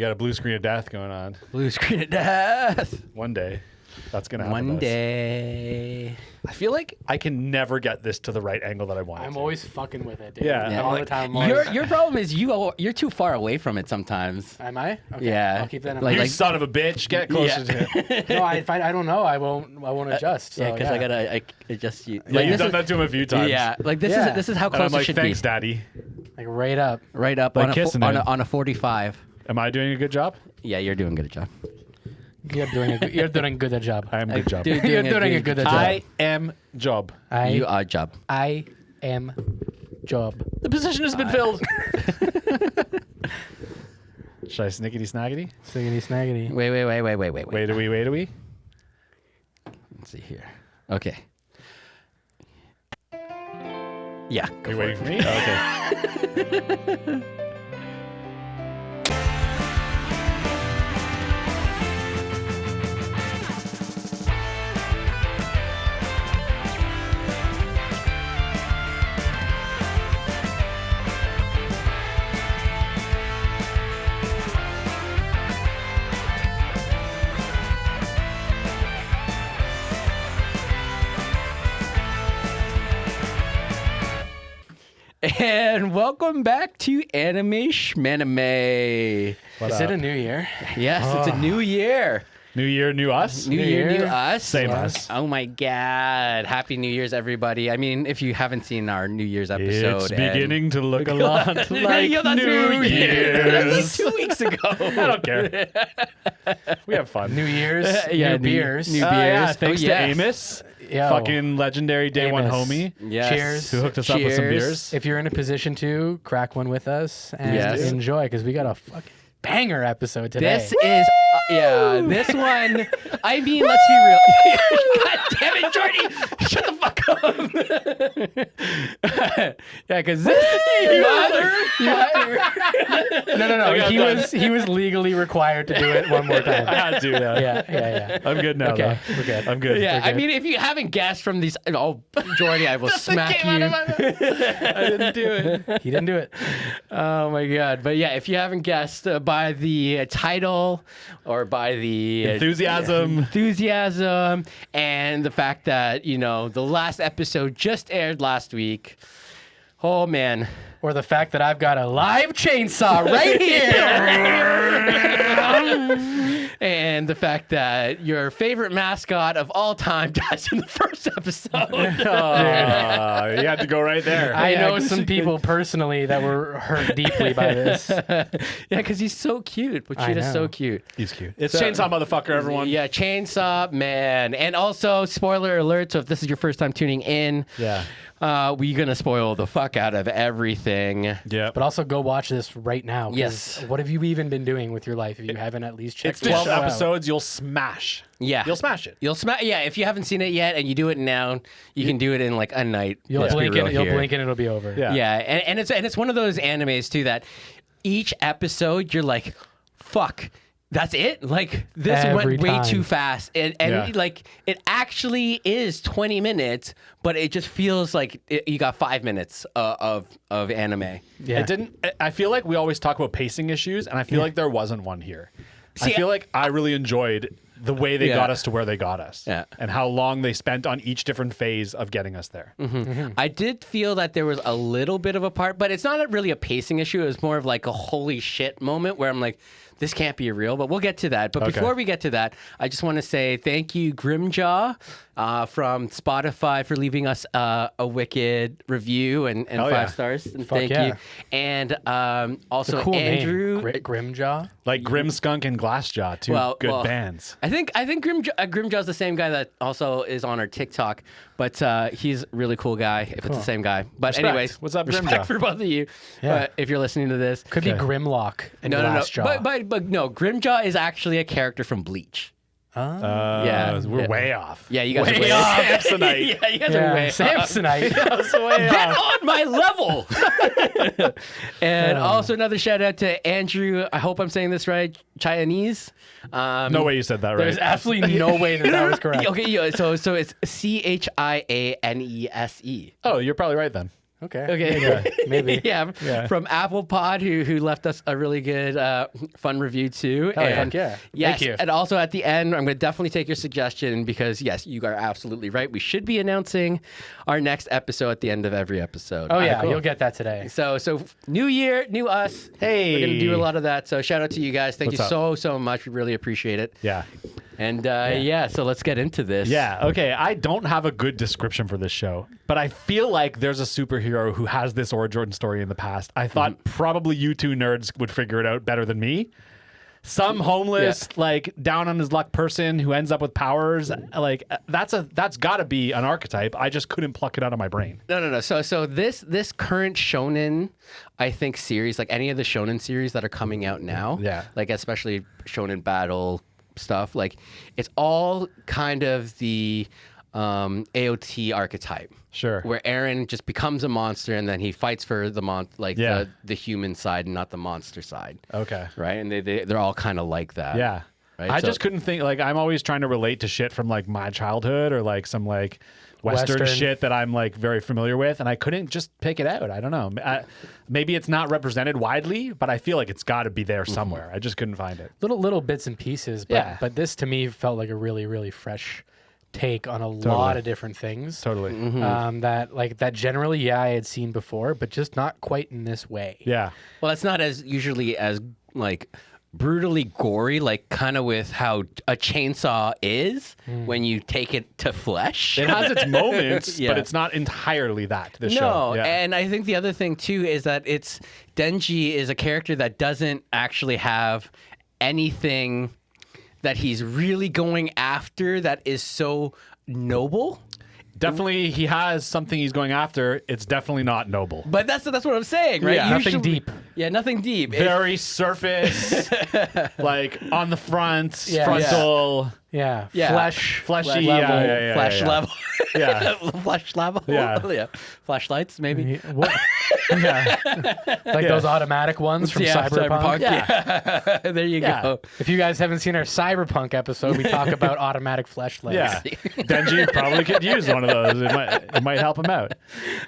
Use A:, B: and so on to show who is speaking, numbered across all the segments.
A: You got a blue screen of death going on.
B: Blue screen of death.
A: One day. That's going to happen.
B: One day.
A: I feel like I can never get this to the right angle that I want.
C: I'm always fucking with it, dude.
A: Yeah.
C: All the time. I'm always-
B: Your problem is you're too far away from it sometimes.
C: Am I? Okay.
B: Yeah.
C: I'll keep that in
B: Like-
A: You
C: mind.
A: son of a bitch. Get closer to it.
C: No, if I don't know. I won't adjust. So,
B: Yeah, because I gotta adjust you.
A: Yeah, you've
B: this
A: done
B: is-
A: that to him a few times.
B: Yeah, like this
C: Yeah.
B: is how
A: And
B: close
A: I'm like,
B: it should
A: thanks,
B: be.
A: Daddy.
C: like right up.
B: Right up
A: Like
B: on,
A: kissing it.
B: on a 45.
A: Am I doing a good job?
B: Yeah, you're doing a good job.
C: You're doing a good job.
A: I am a good job.
B: Dude,
C: You're doing a good job.
A: I am job.
B: You are job.
C: I am job.
A: The position has been filled. Should I snickety snaggety?
C: Sniggity snaggity.
B: Wait.
A: Wait a wee.
B: Let's see here. Okay. Yeah.
A: Are you waiting for me? Oh, okay.
B: And welcome back to Anime Shmanime.
A: What
C: Is
A: up?
C: it a new year?
B: Yes, it's a new year.
A: New year, new us?
B: New year, new us.
A: Same us.
B: Oh my God. Happy New Year's, everybody. I mean, if you haven't seen our New Year's episode.
A: It's
B: and-
A: beginning to look a lot like
B: Yeah, that's
A: New
B: right.
A: Year's.
B: That's like 2 weeks ago.
A: I don't care. We have fun.
C: New Year's,
B: Yeah,
C: new beers.
B: New
A: Yeah,
B: beers.
A: thanks
B: Oh,
A: to
B: yes.
A: Amos,
C: Yo.
A: fucking legendary day one
C: Amos.
A: homie,
B: Yes.
C: Cheers.
A: who hooked us up with some
B: Cheers.
A: beers.
C: If you're in a position to crack one with us and
B: Yes.
C: enjoy, because we got a fucking banger episode today.
B: This is, this one. I mean, let's be real. God damn it, Jordy! Shut the fuck up. Yeah, because this.
C: No. He was legally required to do it one more time.
A: I had to.
C: Yeah.
A: I'm good now.
C: Okay,
A: though.
C: we're good.
A: I'm good.
B: Yeah,
C: Okay.
B: I mean, if you haven't guessed from these, Jordy, I will smack you. I didn't do it.
C: He didn't do it.
B: Oh my God! But yeah, if you haven't guessed by the title or by the enthusiasm, and the fact that the last episode just aired last week. Oh man.
C: Or the fact that I've got a live chainsaw right here.
B: And the fact that your favorite mascot of all time dies in the first episode.
A: You had to go right there.
C: I know some people personally that were hurt deeply by this.
B: Yeah, because he's so cute. Pochita's
C: know.
B: so cute.
A: He's cute. It's Chainsaw Motherfucker, everyone.
B: Yeah, Chainsaw Man. And also, spoiler alert, so if this is your first time tuning in,
A: Yeah.
B: we're going to spoil the fuck out of everything.
A: Yeah.
C: But also go watch this right now. 'cause
B: Yes.
C: What have you even been doing with your life if you haven't at least checked
A: It's
C: this
A: 12
C: show out?
A: episodes. You'll smash.
B: Yeah.
A: You'll smash it.
B: You'll smash. Yeah, if you haven't seen it yet and you do it now, you can do it in like a night.
C: You'll
B: Let's be
C: blink
B: real
C: and
B: here.
C: it'll be over.
A: Yeah.
B: Yeah, and it's one of those animes too that each episode you're like, fuck. That's it? Like, this
C: Every
B: went way
C: time.
B: too fast. And
A: Yeah.
B: like, it actually is 20 minutes, but it just feels like you got 5 minutes of anime.
C: Yeah.
A: It didn't. I feel like we always talk about pacing issues, and I feel like there wasn't one here.
B: See,
A: I feel like I really enjoyed the way they
B: Yeah.
A: got us to where they got us,
B: Yeah.
A: and how long they spent on each different phase of getting us there.
B: I did feel that there was a little bit of a part, but it's not really a pacing issue. It was more of like a holy shit moment where I'm like, this can't be real, but we'll get to that. But
A: Okay.
B: before we get to that, I just want to say thank you, Grimjaw, from Spotify, for leaving us a wicked review and
A: Hell
B: 5
A: yeah.
B: stars. And
C: Fuck
B: thank
C: yeah.
B: you. And also
C: Cool
B: Andrew.
C: name. Grimjaw.
A: Like Grim Skunk and Glassjaw, two good bands.
B: I think Grimjaw's the same guy that also is on our TikTok, but he's a really cool guy if it's the same guy. But
A: Respect.
B: anyways,
A: What's up,
B: respect
A: Grimjaw?
B: for both of you.
C: Yeah.
B: If you're listening to this.
C: Could be Grimlock and Glassjaw.
B: But no, Grimjaw is actually a character from Bleach. Yeah.
A: We're way off.
B: Yeah, you guys
A: Way
B: are way
A: off.
B: off.
A: Samsonite.
B: Yeah, you guys are way off.
C: Samsonite.
B: Get on my level. And also another shout out to Andrew. I hope I'm saying this right. Chinese.
A: No way you said that right.
C: There's absolutely no way that was correct.
B: Okay, yeah, so it's CHIANESE.
A: Oh, you're probably right then.
C: Okay.
B: Okay.
C: Maybe.
B: yeah. From Apple Pod, who left us a really good, fun review too.
C: Hell
B: and
C: yeah.
B: yes,
C: Thank you.
B: and also at the end, I'm going to definitely take your suggestion because yes, you are absolutely right. We should be announcing our next episode at the end of every episode.
C: Oh yeah,
B: Cool.
C: you'll get that today.
B: So new year, new us.
A: Hey.
B: We're gonna do a lot of that. So shout out to you guys. Thank
A: What's
B: you
A: up?
B: so much. We really appreciate it.
A: Yeah.
B: And so let's get into this.
A: Yeah. Okay. I don't have a good description for this show, but I feel like there's a superhero who has this origin story in the past. I thought probably you two nerds would figure it out better than me. Some homeless, like down on his luck person who ends up with powers, like that's got to be an archetype. I just couldn't pluck it out of my brain.
B: No. So this current shonen, I think series, like any of the shonen series that are coming out now, like especially shonen battle stuff, like it's all kind of the AOT archetype.
A: Sure.
B: Where Eren just becomes a monster and then he fights for the the human side and not the monster side.
A: Okay.
B: Right? And they're all kind of like that.
A: Yeah.
B: Right?
A: I
B: So-
A: just couldn't think, like, I'm always trying to relate to shit from like my childhood or like some like Western shit that I'm like very familiar with, and I couldn't just pick it out. I don't know. Maybe it's not represented widely, but I feel like it's got to be there somewhere. I just couldn't find it.
C: Little bits and pieces, but this to me felt like a really, really fresh take on a lot of different things.
A: Totally.
C: That generally, I had seen before, but just not quite in this way.
A: Yeah.
B: Well, it's not as usually as like brutally gory, like kind of with how a chainsaw is when you take it to flesh.
A: It has its moments,
B: Yeah.
A: but it's not entirely that. This
B: No,
A: show. Yeah.
B: and I think the other thing too is that Denji is a character that doesn't actually have anything that he's really going after that is so noble.
A: Definitely, he has something he's going after. It's definitely not noble.
B: But that's what I'm saying, right?
A: Yeah.
C: Nothing deep.
B: Yeah, nothing deep.
A: Very surface, like on the front,
C: Yeah.
A: frontal,
C: Yeah.
B: Yeah.
A: fleshy,
B: level,
A: yeah,
B: flesh
A: yeah.
B: level.
A: Yeah.
B: Flesh level.
A: Yeah.
B: Flashlights, maybe.
C: What? Yeah. Like those automatic ones from Cyberpunk.
B: Yeah. There you
A: Yeah.
B: go.
C: If you guys haven't seen our Cyberpunk episode, we talk about automatic fleshlights.
A: Yeah, Denji probably could use one of those. It might help him out.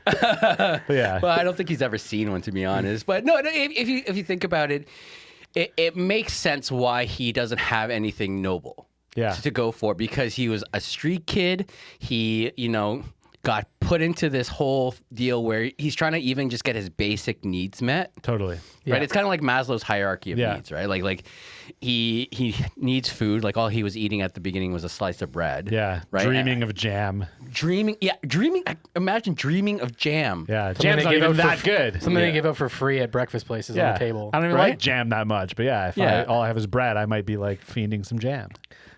A: But yeah,
B: Well, I don't think he's ever seen one, to be honest. But no, if you think about it, it makes sense why he doesn't have anything noble.
A: Yeah.
B: To go for, because he was a street kid. He, got put into this whole deal where he's trying to even just get his basic needs met.
A: totally.
B: Right, it's kind of like Maslow's hierarchy of
A: Yeah.
B: needs, right? Like he needs food. Like all he was eating at the beginning was a slice of bread.
A: Yeah,
B: right.
A: dreaming of jam.
B: Dreaming. Imagine dreaming of jam.
A: Yeah,
C: Something
A: jam's
C: they
A: not
C: give
A: even
C: out
A: that
C: for-
A: good.
C: Something
B: Yeah.
C: they give out for free at breakfast places on the table.
A: I don't even
B: right?
A: like jam that much, but yeah, if
B: Yeah.
A: all I have is bread, I might be like fiending some jam.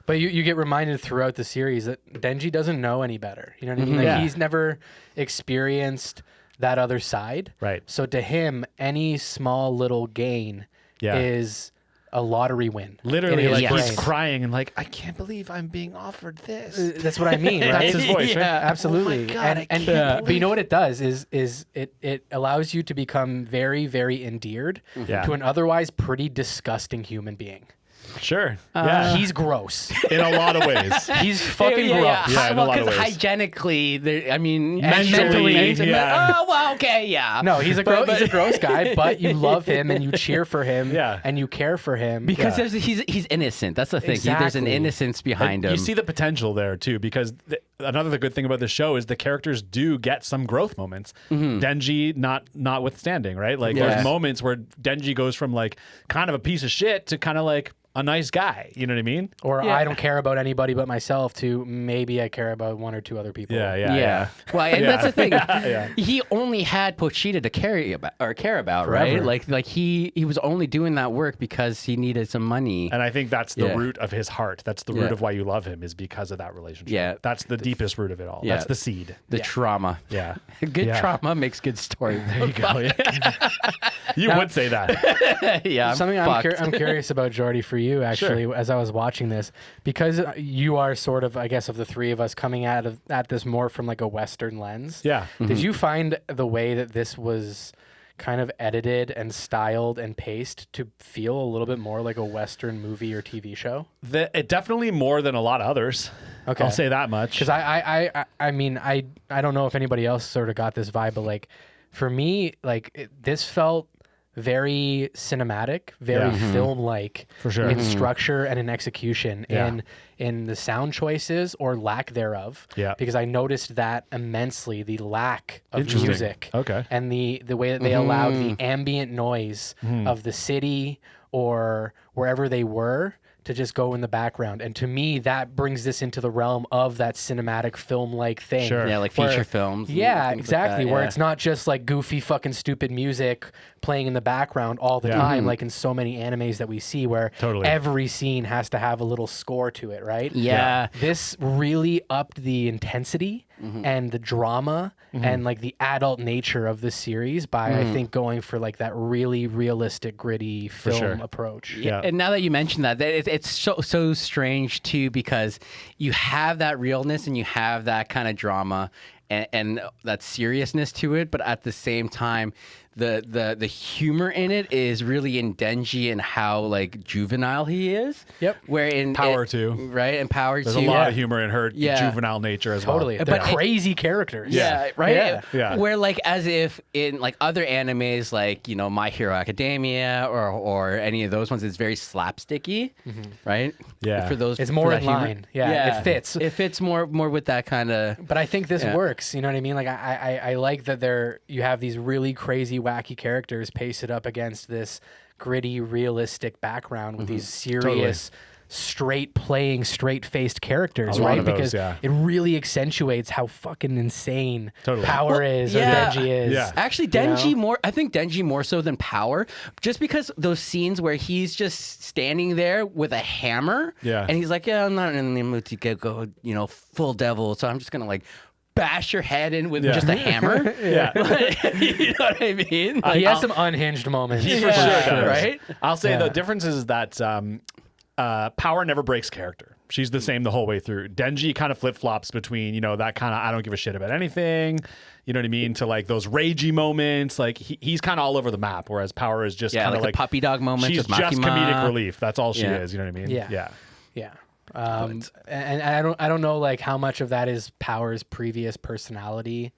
C: But you get reminded throughout the series that Denji doesn't know any better. You know what I mean? Like
A: Yeah.
C: he's never experienced that other side.
A: Right.
C: So to him, any small little gain
A: Yeah.
C: is a lottery win.
A: Literally,
C: in his
A: like
C: brain.
A: he's crying and like, I can't believe I'm being offered this.
C: That's what I mean, right?
A: That's his voice,
B: Yeah.
A: right?
C: Absolutely.
A: Oh my God, I
C: and
A: can't
C: but you know what it does is it allows you to become very, very endeared
A: Yeah.
C: to an otherwise pretty disgusting human being.
A: Sure. Yeah.
C: He's gross.
A: In a lot of ways.
C: He's fucking gross.
A: Yeah, in a
B: Well,
A: lot of
B: because
A: ways.
B: hygienically,
C: Mentally,
A: yeah.
B: Oh, well, okay, yeah.
C: No, he's a he's a gross guy, but you love him and you cheer for him,
A: Yeah.
C: and you care for him
B: Because
A: Yeah.
B: he's innocent. That's the thing. There's an
C: Exactly.
B: innocence behind him.
A: You see the potential there too, because another good thing about the show is the characters do get some growth moments. Denji notwithstanding, right? Like
B: Yeah.
A: there's moments where Denji goes from like kind of a piece of shit to kind of like a nice guy. You know what I mean?
C: or
B: Yeah.
C: I don't care about anybody but myself. To maybe I care about one or two other people.
A: Yeah.
B: Well, and that's the thing.
A: Yeah.
B: He only had Pochita to care about, right?
A: Forever.
B: Like he was only doing that work because he needed some money.
A: And I think that's the
B: Yeah.
A: root of his heart. That's the root
B: Yeah.
A: of why you love him, is because of that relationship.
B: Yeah.
A: That's the deepest root of it all.
B: Yeah.
A: That's the seed.
B: The trauma.
A: Yeah.
B: Good
A: Yeah.
B: trauma makes good story.
A: There you go. You would say that.
B: Yeah.
C: Something I'm curious about, Jordy, for you actually, as I was watching this, because you are sort of, I guess, of the three of us coming at this more from like a Western lens.
A: Yeah.
C: Did you find the way that this was kind of edited and styled and paced to feel a little bit more like a Western movie or TV show?
A: It definitely more than a lot of others.
C: Okay.
A: I'll say that much.
C: Because I mean, I don't know if anybody else sort of got this vibe, but like for me, like this felt very cinematic, very film-like
A: For sure.
C: in structure and in execution,
A: Yeah.
C: in the sound choices or lack thereof.
A: Yeah.
C: Because I noticed that immensely, the lack of
A: Interesting.
C: music.
A: Okay.
C: And the way that they allowed the ambient noise of the city or wherever they were to just go in the background. And to me, that brings this into the realm of that cinematic film-like thing.
A: Sure.
B: Yeah, like
C: where-
B: feature films. and
C: Yeah,
B: things like
C: exactly.
B: that,
C: Where
B: yeah.
C: it's not just like goofy fucking stupid music playing in the background all the
A: Yeah.
C: time, like in so many animes that we see where
A: Totally.
C: every scene has to have a little score to it, right?
B: Yeah.
C: This really upped the intensity and the drama and like the adult nature of the series by I think going for like that really realistic, gritty film
A: sure.
C: approach.
A: Yeah.
B: And now that you mentioned that, it's so strange too, because you have that realness and you have that kind of drama and that seriousness to it, but at the same time, the humor in it is really in Denji and how like juvenile he is.
C: Yep.
B: Where in
A: Power too.
B: right, and Power
A: There's
B: too.
A: a lot of humor in her
B: Yeah.
A: juvenile nature as
C: Totally.
A: well.
C: They're
B: But it-
C: crazy characters.
B: Yeah, right.
C: Yeah.
A: Yeah.
B: Where like as if in like other animes, like My Hero Academia or any of those ones, it's very slapsticky, right?
A: Yeah.
B: For those,
C: It's
B: for
C: more
B: that
C: in
B: humor.
C: line. Yeah, it fits.
B: It fits more with that kind of.
C: But I think this
B: Yeah.
C: works. You know what I mean? Like I like that you have these really crazy, wacky characters pasted up against this gritty, realistic background with these serious, straight-faced characters,
A: A lot
C: right?
A: of those,
C: Because
A: yeah.
C: it really accentuates how fucking insane
A: Totally.
C: Power is or Denji is.
A: Yeah.
B: Actually, Denji more. I think Denji more so than Power, just because those scenes where he's just standing there with a hammer,
A: Yeah.
B: and he's like, "Yeah, I'm not in the mood to go, full devil, so I'm just gonna like bash your head in with
A: Yeah.
B: just a hammer."
A: Yeah.
B: You know what I mean?
C: He has some unhinged moments.
A: He for
B: Yeah,
A: sure does.
B: right?
A: I'll say
C: Yeah.
A: the difference is that Power never breaks character. She's the same the whole way through. Denji kind of flip-flops between, that kind of I don't give a shit about anything, you know what I mean, to like those ragey moments. Like he's kind of all over the map, whereas Power is just
B: Yeah,
A: kind of
B: like the puppy dog moments
A: she's
B: with
A: just
B: Makima.
A: comedic relief. That's all she
B: Yeah.
A: is, you know what I mean?
C: Yeah.
A: Yeah.
C: Yeah. And I don't know like how much of that is Power's previous personality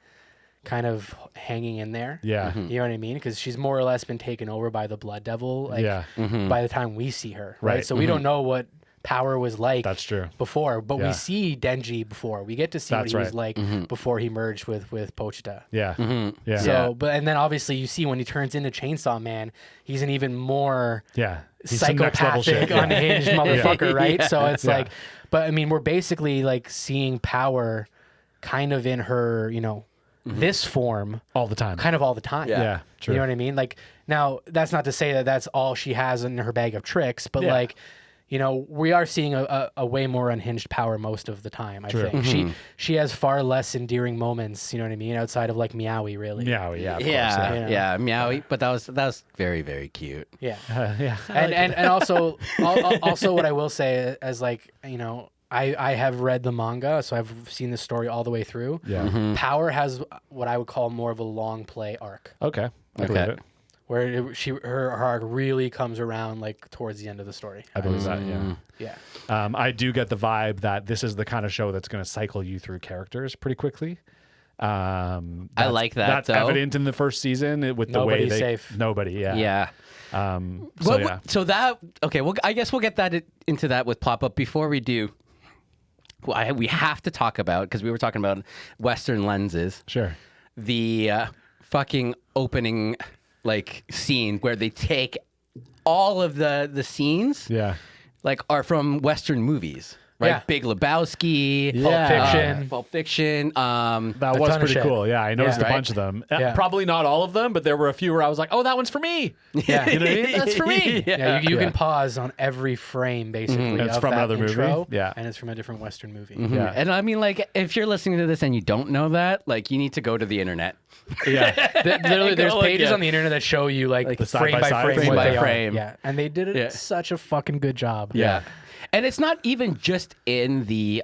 C: kind of hanging in there.
A: Yeah.
C: You know what I mean? Because she's more or less been taken over by the Blood Devil. Like,
A: Yeah.
C: by the time we see her, right?
A: Right.
C: So we don't know what Power was like.
A: That's true.
C: Before, but
A: Yeah.
C: we see Denji before. We get to see
A: That's
C: what he was
A: right.
C: like before he merged with Pochita.
A: Yeah. Yeah.
C: So, and then obviously you see when he turns into Chainsaw Man, he's an even more
A: Yeah. He's some next level
C: psychopathic,
A: shit. Yeah.
C: unhinged motherfucker, right?
B: Yeah.
C: So it's
A: Yeah.
C: like, but I mean, we're basically like seeing Power kind of in her, this form
A: All the time.
C: kind of all the time.
A: Yeah, true.
C: You know what I mean? Like, now that's not to say that that's all she has in her bag of tricks, but
A: Yeah.
C: like, we are seeing a way more unhinged Power most of the time. I
A: True.
C: think she has far less endearing moments. You know what I mean? Outside of like Meowie, really.
A: Yeah, yeah, of course,
B: Yeah, Meowie. But that was very, very cute.
C: Yeah.
A: yeah.
C: And also what I will say as like, I have read the manga, so I've seen the story all the way through.
A: Yeah.
C: Power has what I would call more of a long play arc,
A: Okay. I believe it.
C: where her arc really comes around like towards the end of the story.
A: I believe that, yeah.
C: Yeah.
A: I do get the vibe that this is the kind of show that's going to cycle you through characters pretty quickly.
B: I like that,
A: That's
B: though.
A: evident in the first season with the way
C: Nobody's
A: they
C: safe.
A: Nobody, yeah.
B: Yeah.
A: So yeah.
B: So that okay. Well, I guess we'll get into that with plot. But before we do, we have to talk about, because we were talking about Western lenses.
A: Sure.
B: The fucking opening like scene where they take all of the scenes
A: Yeah.
B: like are from Western movies. Right,
C: Yeah.
B: Big Lebowski,
A: Yeah.
C: Pulp Fiction.
B: Pulp Fiction.
A: That was
C: ton of
A: pretty
C: shit.
A: cool. Yeah, I noticed
C: Yeah.
A: a bunch of them.
C: Yeah.
A: Probably not all of them, but there were a few where I was like, "Oh, that one's for me."
C: Yeah.
A: You know what I mean? That's for me.
C: Yeah, you
A: Yeah.
C: can pause on every frame basically.
A: It's
C: of
A: from
C: that
A: another movie.
C: intro,
A: Yeah.
C: and it's from a different Western movie.
A: Yeah.
B: And I mean, like, if you're listening to this and you don't know that, like, you need to go to the internet.
A: Yeah.
C: Literally, there's
B: Go look
C: pages
B: at-
C: on the internet that show you like
A: the
C: frame by
A: side-by-side,
C: frame,
A: frame
C: what
A: by
C: they are.
B: frame.
C: Yeah, and they did it
B: Yeah.
C: such a fucking good job.
A: Yeah.
B: And it's not even just in the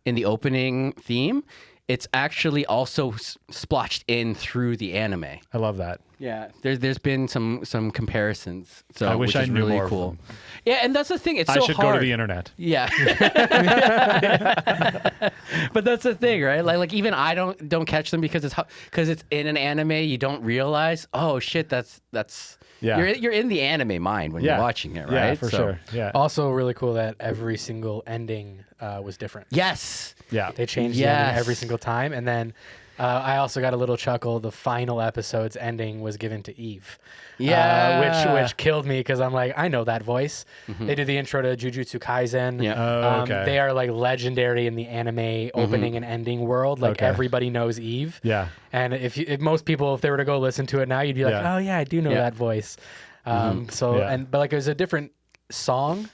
B: opening theme. It's actually also splotched in through the anime.
A: I love that.
B: Yeah, there's been some comparisons. So
A: I wish
B: which
A: I
B: is
A: knew
B: really
A: more of
B: cool.
A: them.
B: Yeah, and that's the thing. It's
A: I
B: so
A: should
B: hard.
A: go to the internet.
B: Yeah. But that's the thing, right? Like even I don't catch them because it's in an anime. You don't realize, oh shit, that's
A: Yeah.
B: You're in the anime mind when
A: Yeah.
B: you're watching it, right?
A: Yeah, for sure. Yeah.
C: Also, really cool that every single ending was different.
B: Yes.
A: Yeah.
C: They changed the ending every single time, and then I also got a little chuckle. The final episode's ending was given to Eve.
B: Yeah.
C: Which killed me because I'm like, I know that voice. They do the intro to Jujutsu Kaisen.
B: Yeah.
A: Oh, okay.
C: They are like legendary in the anime opening and ending world. Like
A: Okay.
C: everybody knows Eve.
A: Yeah.
C: And if most people, if they were to go listen to it now, you'd be like,
A: Yeah.
C: oh yeah, I do know that voice. So
A: Yeah.
C: but like it was a different song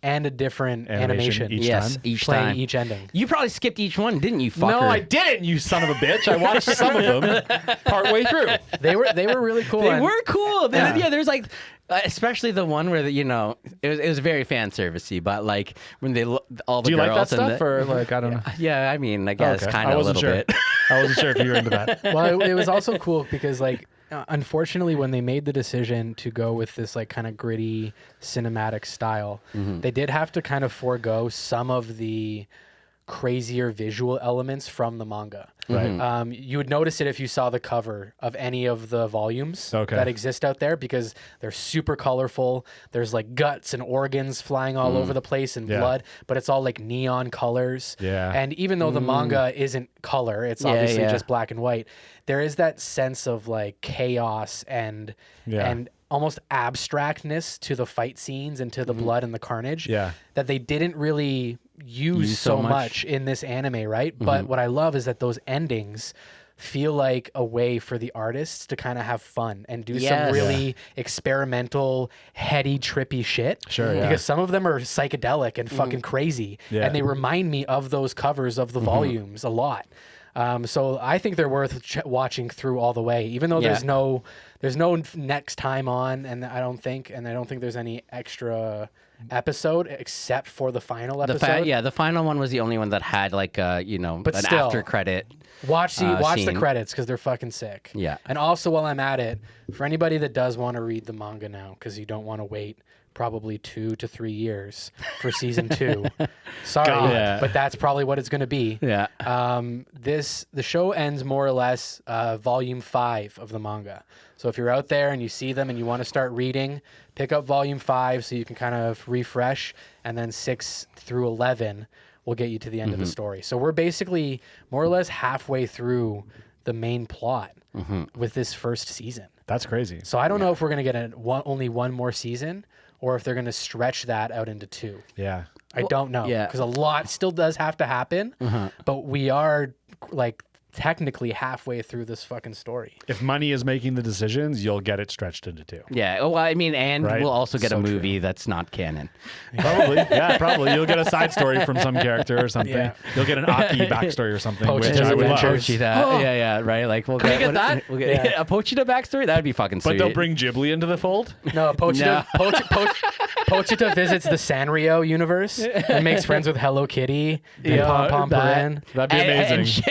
C: and a different animation.
A: each
B: Yes,
A: time?
B: each
C: playing
B: time.
C: each ending.
B: You probably skipped each one, didn't you, fucker?
A: No, I didn't, you son of a bitch. I watched some of them partway through.
C: They were really cool.
B: They
C: and-
B: were cool. Yeah, there's like, especially the one where it was very fan servicey, but like when they all the
A: Do you
B: girls
A: like that
B: and
A: stuff, or like I don't know?
B: yeah, I mean, I guess
A: Okay.
B: kind
A: I
B: of a
A: wasn't
B: little
A: sure.
B: bit.
A: I wasn't sure if you were into that.
C: Well, it was also cool because like unfortunately when they made the decision to go with this like kind of gritty cinematic style, they did have to kind of forego some of the crazier visual elements from the manga.
A: Right.
C: You would notice it if you saw the cover of any of the volumes that exist out there because they're super colorful. There's like guts and organs flying all over the place and blood, but it's all like neon colors.
A: Yeah.
C: And even though the manga isn't color, it's obviously
B: yeah.
C: just black and white, there is that sense of like chaos and almost abstractness to the fight scenes and to the blood and the carnage that they didn't really use so much in this anime, right? But what I love is that those endings feel like a way for the artists to kind of have fun and do some really experimental, heady, trippy shit.
A: Sure, yeah.
C: Because some of them are psychedelic and fucking crazy.
A: Yeah.
C: And they remind me of those covers of the volumes a lot. So I think they're worth watching through all the way, even though there's no next time on, and I don't think there's any extra episode except for the final episode.
B: The final one was the only one that had like an
C: still,
B: after credit.
C: Watch the
B: scene.
C: credits because they're fucking sick.
B: Yeah.
C: And also while I'm at it, for anybody that does want to read the manga now, because you don't want to wait probably 2 to 3 years for season 2. Sorry, but that's probably what it's going to be.
B: Yeah.
C: The show ends more or less volume 5 of the manga. So if you're out there and you see them and you want to start reading, pick up volume 5 so you can kind of refresh, and then 6 through 11 will get you to the end of the story. So we're basically more or less halfway through the main plot with this first season.
A: That's crazy.
C: So I don't know if we're going to get only one more season or if they're going to stretch that out into 2.
A: Yeah.
C: I don't know.
B: yeah.
C: Because a lot still does have to happen, but we are like technically halfway through this fucking story.
A: If money is making the decisions, you'll get it stretched into 2.
B: Yeah. Well, I mean, and
A: Right?
B: we'll also get
C: So
B: a movie that's not canon.
A: Probably. Yeah, probably. You'll get a side story from some character or something.
C: Yeah.
A: You'll get an Aki backstory or something, which
C: Pochita's
A: I would love.
C: adventures.
B: Pochita. Yeah, right. Like we'll
A: we get that?
B: We'll get a Pochita backstory. That'd be fucking sweet.
A: But they'll bring Ghibli into the fold?
C: No, Pochita, Pochita visits the Sanrio universe and makes friends with Hello Kitty and Pom Pom Purin.
A: That'd be amazing.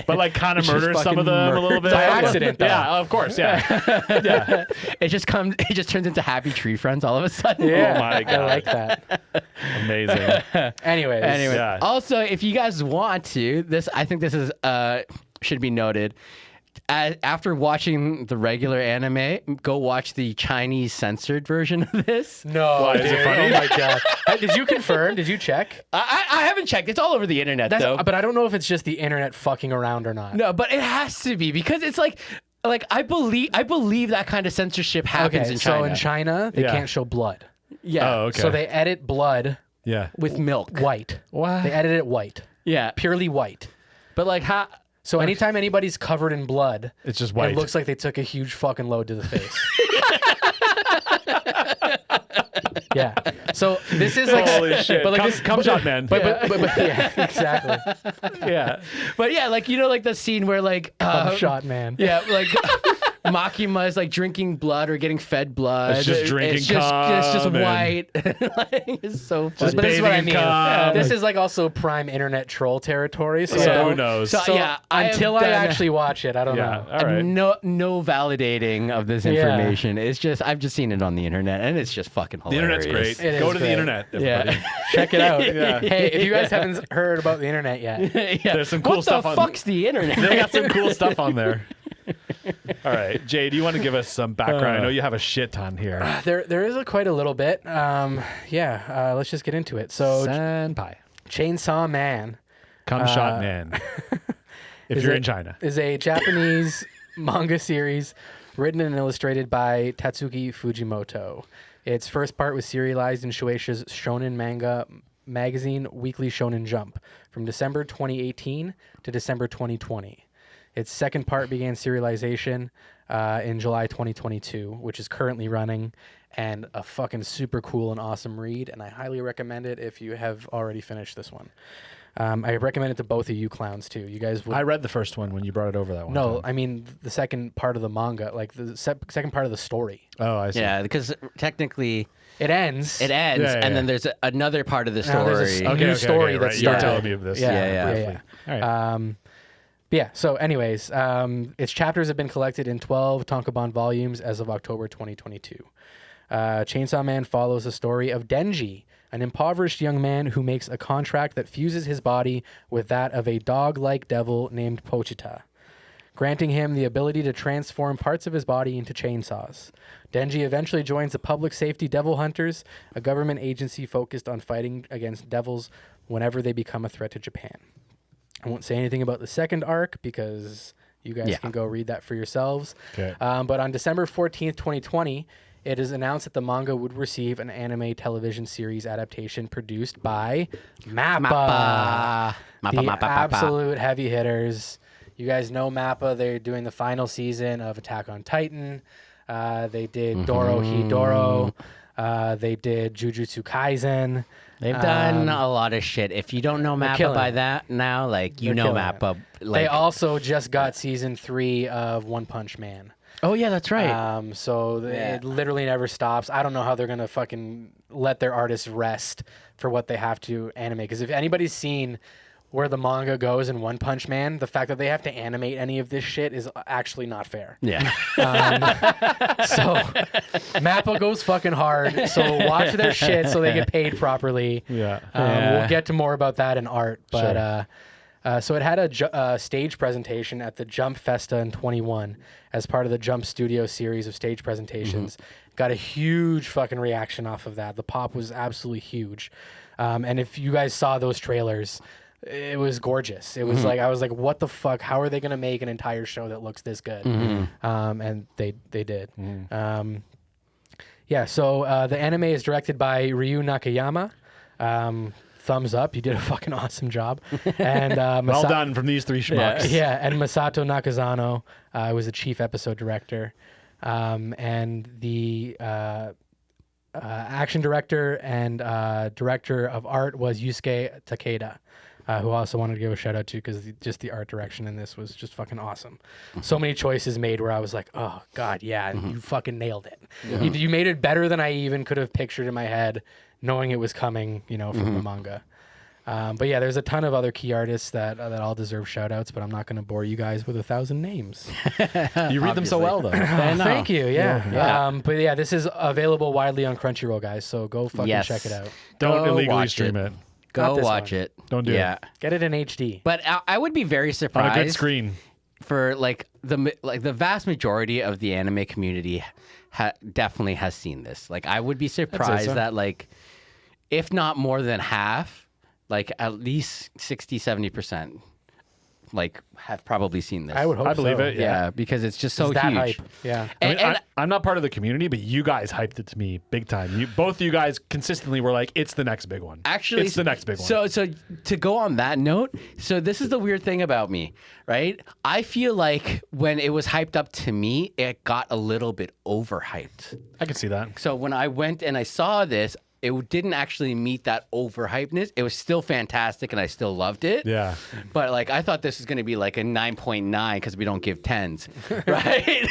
A: But like kind of murders some of
B: fucking
A: them a little bit.
C: By accident, though.
A: Yeah, of course. Yeah. Yeah.
B: It just turns into Happy Tree Friends all of a sudden.
C: Yeah,
A: Oh my God.
C: I like that.
A: Amazing.
C: Anyways,
A: Yeah.
B: Also, if you guys want to, I think this is should be noted. After watching the regular anime, go watch the Chinese censored version of this.
C: no,
A: Why,
C: dude,
A: is it funny?
C: Oh my god! Did you confirm? Did you check?
B: I haven't checked. It's all over the internet though.
C: But I don't know if it's just the internet fucking around or not.
B: No, but it has to be because it's like I believe that kind of censorship happens in China.
C: So in China, they
A: Yeah.
C: can't show blood.
B: Yeah.
A: Oh, okay.
C: So they edit blood
A: Yeah.
B: With milk.
C: white.
A: What?
C: They edit it white,
B: Yeah.
C: purely white.
B: But like how
C: So anytime anybody's covered in blood,
A: It's just white.
C: it looks like they took a huge fucking load to the face. Yeah. So this is like
A: Holy shit.
C: But like
A: Come-
C: this,
A: come shot, man.
C: But yeah, exactly.
A: Yeah.
B: But yeah, like like the scene where like
C: Shot man.
B: yeah, like Makima is like drinking blood or getting fed blood.
A: It's just drinking
B: It's just
A: cum and-
B: white. Like, it's so funny.
C: But this is what I
A: bathing
C: mean.
A: cum.
C: This is like also prime internet troll territory. So,
A: So who knows?
B: So, yeah,
C: until I actually watch it, I don't know.
A: All right.
B: No validating of this information. It's just I've just seen it on the internet and it's just fucking
A: The
B: hilarious.
A: internet's great.
C: It
A: Go
C: is
A: to
C: great.
A: the internet, everybody.
C: Check it out.
A: Yeah.
C: Hey, if you guys haven't heard about the internet yet,
B: Yeah.
A: There's some cool
B: what
A: stuff
B: the
A: on-
B: fuck's the internet?
A: They got some cool stuff on there. All right, Jay, do you want to give us some background? I know you have a shit ton here.
C: there is quite a little bit. Let's just get into it. So,
A: Senpai.
C: Chainsaw Man
A: Cum shot man. If you're in China.
C: is a Japanese manga series written and illustrated by Tatsuki Fujimoto. Its first part was serialized in Shueisha's shonen manga magazine Weekly Shonen Jump from December 2018 to December 2020. Its second part began serialization in July 2022, which is currently running, and a fucking super cool and awesome read, and I highly recommend it if you have already finished this one. I recommend it to both of you clowns, too. You guys would...
A: I read the first one when you brought it over that one.
C: No,
A: time.
C: I mean the second part of the manga, like the second part of the story.
A: Oh, I see.
B: Yeah, because technically
C: It ends.
B: it ends,
A: Yeah,
B: and then there's another part of the
C: Now
B: story.
C: there's a new story that
A: right. You're
C: started.
A: telling me of this.
B: Yeah.
A: briefly. All right.
C: Yeah. So, anyways, its chapters have been collected in 12 tankobon volumes as of October 2022. Chainsaw Man follows the story of Denji, an impoverished young man who makes a contract that fuses his body with that of a dog-like devil named Pochita, granting him the ability to transform parts of his body into chainsaws. Denji eventually joins the Public Safety Devil Hunters, a government agency focused on fighting against devils whenever they become a threat to Japan. I won't say anything about the second arc because you guys can go read that for yourselves.
A: Okay.
C: But on December 14th, 2020, it is announced that the manga would receive an anime television series adaptation produced by MAPPA. The absolute heavy hitters. You guys know MAPPA. They're doing the final season of Attack on Titan. They did Doro Hidoro. They did Jujutsu Kaisen.
B: They've done a lot of shit. If you don't know Mappa
C: killing
B: by
C: it.
B: that now, like you
C: They're
B: know
C: killing it.
B: Mappa. Like,
C: They also just got season 3 of One Punch Man.
B: oh yeah, that's right.
C: It literally never stops. I don't know how they're gonna fucking let their artists rest for what they have to animate. Because if anybody's seen where the manga goes in One Punch Man, the fact that they have to animate any of this shit is actually not fair.
B: Yeah.
C: So Mappa goes fucking hard. So watch their shit so they get paid properly.
A: Yeah.
C: We'll get to more about that in art, but so it had a stage presentation at the Jump Festa in 21 as part of the Jump Studio series of stage presentations. Got a huge fucking reaction off of that. The pop was absolutely huge, and if you guys saw those trailers, it was gorgeous. It was like I was like, what the fuck? How are they gonna make an entire show that looks this good? And they did. So the anime is directed by Ryu Nakayama. Thumbs up, you did a fucking awesome job. And
A: Well done from these three schmucks.
C: yeah, and Masato Nakazano was the chief episode director, and the action director and director of art was Yusuke Takeda, who I also wanted to give a shout out to because just the art direction in this was just fucking awesome. So many choices made where I was like, oh god, yeah, you fucking nailed it. You made it better than I even could have pictured in my head, knowing it was coming, from the manga. But yeah, there's a ton of other key artists that all deserve shout outs, but I'm not going to bore you guys with 1,000 names.
A: You read them so well, though.
C: Thank you. Yeah. But yeah, this is available widely on Crunchyroll, guys. So go fucking check it out.
A: Don't
B: Go
A: illegally
B: watch
A: stream it.
B: Go
C: Not this
B: watch
C: one.
B: it.
A: Don't do it.
C: Get it in HD.
B: But I would be very
A: On
B: surprised
A: a good screen.
B: for the vast majority of the anime community definitely has seen this. Like I would be surprised
A: so.
B: that like if not more than half, like at least 60-70% like have probably seen this.
C: I would hope
A: I believe
C: so.
A: it.
B: yeah, because it's just so
C: It's that
B: huge.
C: hype. Yeah.
A: I mean,
B: And-
A: I'm not part of the community, but you guys hyped it to me big time. Both of you guys consistently were like, "It's the next big one."
B: Actually,
A: it's the next big one.
B: So to go on that note, so this is the weird thing about me, right? I feel like when it was hyped up to me, it got a little bit overhyped.
A: I can see that.
B: So when I went and I saw this, it didn't actually meet that overhypeness. It was still fantastic, and I still loved it.
A: Yeah.
B: But like I thought this was going to be like a 9.9 because we don't give 10s, right?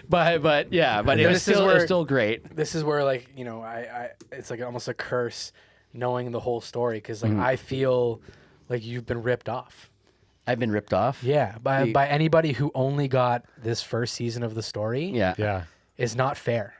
B: but it was still great.
C: This is where like I it's like almost a curse knowing the whole story because like I feel like you've been ripped off.
B: I've been ripped off.
C: Yeah, by anybody who only got this first season of the story.
B: Yeah.
C: Is not fair.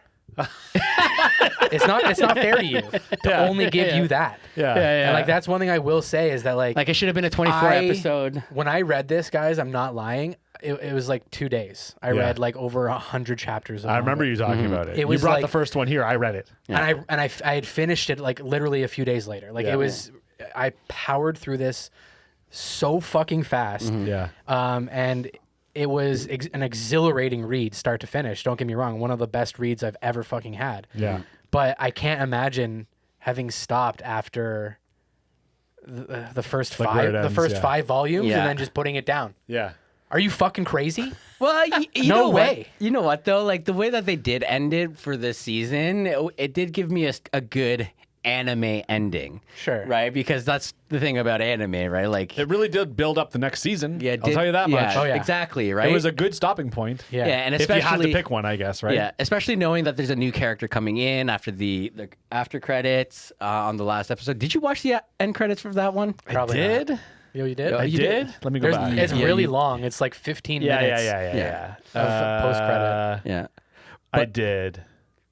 C: It's not fair to you to only give you that.
A: Yeah.
C: And like that's one thing I will say is that like
B: it should have been a 24 episode.
C: When I read this, guys, I'm not lying. It was like 2 days. I read like over 100 chapters.
A: I remember you talking about it. You
C: was
A: brought
C: like,
A: the first one here. I read it.
C: And I had finished it like literally a few days later. Like it was, I powered through this so fucking fast.
A: Yeah.
C: And it was an exhilarating read, start to finish. Don't get me wrong. One of the best reads I've ever fucking had.
A: Yeah.
C: But I can't imagine having stopped after the first five volumes and then just putting it down.
A: Yeah.
C: Are you fucking crazy?
B: Well, you
C: No
B: know
C: way.
B: What? You know what though? Like the way that they did end it for this season, it did give me a good anime ending.
C: Sure.
B: Right? Because that's the thing about anime, right? Like
A: it really did build up the next season.
B: Yeah,
A: I'll tell you that much.
C: Oh, yeah.
B: Exactly, right?
A: It was a good stopping point.
C: Yeah.
B: And
A: if you
B: especially
A: had to pick one, I guess, right?
B: Yeah, especially knowing that there's a new character coming in after the after credits on the last episode. Did you watch the end credits for that one?
C: Probably
A: did.
C: not. Yo, you did?
A: I did? Let me go back.
C: It's really long. It's like 15 minutes.
A: Yeah.
C: Of post-credit.
B: Yeah.
A: I did.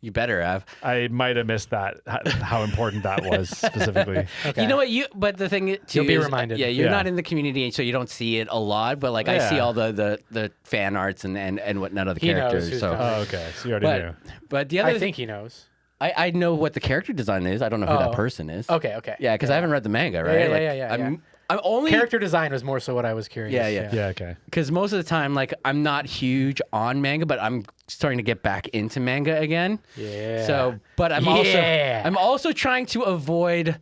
B: You better have.
A: I might have missed that, how important that was specifically.
C: Okay.
B: You know what? But the thing too
C: You'll be
B: is,
C: reminded.
B: Yeah, you're
A: Yeah.
B: not in the community, so you don't see it a lot. But like I see all the fan arts and whatnot of the
C: He knows
B: characters.
C: who's
B: So,
C: coming.
A: Oh, okay. So you already knew.
B: but the other,
C: I think he knows.
B: I know what the character design is. I don't know who that person is.
C: Okay.
B: Yeah, because I haven't read the manga, right?
C: Yeah.
B: I'm only
C: Character design was more so what I was curious.
A: Yeah, okay.
B: because most of the time, like I'm not huge on manga, but I'm starting to get back into manga again.
C: Yeah.
B: So, but I'm also trying to avoid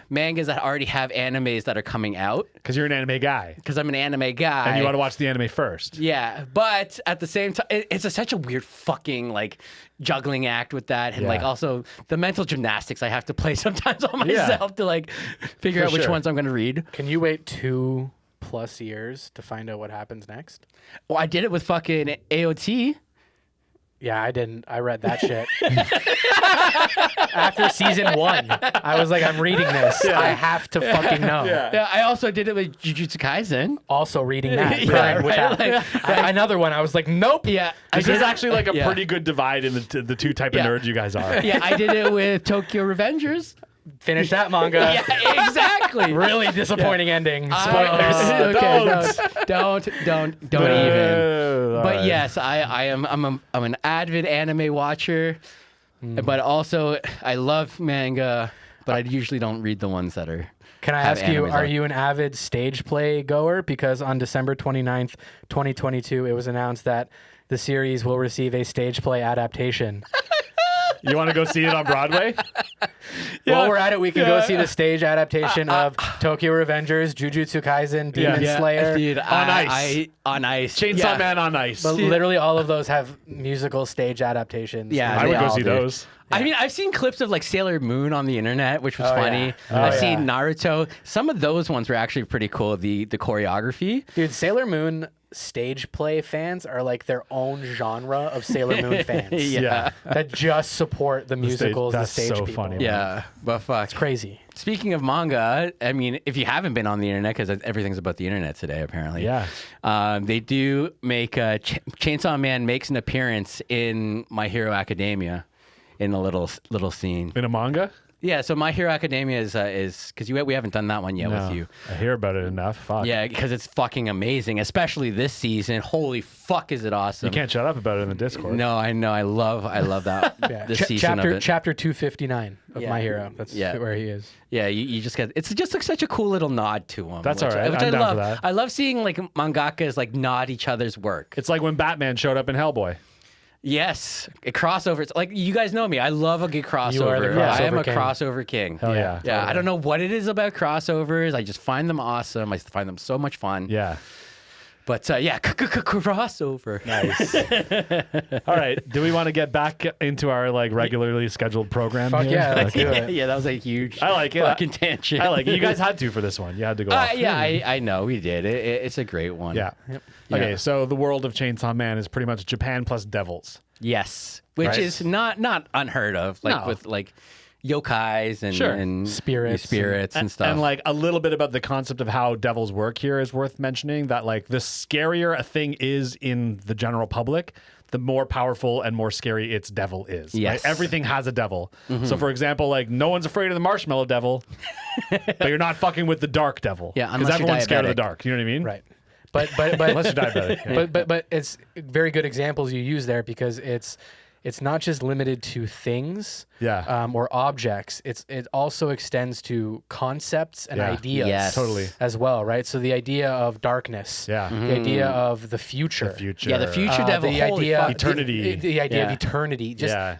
B: mangas that already have animes that are coming out
A: Because you're an anime guy.
B: because I'm an anime guy.
A: And you want to watch the anime first.
B: Yeah, but at the same time, it's such a weird fucking like juggling act with that, and like
A: Yeah.
B: also the mental gymnastics I have to play sometimes on myself to like figure out which
A: sure.
B: ones I'm going to read.
C: Can you wait 2+ years to find out what happens next?
B: Well, I did it with fucking AOT.
C: Yeah, I didn't. I read that shit. After season 1, I was like, I'm reading this. I have to fucking know.
B: Yeah, I also did it with Jujutsu Kaisen.
C: Also reading that.
B: Yeah,
C: with
B: right,
C: that. Another one, I was like, nope.
B: Yeah,
A: This is actually like a
B: Yeah.
A: pretty good divide in the two type of nerds you guys are.
B: Yeah, I did it with Tokyo Revengers.
C: Finish that manga.
B: Yeah, exactly.
C: Really disappointing ending. Spoilers.
B: Don't even.
A: All
B: But
A: right.
B: yes, I'm an avid anime watcher, but also I love manga, but I usually don't read the ones that are.
C: Can I
B: have
C: ask you,
B: animes
C: are
B: on.
C: you an avid stage play goer? Because on December 29th, 2022, it was announced that the series will receive a stage play adaptation.
A: You want to go see it on Broadway?
C: While we're at it, we can go see the stage adaptation of Tokyo Revengers, Jujutsu Kaisen, Demon Slayer.
B: Dude,
A: On ice.
B: on ice.
A: Chainsaw
B: Yeah.
A: Man on ice.
C: But literally all of those have musical stage adaptations.
B: Yeah,
A: I
B: they
A: would go
B: all
A: see
B: do.
A: those.
B: I mean, I've seen clips of like Sailor Moon on the internet, which was funny.
C: yeah.
B: I've seen Naruto. Some of those ones were actually pretty cool. The choreography.
C: Dude, Sailor Moon stage play fans are like their own genre of Sailor Moon fans.
A: Yeah.
C: That just support the musicals, the
A: that's
C: stage
A: so
C: people.
A: funny.
B: Yeah, but fuck.
C: Crazy.
B: Speaking of manga, I mean, if you haven't been on the internet, because everything's about the internet today, apparently.
A: Yeah.
B: They do make Chainsaw Man makes an appearance in My Hero Academia, in a little scene.
A: In a manga?
B: Yeah, so My Hero Academia is because we haven't done that one yet with you.
A: I hear about it enough. Fuck.
B: Yeah, because it's fucking amazing, especially this season. Holy fuck, is it awesome?
A: You can't shut up about it in the Discord.
B: No, I know. I love that. This season of it.
C: Chapter 259 of
B: Yeah.
C: My Hero. That's where he is.
B: Yeah, you just get it's just like such a cool little nod to him.
A: That's
B: which,
A: all right.
B: Which
A: I'm
B: I
A: down
B: love.
A: for that.
B: I love seeing like mangakas like nod each other's work.
A: It's like when Batman showed up in Hellboy.
B: Yes, a crossover. It's like you guys know me. I love a good crossover.
C: You are the crossover
B: I am a
C: king.
B: crossover king.
A: Hell yeah.
B: Yeah, I don't know what it is about crossovers. I just find them awesome. I find them so much fun.
A: Yeah.
B: But crossover.
A: Nice. All right. Do we want to get back into our like regularly scheduled program?
C: Fuck
A: here?
C: yeah, let's do
B: Yeah,
C: it.
B: that was a huge
A: I like it.
B: fucking tangent.
A: I like it. You guys had to for this one. You had to go off.
B: Yeah, I know we did. It's a great one.
A: Yeah. Okay, so the world of Chainsaw Man is pretty much Japan plus devils.
B: Yes, which
A: Right.
B: is not unheard of. Like
A: No.
B: with like yokais and,
A: Sure.
B: and
C: Spirits
B: and stuff.
A: And like a little bit about the concept of how devils work here is worth mentioning, that like the scarier a thing is in the general public, the more powerful and more scary its devil is.
B: Yes.
A: Right? Everything has a devil. So for example, like no one's afraid of the marshmallow devil, but you're not fucking with the dark devil.
B: Yeah,
A: Because
B: unless you're
A: everyone's scared of the
B: diabetic.
A: dark. You know what I mean?
C: Right. But
A: Unless you're diabetic. Yeah.
C: but it's very good examples you use there, because it's not just limited to things or objects. It also extends to concepts and
A: Yeah.
C: ideas
B: Yes.
A: Totally.
C: as well, right? So the idea of darkness,
A: Yeah.
C: the idea of the future,
A: Future.
B: Yeah, the future devil.
C: the
B: Holy
C: idea
B: fuck.
A: Eternity.
C: the idea of
B: Yeah.
C: eternity, just
A: Yeah.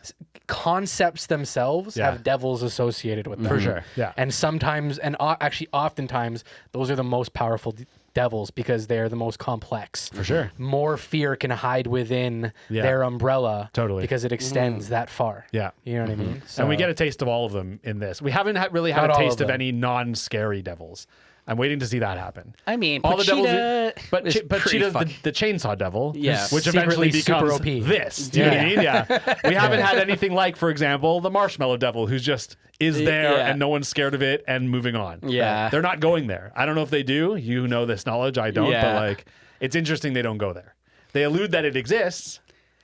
C: concepts themselves
A: Yeah.
C: have devils associated with them.
A: For sure. Yeah.
C: And sometimes, and actually oftentimes, those are the most powerful devils because they're the most complex.
A: For sure.
C: More fear can hide within
A: Yeah.
C: their umbrella.
A: Totally.
C: Because it extends that far.
A: Yeah.
C: You know what I mean?
A: And we
C: So-
A: get a taste of all of them in this. We haven't really had
C: Not
A: a
C: all
A: taste
C: of
A: of
C: them.
A: any non-scary devils. I'm waiting to see that happen.
B: I mean,
A: All the devils,
B: Pochita
A: but
B: is pretty
A: Cheetah's
B: fuck-
A: the chainsaw devil,
B: Yeah.
A: which eventually
C: Secretly super
A: becomes
C: OP.
A: this. Do you know what I mean? Yeah, we haven't had anything like, for example, the marshmallow devil, who's just is there
B: Yeah.
A: and no one's scared of it and moving on.
B: Yeah.
A: they're not going there. I don't know if they do. You know this knowledge, I don't.
B: Yeah.
A: But like, it's interesting they don't go there. They allude that it exists,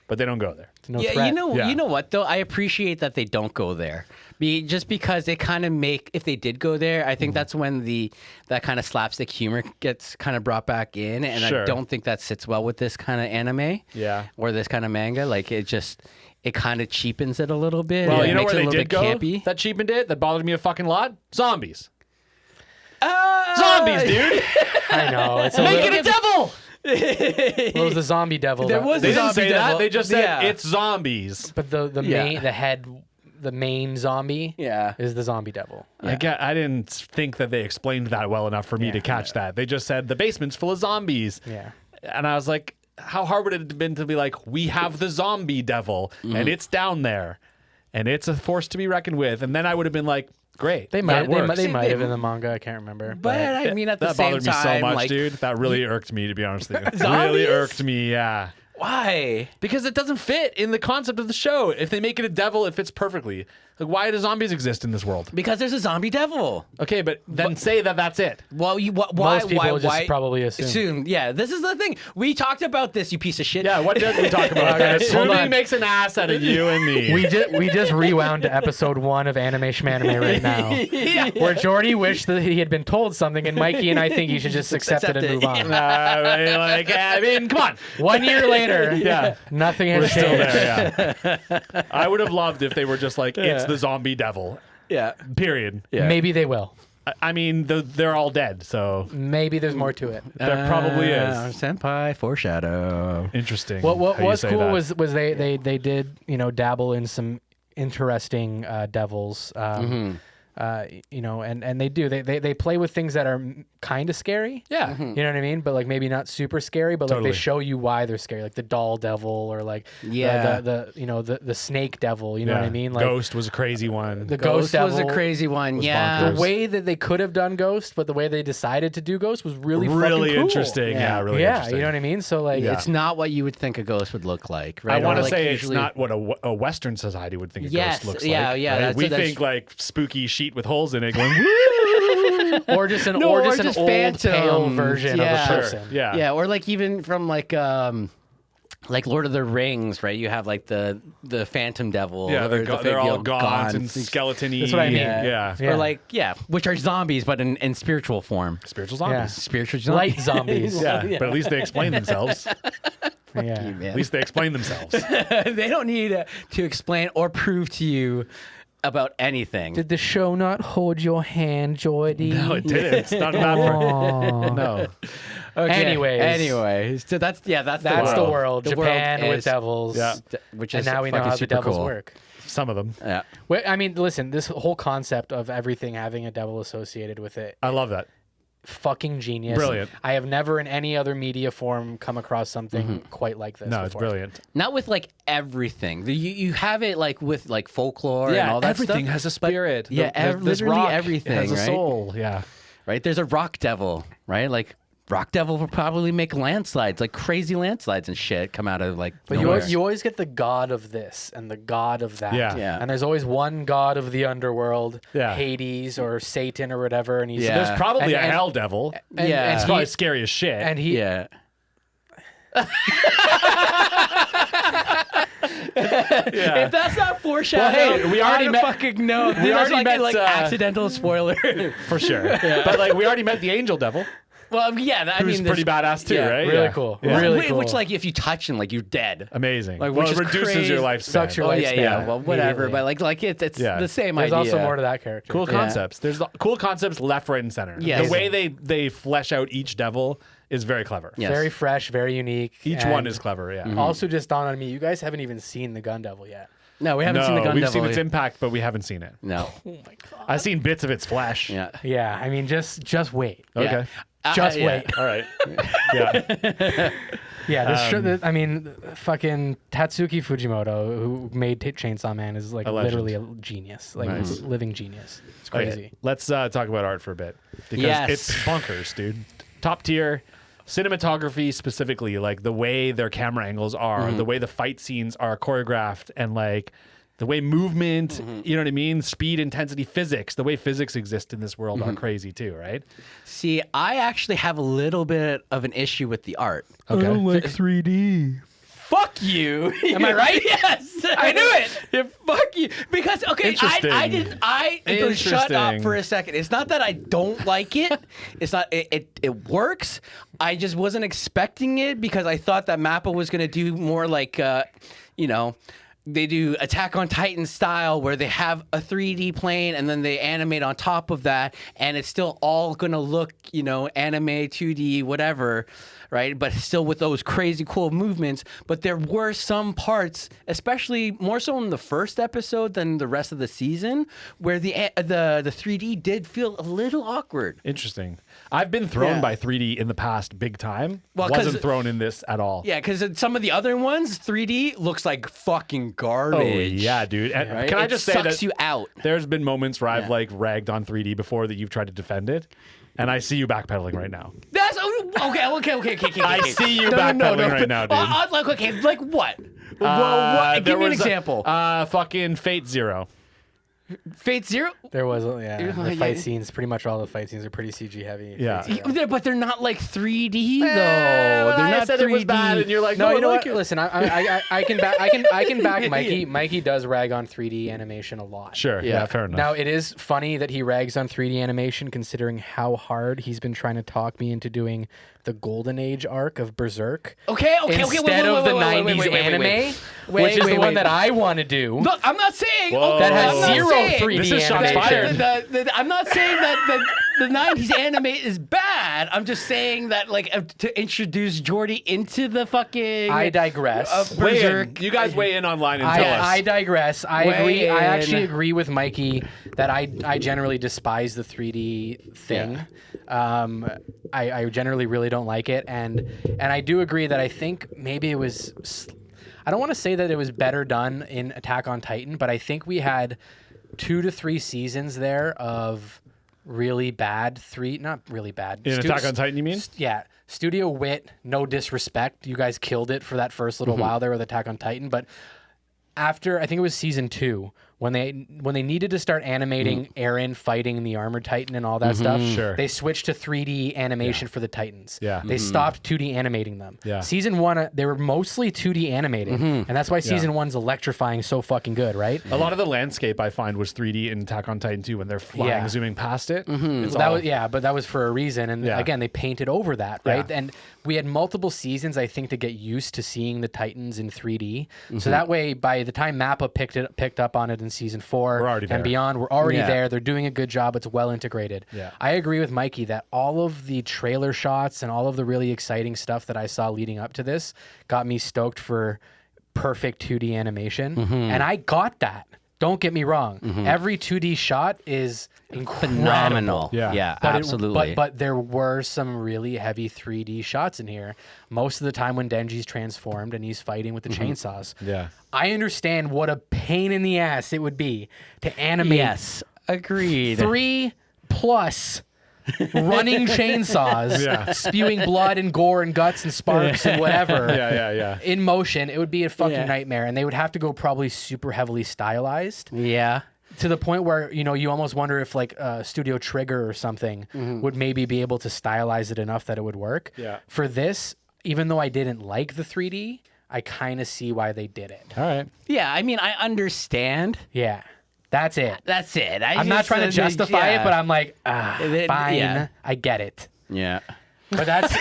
A: but they don't go there.
C: It's no
B: Yeah,
C: threat.
A: Yeah.
B: you know what though? I appreciate that they don't go there. Just because they kind of make, if they did go there, I think that's when that kind of slapstick humor gets kind of brought back in, and
A: Sure.
B: I don't think that sits well with this kind of anime,
A: Yeah.
B: or this kind of manga. Like it kind of cheapens it a little bit.
A: Well,
B: It
A: you know
B: makes
A: where
B: it
A: they
B: a little
A: did
B: bit
A: go
B: campy.
A: that cheapened it, that bothered me a fucking lot? Zombies. Zombies, dude.
C: I know. It's a
A: Make
C: little,
A: it a devil.
C: it was the zombie devil.
B: There
C: that-
B: was
A: They
B: a
A: didn't
B: zombie
A: say that.
B: devil.
A: They just said
B: Yeah.
A: it's zombies.
C: But the
B: Yeah.
C: main, the main zombie
B: Yeah.
C: is the zombie devil.
A: I didn't think that they explained that well enough for me to catch that. They just said the basement's full of zombies.
C: Yeah.
A: And I was like, how hard would it have been to be like, we have the zombie devil and it's down there and it's a force to be reckoned with. And then I would have been like, great.
C: They might,
A: that works.
C: they might have in the manga. I can't remember.
B: But I mean, at the
A: that
B: same
A: bothered me
B: time,
A: so much,
B: like,
A: dude. That really irked me, to be honest with you. Really
B: Zombies?
A: irked me, yeah.
B: why?
A: Because it doesn't fit in the concept of the show. If they make it a devil, it fits perfectly. Like, why do zombies exist in this world?
B: Because there's a zombie devil.
A: Okay, but then say that that's it.
B: Well, why?
C: Most people
B: why?
C: just
B: why?
C: probably assume.
B: Yeah, this is the thing. We talked about this, you piece of shit.
A: Yeah, what did we talk about?
C: Okay, hold
A: Assuming
C: on.
A: makes an ass out of you and me.
C: We just rewound to episode 1 of Anime Shmanime right now, where Jordy wished that he had been told something, and Mikey and I think he should just accept it and move on.
A: I mean, come on.
C: 1 year later,
A: Yeah.
C: nothing has
A: We're still
C: changed.
A: there, yeah. I would have loved if they were just like, it's the zombie devil.
B: Yeah.
A: Period.
B: Yeah.
C: Maybe they will.
A: I mean, they're all dead, so
C: Maybe there's more to it.
A: there probably is.
B: Senpai foreshadow.
A: Interesting.
C: What
A: how you
C: was
A: say
C: cool
A: that.
C: was they did dabble in some interesting devils. And they play with things that are kind of scary.
A: Yeah.
C: You know what I mean? But like maybe not super scary, but like
A: Totally.
C: they show you why they're scary, like the doll devil or like
B: Yeah.
C: the snake devil. You know what I mean? Like
A: Ghost was a crazy one.
C: the ghost devil
B: was a crazy one.
A: was
B: Yeah.
A: bonkers.
C: The way that they could have done Ghost, but the way they decided to do Ghost was really fucking cool.
A: interesting. Yeah, really
C: yeah,
A: interesting.
C: you know what I mean? So like,
A: Yeah.
B: It's not what you would think a ghost would look like, right?
A: I want
B: Or,
A: to
B: like,
A: say
B: usually-
A: it's not what a Western society would think a
B: Yes,
A: ghost looks
B: yeah,
A: like.
B: yeah,
A: right?
B: that's-
A: We
B: that's-
A: think like spooky sheet with holes in it going,
C: or just an
B: No,
C: or
B: or
C: just an
B: just
C: old
B: phantom.
C: pale version
B: Yeah.
C: of a
B: Sure.
C: person.
A: yeah.
B: Yeah, or like even from like Lord of the Rings, right? You have like the Phantom Devil.
A: Yeah,
B: or
A: they're all gaunt and skeleton-y.
C: That's what I mean.
A: Yeah.
C: Yeah.
B: Or like, which are zombies, but in spiritual form.
A: Spiritual
C: Yeah.
A: zombies.
B: Spiritual zombies.
C: Light zombies.
A: Yeah. But at least they explain themselves.
C: Yeah.
A: At least they explain themselves.
B: They don't need to explain or prove to you about anything.
C: Did the show not hold your hand, Jordy?
A: No, it didn't. It's not that part. No.
B: Okay.
C: Anyways.
B: Anyway, so that's the
C: That's
B: world.
C: the world.
B: The
C: Japan
B: world
C: with
B: is-
C: devils.
A: Yeah.
B: Which
C: And
B: is
C: now we know
B: fucking
C: how the
B: super
C: devils
B: cool.
C: work.
A: Some of them.
B: Yeah.
C: Well, I mean, listen, this whole concept of everything having a devil associated with it
A: I love that.
C: fucking genius.
A: Brilliant.
C: I have never in any other media form come across something quite like this.
A: No, it's
C: before.
A: brilliant.
B: Not with like everything. You have it like with like folklore and all that
A: everything
B: stuff.
A: has a spirit.
B: Yeah,
A: This
B: literally
A: rock
B: everything
A: has a
B: right?
A: soul. Yeah.
B: Right? There's a rock devil, right? Like rock devil will probably make landslides, like crazy landslides and shit come out of like
C: But
B: nowhere.
C: you always get the god of this and the god of that.
A: Yeah.
B: Yeah.
C: And there's always one god of the underworld,
A: Yeah.
C: Hades or Satan or whatever. And he's
B: Yeah.
A: There's probably a
C: And-
A: hell devil.
C: and,
B: Yeah.
C: and
A: It's
C: he-
A: probably scary as shit.
C: and he
B: Yeah. If that's not foreshadowing,
A: Well, hey, we already
B: I don't
A: met-
B: fucking know.
A: we already met,
B: like accidental spoiler.
A: for sure. But like we already met the angel devil,
B: Well, yeah, I
A: who's
B: mean,
A: pretty
B: there's-
A: badass too,
B: yeah,
A: right?
C: really
A: Yeah.
C: cool.
A: Yeah.
C: Really
B: Which,
C: cool.
B: like, if you touch him, like you're dead.
A: Amazing.
B: Like,
A: well,
B: which
A: it
B: is
A: reduces
B: crazy.
A: your lifespan.
C: Sucks your
B: Oh
C: lifespan.
B: yeah. Well, whatever.
C: immediately.
B: But like it's
A: Yeah.
B: the same
C: There's
B: idea.
C: also more to that character.
A: Cool
C: too.
A: concepts. There's cool concepts left, right, and center.
B: Yes.
A: The way they flesh out each devil is very clever.
B: Yes.
C: Very fresh, very unique.
A: Each
C: and
A: one is clever. Yeah.
C: Also, just dawned on me, you guys haven't even seen the Gun Devil yet.
B: No, we haven't
A: No,
B: seen the gun
A: we've
B: devil.
A: seen its impact, but we haven't seen it.
B: No.
C: Oh my god.
A: I've seen bits of its flesh.
B: Yeah.
C: Yeah, I mean, just wait.
A: Okay.
C: Just
B: yeah.
C: wait.
A: All right. Yeah.
C: Yeah, I mean, fucking Tatsuki Fujimoto, who made Chainsaw Man, is like
A: A legend.
C: literally a genius, like
A: Nice.
C: a living genius. It's
A: Okay,
C: crazy.
A: let's talk about art for a bit because
B: Yes.
A: it's bonkers, dude. Top tier cinematography, specifically, like the way their camera angles are, the way the fight scenes are choreographed, and like the way movement, you know what I mean? Speed, intensity, physics, the way physics exist in this world are crazy too, right?
B: See, I actually have a little bit of an issue with the art.
A: Okay.
C: like 3D.
B: Fuck you.
C: Am I right?
B: Yes.
C: I knew it.
B: Yeah, fuck you. Because okay,
A: Interesting.
B: I shut up
A: Interesting.
B: for a second. It's not that I don't like it. It's not it works. I just wasn't expecting it because I thought that Mappa was gonna do more like they do Attack on Titan style where they have a 3D plane and then they animate on top of that and it's still all gonna look, anime 2D, whatever, right? But still with those crazy cool movements. But there were some parts, especially more so in the first episode than the rest of the season, where the 3D did feel a little awkward.
A: Interesting. I've been thrown
B: Yeah.
A: by 3D in the past big time.
B: Well, 'cause-
A: wasn't thrown in this at all.
B: Yeah, because some of the other ones, 3D looks like fucking
A: Oh,
B: garbage.
A: yeah, dude. And
B: Right?
A: can I
B: It
A: just say
B: sucks
A: that
B: you out.
A: there's been moments where I've
B: Yeah.
A: like ragged on 3D before that you've tried to defend it, and I see you backpedaling right now.
B: That's okay.
A: I see you
B: No,
A: backpedaling right now, dude.
B: Like what? Well, give
A: There
B: me an
A: was
B: example.
A: Fucking Fate Zero.
B: Fate Zero.
C: There was, the
B: Yeah.
C: fight scenes. Pretty much all the fight scenes are pretty CG heavy.
A: Yeah.
C: Fate Zero.
B: But they're not like 3D though.
A: Well,
B: They're
A: I
B: not
A: said
B: 3D.
A: it was bad, and you're like,
C: No,
A: no,
C: you know
A: I like
C: what?
A: it.
C: Listen, I can back Mikey. Mikey does rag on 3D animation a lot.
A: Sure.
B: Yeah.
A: Yeah. Fair enough.
C: Now, it is funny that he rags on 3D animation considering how hard he's been trying to talk me into doing the Golden Age arc of Berserk.
B: Okay.
C: Instead of the 90s anime, which is the one that I want to do.
B: Look, I'm not saying
A: Whoa.
C: That has
B: I'm not
C: zero
B: saying-
C: 3D
A: This is shots
C: animation.
A: fired.
B: I'm not saying that the 90s anime is bad. I'm just saying that to introduce Jordy into the fucking
C: I digress.
A: Weigh in.
B: Berserk.
A: You guys weigh in online and tell us.
C: I digress. I
B: Weigh
C: agree. I
B: in.
C: actually agree with Mikey that I generally despise the 3D thing. I generally really don't like it, and I do agree that I think maybe it was. I don't want to say that it was better done in Attack on Titan, but I think we had 2 to 3 seasons there of really bad not really bad.
A: In Attack on Titan, you mean?
C: Yeah. Studio Wit, no disrespect. You guys killed it for that first little while there with Attack on Titan. But after, I think it was season 2, when they needed to start animating Eren fighting the Armored Titan and all that stuff,
A: Sure.
C: they switched to 3D animation for the Titans.
A: Yeah.
C: They stopped 2D animating them.
A: Yeah.
C: Season 1, they were mostly 2D animating. And that's why season 1's electrifying so fucking good, right?
A: A lot of the landscape I find was 3D in Attack on Titan 2 when they're flying,
C: Yeah.
A: zooming past it. It's
C: That
A: all-
C: was, but that was for a reason. And
A: Yeah.
C: again, they painted over that, right?
A: Yeah.
C: And we had multiple seasons, I think, to get used to seeing the Titans in 3D. So that way, by the time Mappa picked up on it in season 4
A: We're already there.
C: and beyond, we're already
B: Yeah.
C: there. They're doing a good job. It's well integrated.
A: Yeah.
C: I agree with Mikey that all of the trailer shots and all of the really exciting stuff that I saw leading up to this got me stoked for perfect 2D animation. And I got that. Don't get me wrong. Every 2D shot is incredible.
B: Phenomenal.
A: Yeah.
B: Absolutely.
C: But there were some really heavy 3D shots in here. Most of the time when Denji's transformed and he's fighting with the chainsaws.
A: Yeah.
C: I understand what a pain in the ass it would be to animate.
B: Yes, agreed.
C: 3+ running chainsaws, spewing blood and gore and guts and sparks and whatever.
A: Yeah.
C: In motion, it would be a fucking nightmare, and they would have to go probably super heavily stylized.
B: Yeah.
C: To the point where, you know, you almost wonder if like Studio Trigger or something would maybe be able to stylize it enough that it would work.
A: Yeah.
C: For this, even though I didn't like the 3D, I kind of see why they did it.
A: All right.
B: Yeah, I mean, I understand.
C: Yeah. That's it.
B: That's it.
C: I'm not trying to justify it, but I'm like, fine.
B: Yeah.
C: I get it.
B: Yeah.
C: But that's.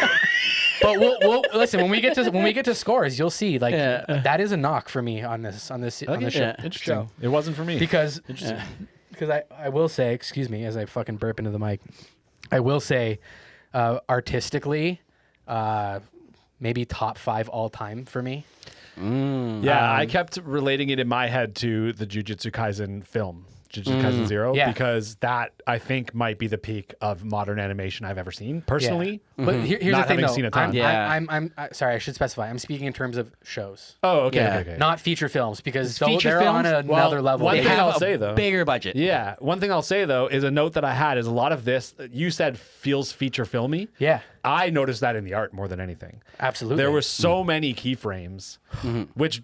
C: But we'll listen when we get to scores. You'll see, like that is a knock for me on this show.
A: Interesting.
C: Show.
A: It wasn't for me.
C: Because I will say, excuse me, as I fucking burp into the mic, I will say, artistically, maybe top 5 all time for me.
A: I kept relating it in my head to the Jujutsu Kaisen film, Jujutsu Kaisen 0, because that I think might be the peak of modern animation I've ever seen personally.
C: But here's
A: Not
C: the thing,
A: having
C: though.
A: seen a ton.
C: I'm sorry, I should specify. I'm speaking in terms of shows,
A: Oh, okay,
B: Yeah.
A: okay.
C: not feature films, because
B: Feature
C: they're on
B: films?
C: another level.
A: one
B: They
A: thing
B: have
A: I'll
B: a
A: say, though.
B: bigger budget.
A: Yeah. One thing I'll say, though, is a note that I had is a lot of this, you said feels feature filmy.
C: Yeah,
A: I noticed that in the art more than anything.
C: absolutely.
A: There were so many keyframes, which,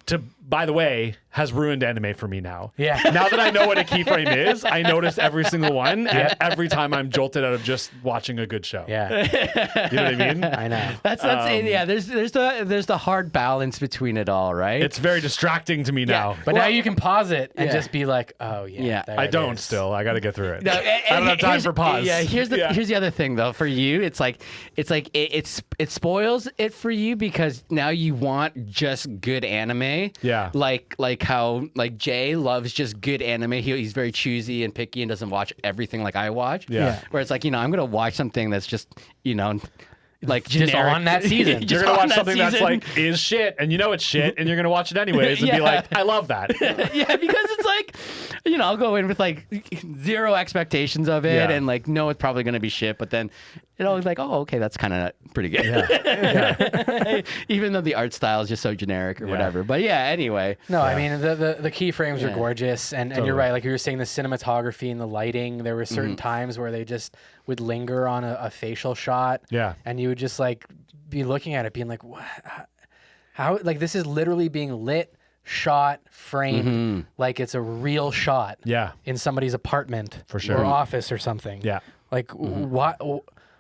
A: by the way, has ruined anime for me now.
C: Yeah.
A: Now that I know what a keyframe is, I notice every single one, and every time I'm jolted out of just watching a good show.
C: Yeah,
A: You know what I mean?
C: I know.
B: That's it. Yeah, there's the hard balance between it all, right?
A: It's very distracting to me now.
C: But now you can pause it and
B: Yeah.
C: just be like, oh yeah.
B: Yeah.
C: there
A: I
C: it
A: don't
C: is.
A: still. I got to get through it.
B: No,
A: I don't have time
B: here's-
A: for pause.
B: Yeah, here's the other thing though. For you, it spoils it for you because now you want just good anime.
A: Yeah.
B: Like how Jay loves just good anime. He's very choosy and picky and doesn't watch everything like I watch.
A: Yeah.
B: Where it's like, I'm gonna watch something that's just like
C: Just
B: generic.
C: on that season.
B: Just
A: You're going to
B: on
A: watch
B: that
A: something that's
B: season.
A: like, is shit, and you know it's shit, and you're going to watch it anyways and be
B: Yeah.
A: like, I love that.
B: Yeah, because it's like, I'll go in with like zero expectations of it
A: Yeah.
B: and like know it's probably gonna be shit, but then like, oh, okay, that's kind of pretty good. Even though the art style is just so generic or whatever. But yeah, anyway.
C: No, I mean the keyframes are
B: Yeah.
C: gorgeous, and you're right. Like you were saying, the cinematography and the lighting. There were certain times where they just would linger on a facial shot.
A: Yeah.
C: and you would just like be looking at it, being like, what? How? Like this is literally being lit, shot, framed, like it's a real shot.
A: Yeah.
C: in somebody's apartment
A: For sure.
C: or office or something.
A: Yeah.
C: like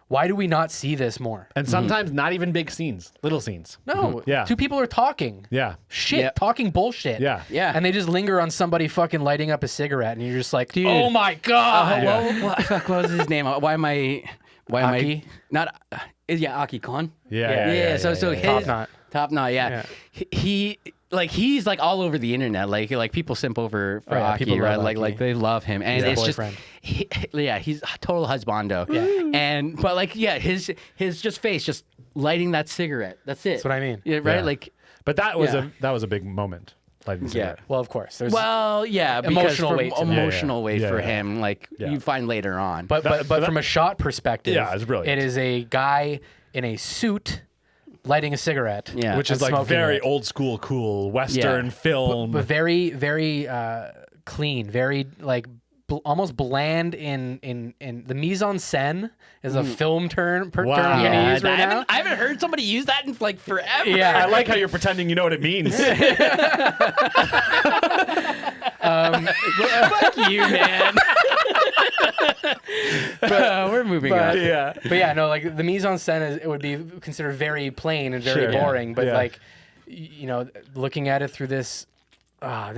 C: why do we not see this more?
A: And sometimes not even big scenes, little scenes.
C: No,
A: Yeah.
C: two people are talking.
A: Yeah.
C: Shit,
B: Yep.
C: talking bullshit.
A: Yeah.
B: Yeah.
C: And they just linger on somebody fucking lighting up a cigarette, and you're just like,
B: Dude.
C: oh my god.
B: What was his name? Why am I
C: Aki?
B: not? Aki Khan?
A: Yeah.
B: So his
C: Top knot.
B: Top knot. Yeah. He's like all over the internet. Like people simp over for
C: yeah,
B: Aki,
C: people
B: right?
C: love
B: Like
C: Aki.
B: they love him, and
C: He's
B: it's
C: a
B: just
C: boyfriend.
B: he's a total husbando. Yeah. But like his just face just lighting that cigarette. That's it.
C: That's what I mean.
B: Yeah. Right.
A: Yeah.
B: Like.
A: But that was
B: Yeah.
A: a big moment. Lighting the
B: Yeah.
A: cigarette.
C: Well, of course. There's
B: Well, yeah, because
C: Emotional
B: for
C: weight to that.
B: emotional weight
A: Yeah,
B: for
A: yeah.
B: him, like
A: Yeah.
B: you find later on.
C: but from a shot perspective,
A: Yeah, it's brilliant.
C: It is a guy in a suit lighting a cigarette.
B: Yeah.
A: Which is
C: and
A: like
C: smoking
A: very
C: it.
A: old school, cool Western
B: Yeah.
A: film.
C: But very, very clean, very like almost bland in the mise en scène is a film term
A: Wow.
C: I'm gonna use right now.
B: I haven't heard somebody use that in like forever.
C: Yeah.
A: I like how you're pretending you know what it means.
B: Fuck you, man. We're moving on.
A: Yeah.
C: But yeah, no, like the mise en scène it would be considered very plain and very
A: Sure.
C: boring. But
A: Yeah.
C: like, looking at it through this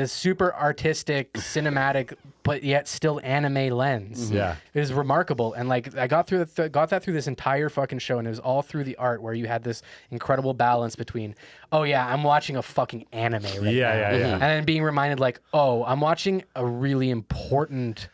C: super artistic, cinematic, but yet still anime lens,
A: Yeah.
C: it was remarkable. And like, I got through got that through this entire fucking show, and it was all through the art where you had this incredible balance between, oh yeah, I'm watching a fucking anime right now,
A: Yeah.
C: and then being reminded like, oh, I'm watching a really important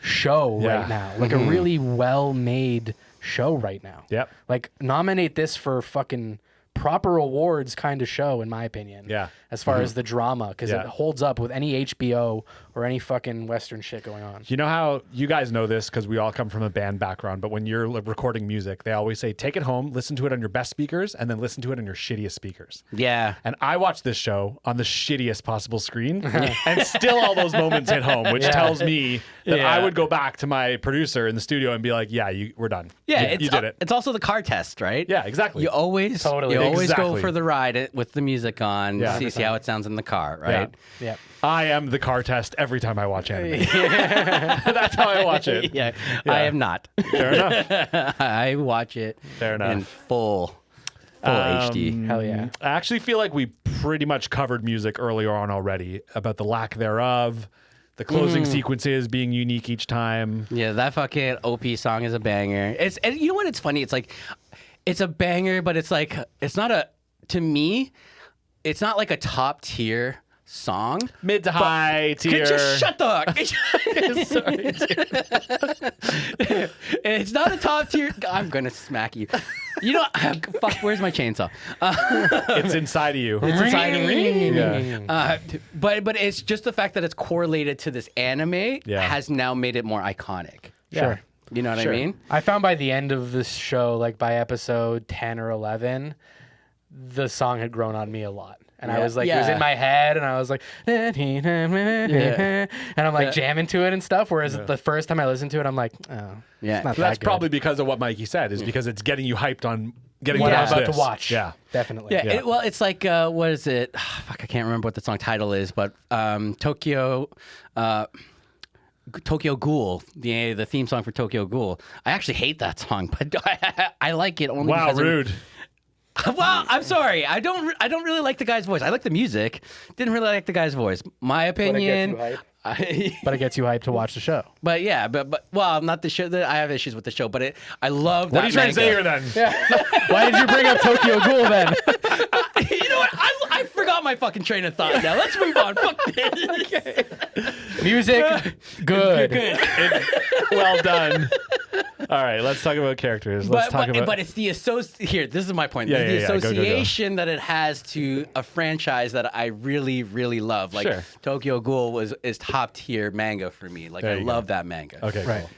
C: show
A: Yeah.
C: right now, like a really well-made show right now.
A: Yep.
C: Like nominate this for fucking proper awards kind of show, in my opinion.
A: Yeah.
C: As far as the drama, because it holds up with any HBO or any fucking Western shit going on.
A: You know how you guys know this because we all come from a band background, but when you're recording music, they always say, take it home, listen to it on your best speakers, and then listen to it on your shittiest speakers.
B: Yeah.
A: And I watched this show on the shittiest possible screen, and still all those moments hit home, which tells me that I would go back to my producer in the studio and be like, yeah, we're done.
B: Yeah,
A: you did it.
B: It's also the car test, right?
A: Yeah, exactly.
B: You always go for the ride with the music on, see how it sounds in the car, right?
C: Yeah.
A: I am the car test every time I watch anime. That's how I watch it.
B: Yeah. I am not.
A: Fair enough.
B: I watch it in full HD.
C: Hell yeah.
A: I actually feel like we pretty much covered music earlier on already about the lack thereof, the closing sequences being unique each time.
B: Yeah, that fucking OP song is a banger. And you know what? It's funny. It's like, it's a banger, but it's like, it's not to me, it's not like a top tier song.
A: Mid to high tier.
B: Just shut the Sorry. It's not a top tier. I'm gonna smack you. You know, fuck. Where's my chainsaw?
A: It's inside of you.
B: It's inside of me.
A: Yeah.
B: But it's just the fact that it's correlated to this anime has now made it more iconic.
C: Sure.
B: You know what I mean?
C: I found by the end of this show, like by episode 10 or 11, the song had grown on me a lot. And I was like, it was in my head, and I was like, and I'm like jamming to it and stuff. Whereas the first time I listened to it, I'm like, oh,
B: yeah.
A: So that's probably because of what Mikey said, is because it's getting you hyped on getting what
C: I'm about to watch.
A: Yeah,
C: definitely.
B: Yeah. Well, it's like, what is it? Fuck, I can't remember what the song title is, but Tokyo Ghoul, the theme song for Tokyo Ghoul. I actually hate that song, but I like it only because
A: rude.
B: Well, I'm sorry. I don't really like the guy's voice. I like the music. Didn't really like the guy's voice. My opinion.
C: But it gets you hyped to watch the show.
B: But yeah, but well, not the show. I have issues with the show, but I love.
A: What are you trying to say here then?
C: Why did you bring up Tokyo Ghoul then?
B: You know what? I forgot my fucking train of thought. Now let's move on. Fuck this.
C: Okay. Music, good.
A: Well done. All right, let's talk about characters.
B: But it's the here. This is my point.
A: Yeah,
B: the
A: go.
B: association that it has to a franchise that I really, really love. Like Tokyo Ghoul is top tier manga for me. Like I love that manga.
A: Okay,
C: right.
A: Cool.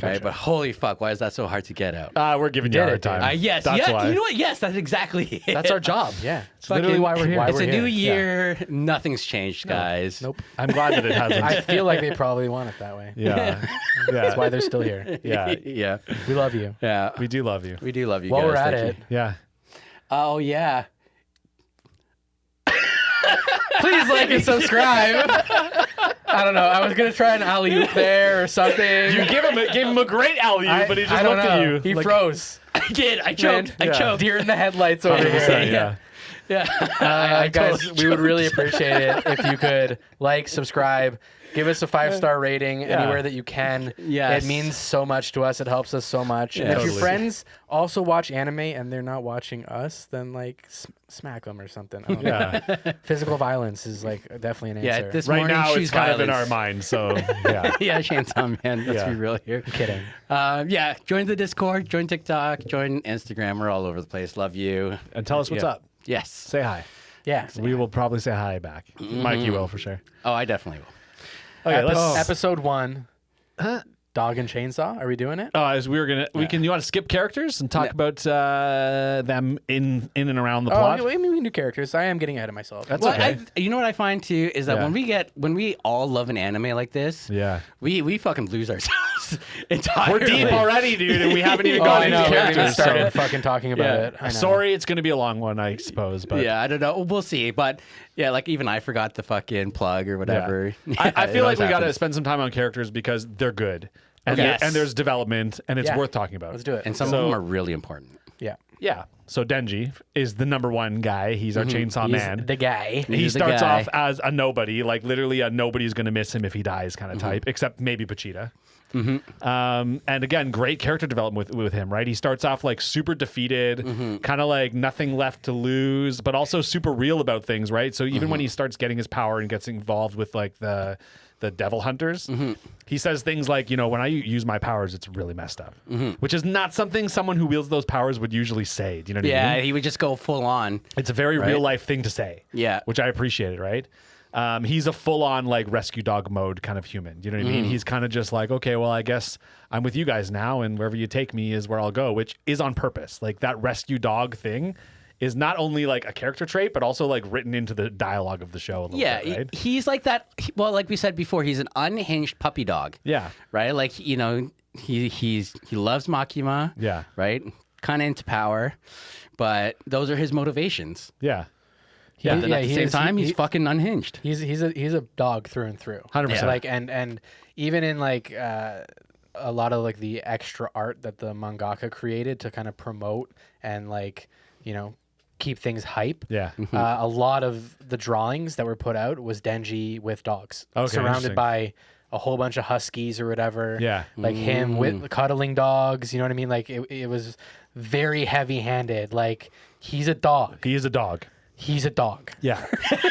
B: Right, but holy fuck, why is that so hard to get out?
A: We're giving you a hard time.
B: Yes,
A: that's why.
B: You know what? Yes, that's exactly it.
C: That's our job. Yeah,
A: it's literally why we're here.
B: It's a new year. Nothing's changed, guys.
C: Nope.
A: I'm glad that it hasn't.
C: I feel like they probably want it that way.
A: Yeah.
C: That's why they're still here.
A: Yeah.
B: Yeah.
C: We love you.
B: Yeah.
A: We do love you.
B: We do love you.
C: While
B: guys.
C: we're at
B: Thank
C: it.
B: you.
A: Yeah.
B: Oh yeah.
C: Please like and subscribe. I don't know. I was gonna try an alley-oop there or something.
A: You gave him a great alley-oop, but he just looked at you.
C: He froze.
B: I did. I choked. I choked.
C: Deer in the headlights over here.
B: Yeah.
C: Guys, we would really appreciate it if you could like, subscribe, give us a 5-star rating anywhere that you can.
B: Yes.
C: It means so much to us. It helps us so much. And if your friends also watch anime and they're not watching us, then like smack them or something. I don't know. Physical violence is like definitely an answer.
B: Yeah, this
A: right
B: morning
A: now
B: she's
A: it's kind of in
B: violence.
A: our mind, so yeah.
B: Yeah, Chainsaw Man. Let's be real here.
C: I'm kidding.
B: Yeah, join the Discord, join TikTok, join Instagram. We're all over the place. Love you.
A: And tell us what's up.
B: Yes.
A: Say hi.
C: Yeah.
A: We will probably say hi back. Mikey will for sure.
B: Oh, I definitely will.
A: Okay, let's.
C: Episode 1. Dog and Chainsaw. Are we doing it?
A: As we were gonna, you want to skip characters and talk about them in and around the plot?
C: I mean, we can do characters. I am getting ahead of myself.
A: That's okay.
B: You know what I find too is that when we all love an anime like this, we fucking lose ourselves entirely.
A: We're deep already, dude, and we haven't even gone into
C: We
A: characters.
C: haven't started fucking talking about it. I know.
A: Sorry, it's gonna be a long one, I suppose. But
B: I don't know. We'll see. But yeah, like even I forgot the fucking plug or whatever.
A: I feel like we got to spend some time on characters because they're good. And, and there's development, and it's worth talking about.
C: Let's do it.
B: And some of them are really important.
C: Yeah.
A: Yeah. So Denji is the number one guy. He's our chainsaw man.
C: The guy.
A: He starts off as a nobody, like literally a nobody's going to miss him if he dies kind of type, except maybe Pochita. And again, great character development with him, right? He starts off like super defeated, kind of like nothing left to lose, but also super real about things, right? So even when he starts getting his power and gets involved with like the devil hunters, he says things like, when I use my powers, it's really messed up, which is not something someone who wields those powers would usually say. Do You know what I
B: Yeah,
A: mean?
B: he would just go full on.
A: It's a very real life thing to say.
B: Yeah.
A: Which I appreciated, right? He's a full on like rescue dog mode kind of human. You know what I mean? He's kind of just like, okay, well, I guess I'm with you guys now, and wherever you take me is where I'll go, which is on purpose. Like that rescue dog thing is not only like a character trait, but also like written into the dialogue of the show a little bit, right?
B: He's like that. Well, like we said before, he's an unhinged puppy dog.
A: Yeah.
B: Right? Like, you know, he loves Makima.
A: Yeah.
B: Right? Kind of into power, but those are his motivations.
A: Yeah.
B: Yeah. Then
C: Yeah,
B: at the
C: he
B: same
C: is-
B: time,
C: he-
B: he's fucking unhinged.
C: He's a dog through and through.
A: 100%.
C: Like and even in like a lot of like the extra art that the mangaka created to kind of promote and like, you know, keep things hype.
A: Yeah.
C: A lot of the drawings that were put out was Denji with dogs,
A: Okay,
C: surrounded
A: interesting.
C: by a whole bunch of huskies or whatever.
A: Yeah.
C: Like him with cuddling dogs. You know what I mean? Like it was very heavy-handed. Like he's a dog.
A: He is a dog.
C: He's a dog.
A: Yeah.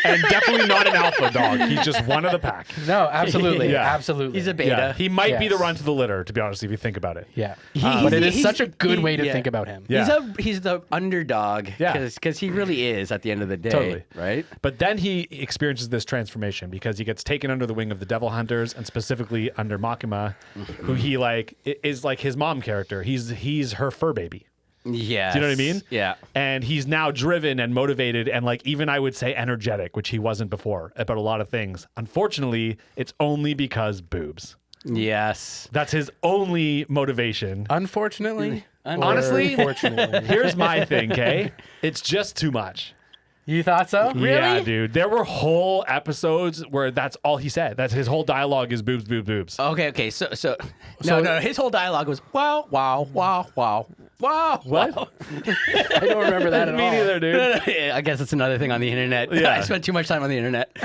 A: And definitely not an alpha dog. He's just one of the pack.
C: No, absolutely,
A: Yeah.
C: absolutely.
B: He's a beta.
A: Yeah. He might be the
C: Yes.
A: run to the litter, to be honest, if you think about it.
C: Yeah,
B: He's
C: but it
B: the-
C: is
B: he's-
C: such a good way to
B: yeah.
C: think about him.
A: Yeah.
B: He's the underdog.
A: Yeah.
B: Because he really is at the end of the day.
A: Totally.
B: Right?
A: But then he experiences this transformation because he gets taken under the wing of the Devil Hunters, and specifically under Makima, who he like is like his mom character. He's her fur baby.
B: Yeah.
A: Do you know what I mean?
B: Yeah.
A: And he's now driven and motivated and like even I would say energetic, which he wasn't before about a lot of things. Unfortunately, it's only because boobs.
B: Yes.
A: That's his only motivation.
C: Unfortunately,
A: Honestly,
C: fortunately,
A: Here's my thing, Kay. It's just too much.
C: you thought so?
A: Yeah, dude. There were whole episodes where that's all he said. That's his whole dialogue is boobs, boobs, boobs.
B: Okay. So no. His whole dialogue was wow, wow, wow, wow, wow.
A: What?
B: wow.
C: I don't remember that at
A: Me
C: all.
A: neither, dude.
B: I guess it's another thing on the internet.
A: Yeah.
B: I spent too much time on the internet.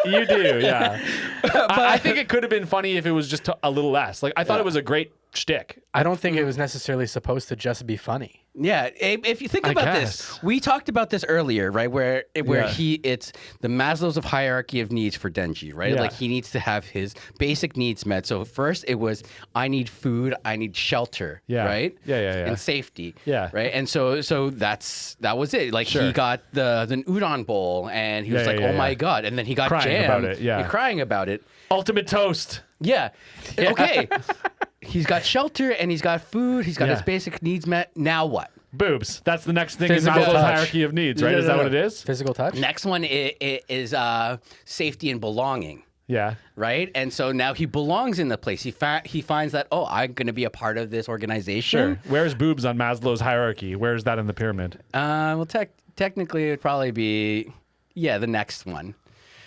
A: You do, yeah. I think it could have been funny if it was just a little less. Like I thought it was a great shtick.
C: I don't think it was necessarily supposed to just be funny.
B: Yeah, if you think
A: I
B: about
A: guess.
B: this, we talked about this earlier, right? Where
A: Yeah.
B: it's the Maslow's of hierarchy of needs for Denji, right?
A: Yeah.
B: Like he needs to have his basic needs met. So first it was I need food, I need shelter,
A: Yeah.
B: right?
A: Yeah.
B: And safety,
A: Yeah.
B: right? And so that was it. Like
A: Sure.
B: he got the udon bowl, and he was
A: Yeah,
B: like,
A: yeah,
B: oh my
A: yeah.
B: god, and then he got
A: Crying
B: jammed,
A: about it, yeah.
B: and crying about it.
A: Ultimate toast.
B: Yeah. Okay. He's got shelter and he's got food. He's got
A: Yeah.
B: his basic needs met. Now what?
A: Boobs. That's the next thing
C: Physical
A: in Maslow's
C: touch.
A: hierarchy of needs, right?
B: No,
A: Is
B: no,
A: that
B: no.
A: what it is?
C: Physical touch.
B: Next one is safety and belonging,
A: Yeah.
B: right? And so now he belongs in the place. He finds that, oh, I'm going to be a part of this organization.
A: Sure. Where's boobs on Maslow's hierarchy? Where's that in the pyramid?
B: Well, technically, it would probably be, the next one.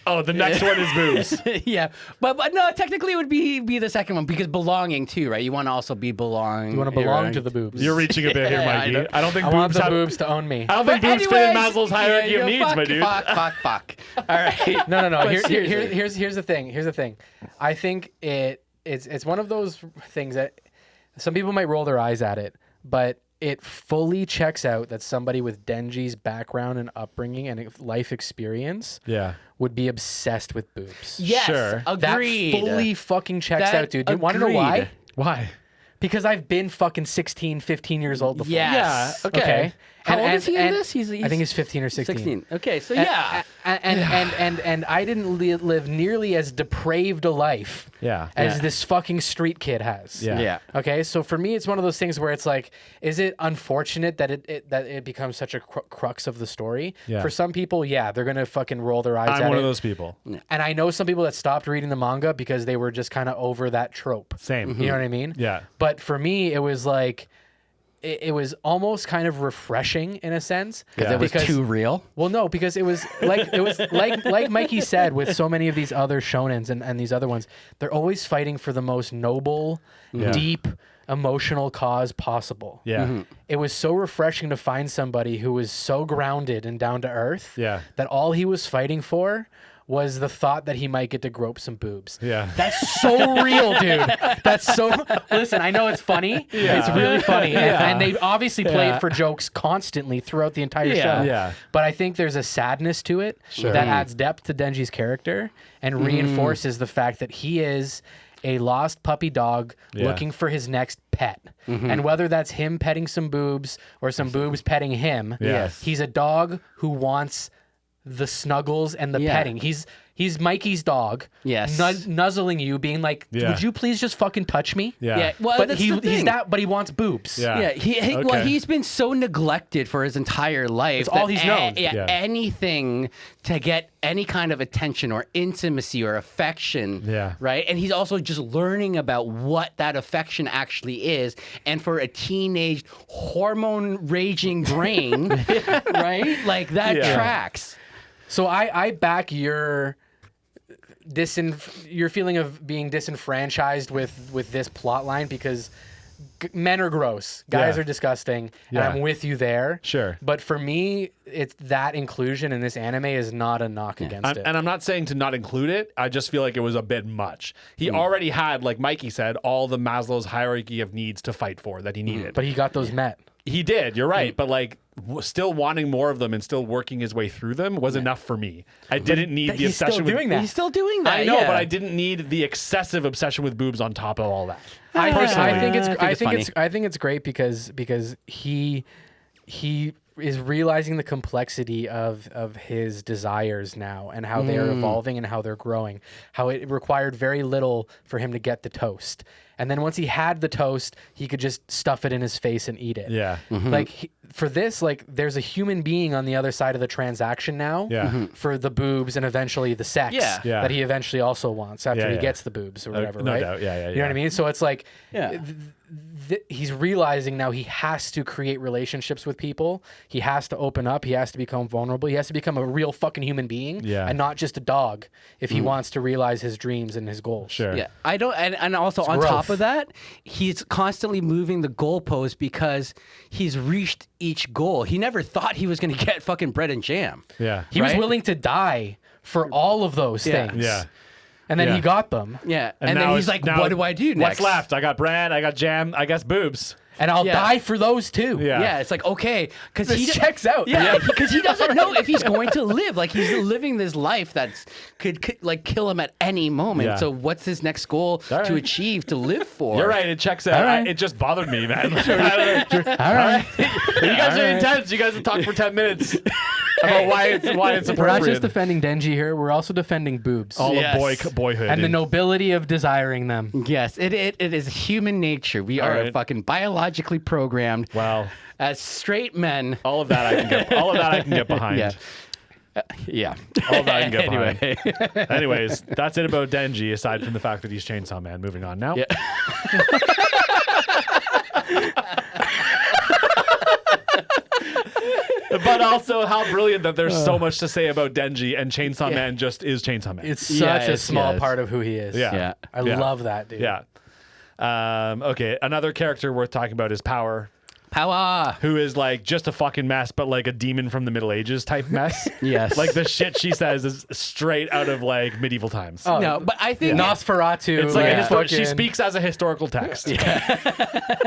A: Oh, the next one is boobs.
B: Yeah, but no, technically it would be the second one because belonging too, right? You want to also be belong.
C: You want to belong to the boobs.
A: You're reaching a bit here,
B: Yeah,
A: Mikey.
B: I know.
A: I don't think
C: I want
A: boobs
C: the
A: have.
C: boobs to own me.
A: I don't think boobs fit in Maslow's hierarchy of needs,
B: fuck,
A: my dude.
B: Fuck. All right.
C: No.
B: But
C: Here's
B: seriously.
C: the thing. Here's the thing. I think it's one of those things that some people might roll their eyes at it, but it fully checks out that somebody with Denji's background and upbringing and life experience
A: Yeah.
C: would be obsessed with boobs.
B: Yes,
A: Sure.
B: agreed.
C: That fully fucking checks
B: That
C: out, dude. You want to know why?
B: agreed.
A: Why?
C: Because I've been fucking 16, 15 years old before.
B: Yes.
A: Yeah, okay.
B: How
C: And-
B: old
C: and-
B: is he in
C: and
B: this? He's
C: I think he's 15 or 16.
B: 16. Okay, so yeah.
C: And I didn't live nearly as depraved a life
A: Yeah.
C: as
B: Yeah.
C: this fucking street kid has.
A: Yeah.
B: Yeah.
C: Okay, so for me, it's one of those things where it's like, is it unfortunate that it becomes such a crux of the story?
A: Yeah.
C: For some people, yeah, they're gonna fucking roll their eyes
A: I'm
C: at
A: one
C: it.
A: of those people.
C: And I know some people that stopped reading the manga because they were just kind of over that trope.
A: Same.
C: You know what I mean?
A: Yeah.
C: But for me, it was like, it was almost kind of refreshing in a sense.
A: Yeah.
B: It was too real.
C: Well, no, because it was like Mikey said with so many of these other shonens and these other ones, they're always fighting for the most noble,
A: Yeah.
C: deep, emotional cause possible.
A: Yeah.
C: It was so refreshing to find somebody who was so grounded and down to earth
A: Yeah.
C: that all he was fighting for was the thought that he might get to grope some boobs.
A: Yeah.
C: That's so real, dude. That's so. Listen, I know it's funny.
A: Yeah.
C: It's really funny,
A: Yeah.
C: and they obviously play
B: Yeah.
C: it for jokes constantly throughout the entire show.
A: Yeah.
C: But I think there's a sadness to it that adds depth to Denji's character and reinforces the fact that he is a lost puppy dog looking for his next pet. And whether that's him petting some boobs or some boobs petting him, he's a dog who wants the snuggles and the petting. He's Mikey's dog.
B: Yes.
C: Nuzzling you, being like, would you please just fucking touch me?
B: Yeah. Well,
C: But
B: that's
C: he's
B: the thing.
C: but he wants boobs.
A: Yeah.
B: Yeah, well, he's been so neglected for his entire life.
C: It's all
B: that
C: he's known.
B: Anything to get any kind of attention or intimacy or affection.
A: Yeah.
B: Right? And he's also just learning about what that affection actually is. And for a teenage hormone raging brain, right? Like that tracks.
C: So I back your feeling of being disenfranchised with this plot line because men are gross, guys are disgusting, and I'm with you there.
A: Sure.
C: But for me, it's that inclusion in this anime is not a knock against it.
A: And I'm not saying to not include it. I just feel like it was a bit much. He already had, like Mikey said, all the Maslow's hierarchy of needs to fight for that he needed.
C: But he got those met.
A: He did. You're right. But like, still wanting more of them and still working his way through them was enough for me. I didn't need the
C: he's
A: obsession
C: still
A: with
C: doing that.
B: He's still doing that.
A: I know,
B: yeah.
A: but I didn't need the excessive obsession with boobs on top of all that.
C: I
B: Personally.
C: think it's great because he is realizing the complexity of his desires now and how they are evolving and how they're growing. How it required very little for him to get the toast. And then once he had the toast, he could just stuff it in his face and eat it.
A: Yeah.
C: Like for this, like there's a human being on the other side of the transaction now for the boobs and eventually the sex
B: Yeah.
C: that he eventually also wants after
A: Yeah,
C: he
A: yeah.
C: gets the boobs or whatever,
A: no
C: right?
A: doubt. Yeah.
C: You know what I mean? So it's like
B: Yeah.
C: he's realizing now he has to create relationships with people. He has to open up. He has to become vulnerable. He has to become a real fucking human being and not just a dog if he wants to realize his dreams and his goals.
A: Sure.
B: Yeah, I don't, and also on
C: growth.
B: top of that, he's constantly moving the goalpost because he's reached each goal. He never thought he was going to get fucking bread and jam.
A: Yeah.
C: He was
B: Right?
C: willing to die for all of those things.
A: Yeah.
C: And then
A: Yeah.
C: he got them.
B: Yeah, and
A: now
B: then he's
A: it's-
B: like,
A: now
B: "What do I do next?"
A: What's left? I got bread. I got jam. I guess boobs.
C: And I'll
B: Yeah.
C: die for those too.
A: Yeah.
B: Yeah, it's like okay, because
C: This checks out.
B: Yeah, because he doesn't know if he's going to live. Like he's living this life that's could like kill him at any moment.
A: Yeah.
B: So what's his next goal
A: All
B: to
A: right.
B: achieve to live for?
A: You're right. It checks out.
C: right.
A: It just bothered me, man.
C: All right.
A: You guys are intense. You guys have talked for 10 minutes about why it's
C: We're not
A: appropriate.
C: just defending Denji here. We're also defending boobs.
A: All
B: Yes.
A: of boyhood.
C: and the nobility of desiring them.
B: Yes, it is human nature. We are
A: right.
B: fucking biologically programmed
A: Wow.
B: as straight men.
A: All of that I can get. All of that I can get behind.
B: Yeah. Yeah.
A: All of that I can get
B: Anyway.
A: behind. Anyways, that's it about Denji. Aside from the fact that he's Chainsaw Man. Moving on now.
B: Yeah.
A: But also how brilliant that there's so much to say about Denji and Chainsaw Man just is Chainsaw Man.
C: It's
B: Yeah,
C: such a
B: it's-
C: small
B: yes.
C: part of who he is.
A: Yeah.
B: Yeah.
C: I
A: Yeah.
C: love that, dude.
A: Yeah. Okay. Another character worth talking about is Power,
B: Power.
A: who is like just a fucking mess, but like a demon from the Middle Ages type mess.
B: Yes.
A: Like the shit she says is straight out of like medieval times.
C: Oh,
B: No, but I think
C: Nosferatu.
A: It's like a
C: fucking-
A: she speaks as a historical text,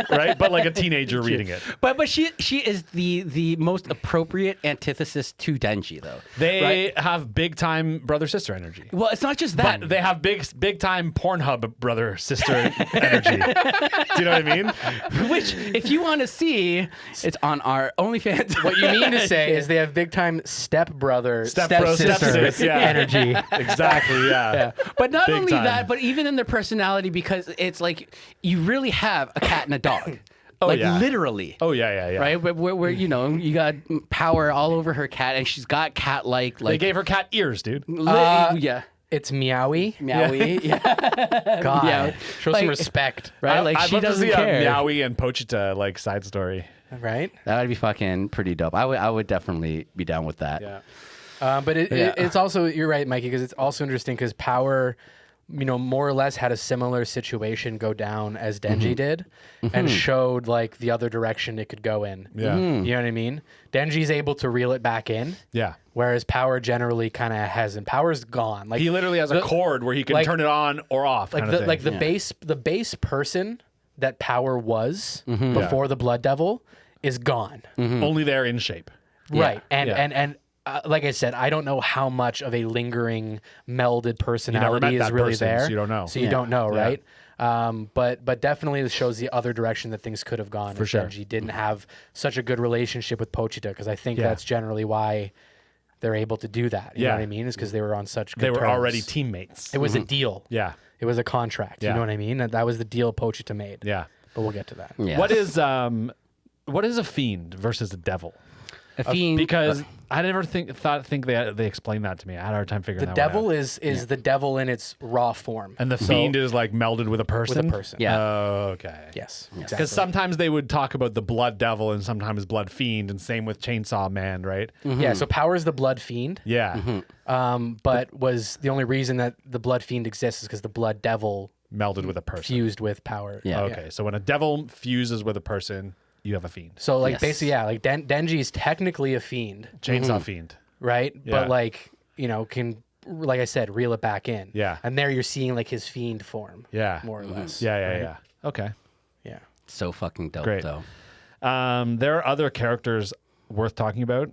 A: right? But like a teenager reading it.
B: But she is the most appropriate antithesis to Denji though.
A: They have big time brother sister energy.
B: Well, it's not just that.
A: But they have big time Pornhub brother sister energy. Do you know what I mean?
B: Which, if you want to see, it's on our OnlyFans.
C: What you mean to say is they have big time stepbrother,
A: Stepbro,
C: stepsister
A: stepsis, yeah.
C: energy.
A: Exactly. Yeah.
B: But not
A: Big
B: only
A: time.
B: that, but even in their personality, because it's like you really have a cat and a dog. Like
A: yeah.
B: literally.
A: Oh yeah.
B: Right? Where you know, you got Power all over her cat, and she's got cat-like.
A: They
B: Like,
A: gave her cat ears, dude.
B: yeah.
C: It's Meowie.
B: Meowie. Yeah.
C: God.
B: Yeah.
C: Show
B: Like-
C: some respect.
B: Right? Like,
A: I'd
B: she
A: love
B: doesn't
A: to see
B: care.
A: a Meowie and Pochita like side story.
C: Right?
B: That would be fucking pretty dope. I would definitely be down with that.
A: Yeah.
C: But it's also, you're right, Mikey, because it's also interesting because Power more or less had a similar situation go down as Denji did, and showed like the other direction it could go in.
A: Yeah.
C: You know what I mean? Denji's able to reel it back in.
A: Yeah.
C: Whereas Power generally kind of hasn't. Power's gone. Like
A: He literally has a cord where he can turn it on or off.
C: like
A: kind of thing.
C: the base person that Power was before the Blood Devil is gone.
A: Only there in shape.
C: Right.
A: Yeah.
C: And like I said, I don't know how much of a lingering melded personality
A: met
C: is
A: that
C: really
A: person,
C: there.
A: so you don't know.
C: So you don't know, right? But definitely it shows the other direction that things could have gone. For
A: sure.
C: Denji didn't have such a good relationship with Pochita, because I think that's generally why they're able to do that. You know what I mean? Is because they were on such good
A: They were
C: terms.
A: already teammates.
C: It was a deal.
A: Yeah.
C: It was a contract. You know what I mean? That was the deal Pochita made.
A: Yeah.
C: But we'll get to that.
B: Yes.
A: What is a fiend versus a devil?
B: A fiend,
A: Because I never think they explained that to me. I had a hard time figuring
C: The
A: that one
C: devil
A: out.
C: is the devil in its raw form.
A: And the fiend is like melded with a person?
C: with a person.
B: Yeah.
A: Oh, okay.
C: Yes.
A: Because
C: Exactly.
A: sometimes they would talk about the blood devil and sometimes blood fiend, and same with Chainsaw Man, right?
C: Yeah, so Power's the blood fiend.
A: Yeah.
C: But was the only reason that the blood fiend exists is because the blood devil
A: Melded with a person.
C: fused with Power.
B: Yeah.
A: Okay. So when a devil fuses with a person, you have a fiend.
C: So like
B: Yes.
C: basically, yeah, like Denji is technically a fiend,
A: Chainsaw fiend.
C: right?
A: Yeah.
C: But like, can, like I said, reel it back in.
A: Yeah.
C: And there you're seeing like his fiend form.
A: Yeah.
C: More or less.
A: Yeah. Okay.
C: Yeah.
B: so fucking dope,
A: Great.
B: though.
A: There are other characters worth talking about.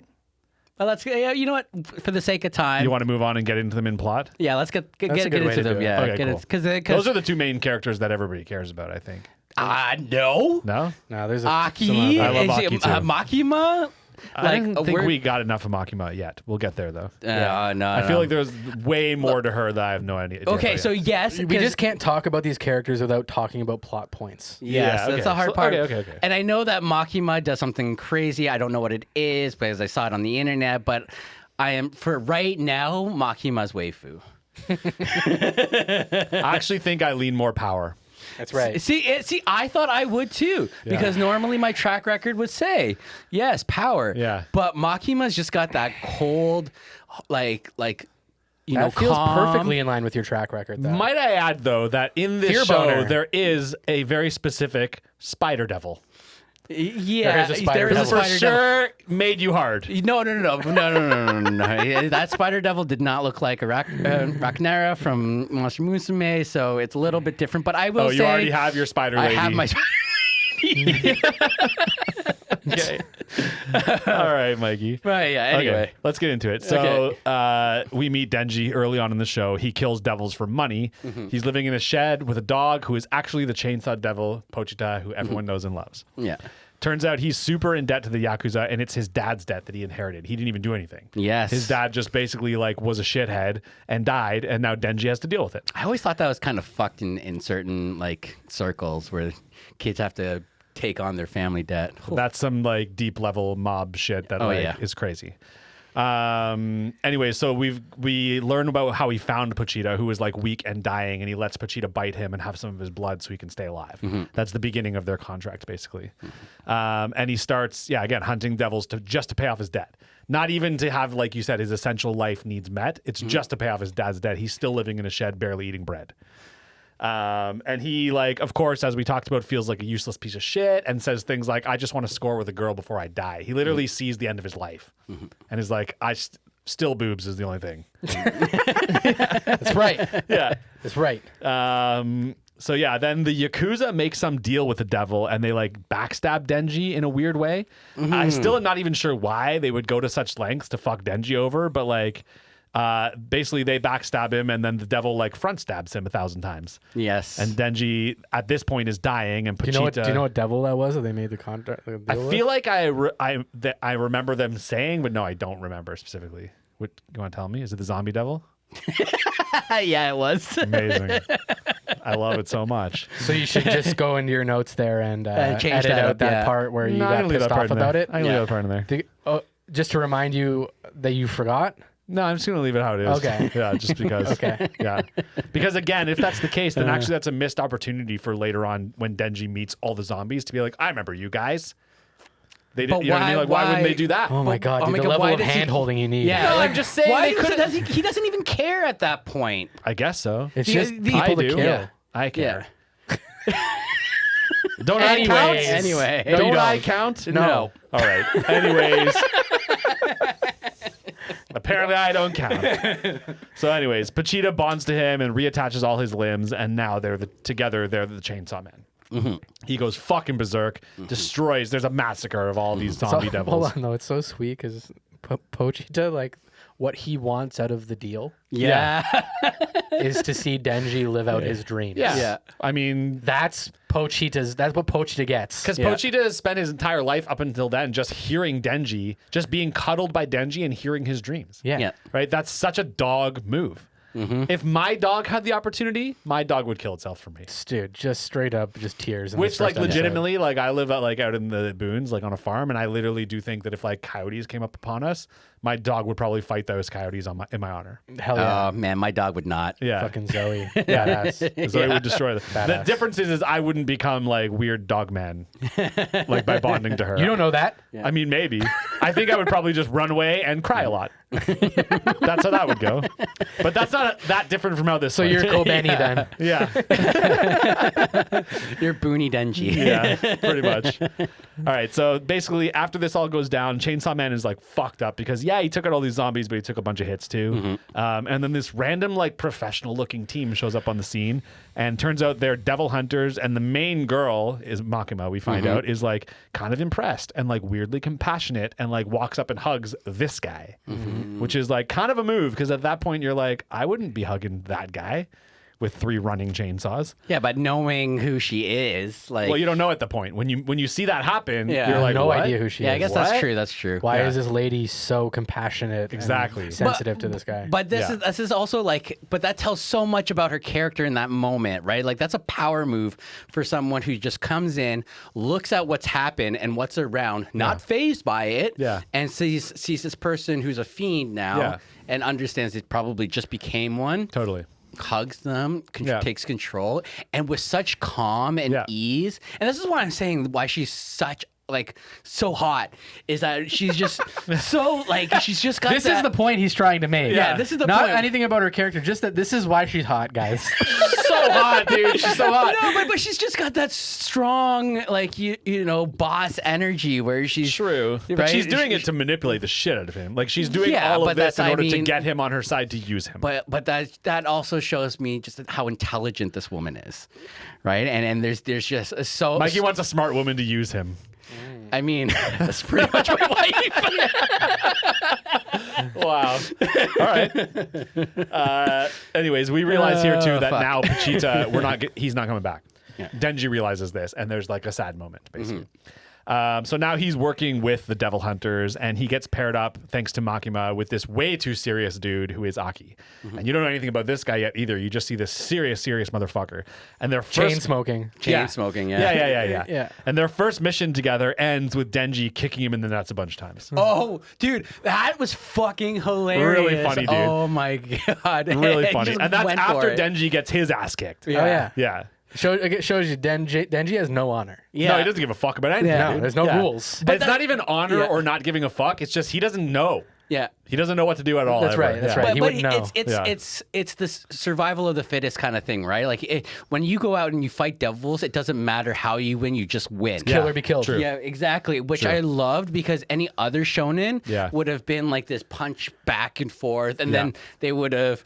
B: But let's, you know what? For the sake of time,
A: You want to move on and get into them in plot?
B: yeah, let's get
C: a good way
B: into
C: to
B: them.
C: do it.
B: Yeah,
A: Okay,
B: get
A: cool.
B: it because
A: Those are the two main characters that everybody cares about, I think.
B: no.
A: No?
C: No, there's a
B: Aki,
A: I love
B: and
A: Aki, too.
B: Makima.
A: I don't think
B: we're-
A: we got enough of Makima yet. We'll get there, though.
B: No,
A: I feel like there's way more to her that I have no idea.
B: Okay,
A: about
B: so
A: yet.
B: yes,
C: we just can't talk about these characters without talking about plot points.
B: Yes,
A: Yeah,
B: that's
A: okay.
B: the hard
A: So-
B: part.
A: okay.
B: And I know that Makima does something crazy. I don't know what it is because I saw it on the internet. But I am, for right now, Makima's waifu.
A: I actually think I lean more Power.
C: That's right.
B: See, I thought I would too because normally my track record would say yes, Power.
A: Yeah.
B: But Makima's just got that cold, like
C: That feels
B: calm.
C: perfectly in line with your track record. Though.
A: Might I add, though, that in this
C: Fear
A: show,
C: boner.
A: there is a very specific spider devil.
B: Yeah,
C: There is a spider
B: there is a
C: devil.
A: For
B: spider devil.
A: sure made you hard.
B: No. That spider devil did not look like a Racnera from Monster Musume, so it's a little bit different. But I will
A: Oh,
B: say,
A: you already have your spider
B: I
A: lady.
B: have my.
A: Okay. All right, Mikey.
B: Right. Yeah. Anyway.
A: Okay, let's get into it. So we meet Denji early on in the show. He kills devils for money. He's living in a shed with a dog who is actually the chainsaw devil, Pochita, who everyone knows and loves.
B: Yeah.
A: Turns out he's super in debt to the Yakuza, and it's his dad's debt that he inherited. He didn't even do anything.
B: Yes.
A: His dad just basically like was a shithead and died, and now Denji has to deal with it.
B: I always thought that was kind of fucked in certain like circles where kids have to take on their family debt.
A: That's some like deep level mob shit that is crazy. Anyway, so we learn about how he found Pochita, who was like weak and dying, and he lets Pochita bite him and have some of his blood so he can stay alive. That's the beginning of their contract, basically. And he starts, again, hunting devils just to pay off his debt. Not even to have, like you said, his essential life needs met. It's just to pay off his dad's debt. He's still living in a shed, barely eating bread. And he, like, of course, as we talked about, feels like a useless piece of shit and says things like, I just want to score with a girl before I die. He literally sees the end of his life and is like, still boobs is the only thing.
C: That's right.
A: Yeah.
C: That's right.
A: So yeah, then the Yakuza make some deal with the devil and they like backstab Denji in a weird way. I still am not even sure why they would go to such lengths to fuck Denji over, but like, basically they backstab him and then the devil like front stabs him 1,000 times.
B: Yes.
A: And Denji at this point is dying and Pochita.
C: Do you know what devil that was that they made the contract?
A: I feel like I remember them saying, but no, I don't remember specifically. What you want to tell me? Is it the zombie devil?
B: Yeah, it was.
A: Amazing. I love it so much.
C: So you should just go into your notes there and
B: change
C: edit
B: that
C: out
B: up,
C: that part where you
A: No, I
C: got
A: can leave
C: pissed
A: that part
C: off
A: in there.
C: about it.
A: I can leave that part in there.
C: Just to remind you that you forgot.
A: No, I'm just gonna leave it how it is.
C: Okay.
A: Yeah, just because.
C: Okay.
A: Yeah. Because again, if that's the case, then actually that's a missed opportunity for later on when Denji meets all the zombies to be like, I remember you guys. They didn't. You know what I mean? Like, why wouldn't they do that?
C: Oh my god, dude,
B: my
C: the
B: God,
C: level
B: why
C: of
B: does he-
C: hand holding you need.
B: Yeah,
A: No, I'm just saying
B: Why
A: they
B: does he doesn't even care at that point.
A: I guess so.
C: It's
B: The-
C: just
B: the-
C: people
A: I
C: to
A: do.
C: kill.
B: Yeah.
A: I care.
B: Yeah.
A: Don't I count?
C: Anyways.
B: Anyway.
C: No, you
A: Don't I
C: don't.
A: count?
B: No.
A: All right. Anyways. Apparently I don't count. So anyways, Pochita bonds to him and reattaches all his limbs, and now together they're the Chainsaw Man.
B: Mm-hmm.
A: He goes fucking berserk, destroys. There's a massacre of all these zombie
C: So,
A: devils.
C: hold on, though. It's so sweet because Pochita, like, what he wants out of the deal
B: Yeah.
C: is to see Denji live out his dreams.
A: Yeah.
B: Yeah.
A: I mean,
C: That's what Pochita gets.
A: because
B: Yeah.
A: Pochita has spent his entire life up until then just hearing Denji, just being cuddled by Denji and hearing his dreams.
C: Yeah.
B: Yeah.
A: Right? That's such a dog move. If my dog had the opportunity, my dog would kill itself for me.
C: Dude, just straight up, just tears. in
A: Which,
C: this
A: like,
C: first episode.
A: legitimately, like, I live out in the boons, like, on a farm, and I literally do think that if, like, coyotes came up upon us, my dog would probably fight those coyotes in my honor.
C: Hell yeah.
B: Oh man, my dog would not.
A: Yeah.
C: Fucking Zoe. Badass.
A: So it would destroy them. The
C: Badass.
A: difference is I wouldn't become, like, weird dog man, like, by bonding to her.
C: You don't know that.
A: I mean, maybe. I think I would probably just run away and cry a lot. That's how that would go. But that's not that different from how this
C: So
A: went.
C: you're Kobeni then.
A: Yeah.
B: You're Boony Denji.
A: Yeah, pretty much. All right, so basically, after this all goes down, Chainsaw Man is like fucked up because he took out all these zombies, but he took a bunch of hits too. And then this random like professional-looking team shows up on the scene, and turns out they're devil hunters. And the main girl is Makima. We find out is like kind of impressed and like weirdly compassionate, and like walks up and hugs this guy, which is like kind of a move because at that point you're like, I wouldn't be hugging that guy with 3 running chainsaws.
B: Yeah, but knowing who she is, like,
A: Well, you don't know at the point. When you see that happen,
B: Yeah.
A: you're like,
C: no
A: what?
C: idea who she
B: yeah,
C: is.
B: I guess
A: What?
B: that's true. That's true.
C: Why
A: Yeah.
C: is this lady so compassionate
A: Exactly.
C: and sensitive to this guy?
B: But
A: Yeah.
B: this is also like, but that tells so much about her character in that moment, right? Like that's a power move for someone who just comes in, looks at what's happened and what's around, not fazed by it,
A: Yeah.
B: and sees this person who's a fiend now,
A: Yeah.
B: and understands it probably just became one.
A: Totally.
B: Hugs them,
A: Yeah.
B: takes control, and with such calm and
A: Yeah.
B: ease. And this is why I'm saying why she's so hot is that she's just so like she's just got
C: this
B: that,
C: is the point he's trying to make.
B: Yeah, this is the
C: Not
B: point.
C: anything about her character, just that this is why she's hot, guys.
A: So hot, dude. She's so hot.
B: No, but she's just got that strong, like you know, boss energy where she's
A: True. But
B: right?
A: she's doing it to manipulate the shit out of him. Like she's doing
B: Yeah,
A: all of
B: but
A: this
B: that's-
A: in
B: I
A: order to
B: mean-
A: get him on her side to use him.
B: But that also shows me just how intelligent this woman is, right? And there's just so
A: Mikey wants a smart woman to use him.
B: I mean, that's pretty much my wife.
A: Wow. All right. Anyways, we realize here too that
B: fuck.
A: now Pochita, he's not coming back. Denji realizes this, and there's like a sad moment, basically. So now he's working with the devil hunters, and he gets paired up, thanks to Makima, with this way too serious dude who is Aki. And you don't know anything about this guy yet either. You just see this serious motherfucker. And their
C: Chain
A: first
C: smoking.
B: Chain smoking, yeah.
A: Yeah. And their first mission together ends with Denji kicking him in the nuts a bunch of times.
B: Oh, dude, that was fucking hilarious.
A: Really funny, dude.
B: Oh my god,
A: Really
B: He
A: funny.
B: just
A: And that's
B: went for
A: after
B: it.
A: Denji gets his ass kicked.
C: Oh, yeah.
A: Yeah.
C: It shows you Denji has no honor.
B: Yeah.
A: No, he doesn't give a fuck about anything.
C: No,
A: dude.
C: there's no rules.
A: But it's not even honor or not giving a fuck. It's just he doesn't know.
B: Yeah.
A: He doesn't know what to do at all.
C: That's
A: ever.
C: right, that's
A: Yeah.
C: right. He
B: But
C: wouldn't know.
B: it's this survival of the fittest kind of thing, right? Like when you go out and you fight devils, it doesn't matter how you win, you just win.
C: Kill or be killed.
A: true.
B: Yeah, exactly. Which I loved because any other shonen would have been like this punch back and forth, and then they would have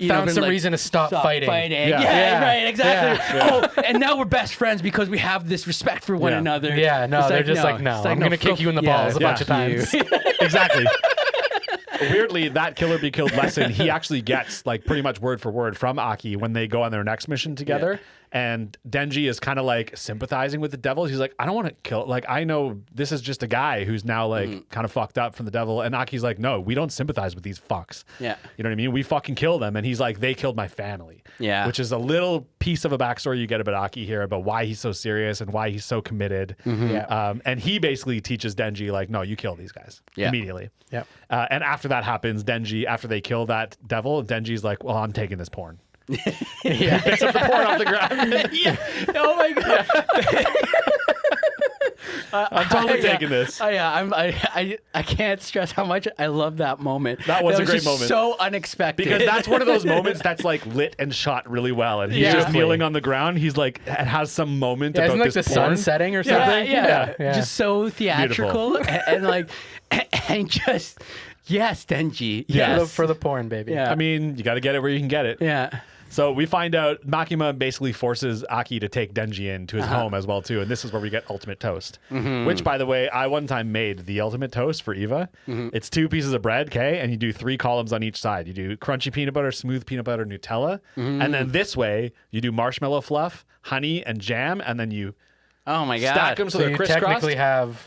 C: Found
B: been
C: some
B: like,
C: reason to stop fighting.
B: Yeah,
C: Yeah.
B: right, exactly. Oh, and now we're best friends because we have this respect for one
A: Yeah.
B: another.
C: Yeah, no,
B: It's
C: they're just like,
B: It's
C: no,
B: like,
C: I'm going to kick you in the
B: yeah,
C: balls a bunch of
B: fuck you.
C: times.
A: Exactly. Weirdly, that kill or be killed lesson he actually gets like pretty much word for word from Aki when they go on their next mission together. And Denji is kind of like sympathizing with the devils. He's like, I don't want to kill. Like, I know this is just a guy who's now like kind of fucked up from the devil. And Aki's like, no, we don't sympathize with these fucks.
B: Yeah.
A: You know what I mean? We fucking kill them. And he's like, they killed my family.
B: Yeah.
A: Which is a little piece of a backstory you get about Aki here about why he's so serious and why he's so committed.
C: Yeah.
A: And he basically teaches Denji like, no, you kill these guys immediately.
C: Yeah.
A: And after that happens, Denji, after they kill that devil, Denji's like, well, I'm taking this porn.
C: Yeah.
A: Picks up the porn off the ground.
B: Yeah. Oh my god.
A: I'm totally taking this.
B: Oh yeah, I can't stress how much I love that moment.
A: That was a great
B: just
A: moment.
B: So unexpected.
A: Because that's one of those moments that's like lit and shot really well. And he's just
C: Exactly.
A: kneeling on the ground. He's like, it has some moment
C: Yeah,
A: about
C: isn't like
A: this
C: the
A: porn.
C: sun setting or
B: yeah,
C: something?
B: yeah, just so theatrical and like and just yes, Denji. Yes.
C: For the porn, baby.
B: Yeah.
A: I mean, you got to get it where you can get it.
B: Yeah.
A: So we find out Makima basically forces Aki to take Denji into his home as well too, and this is where we get ultimate toast. Which, by the way, I one time made the ultimate toast for Eva. It's 2 pieces of bread, okay, and you do 3 columns on each side. You do crunchy peanut butter, smooth peanut butter, Nutella, and then this way you do marshmallow fluff, honey, and jam, and then you
B: Oh my god.
A: stack them so,
C: So
A: they're
C: you
A: crisscrossed.
C: technically have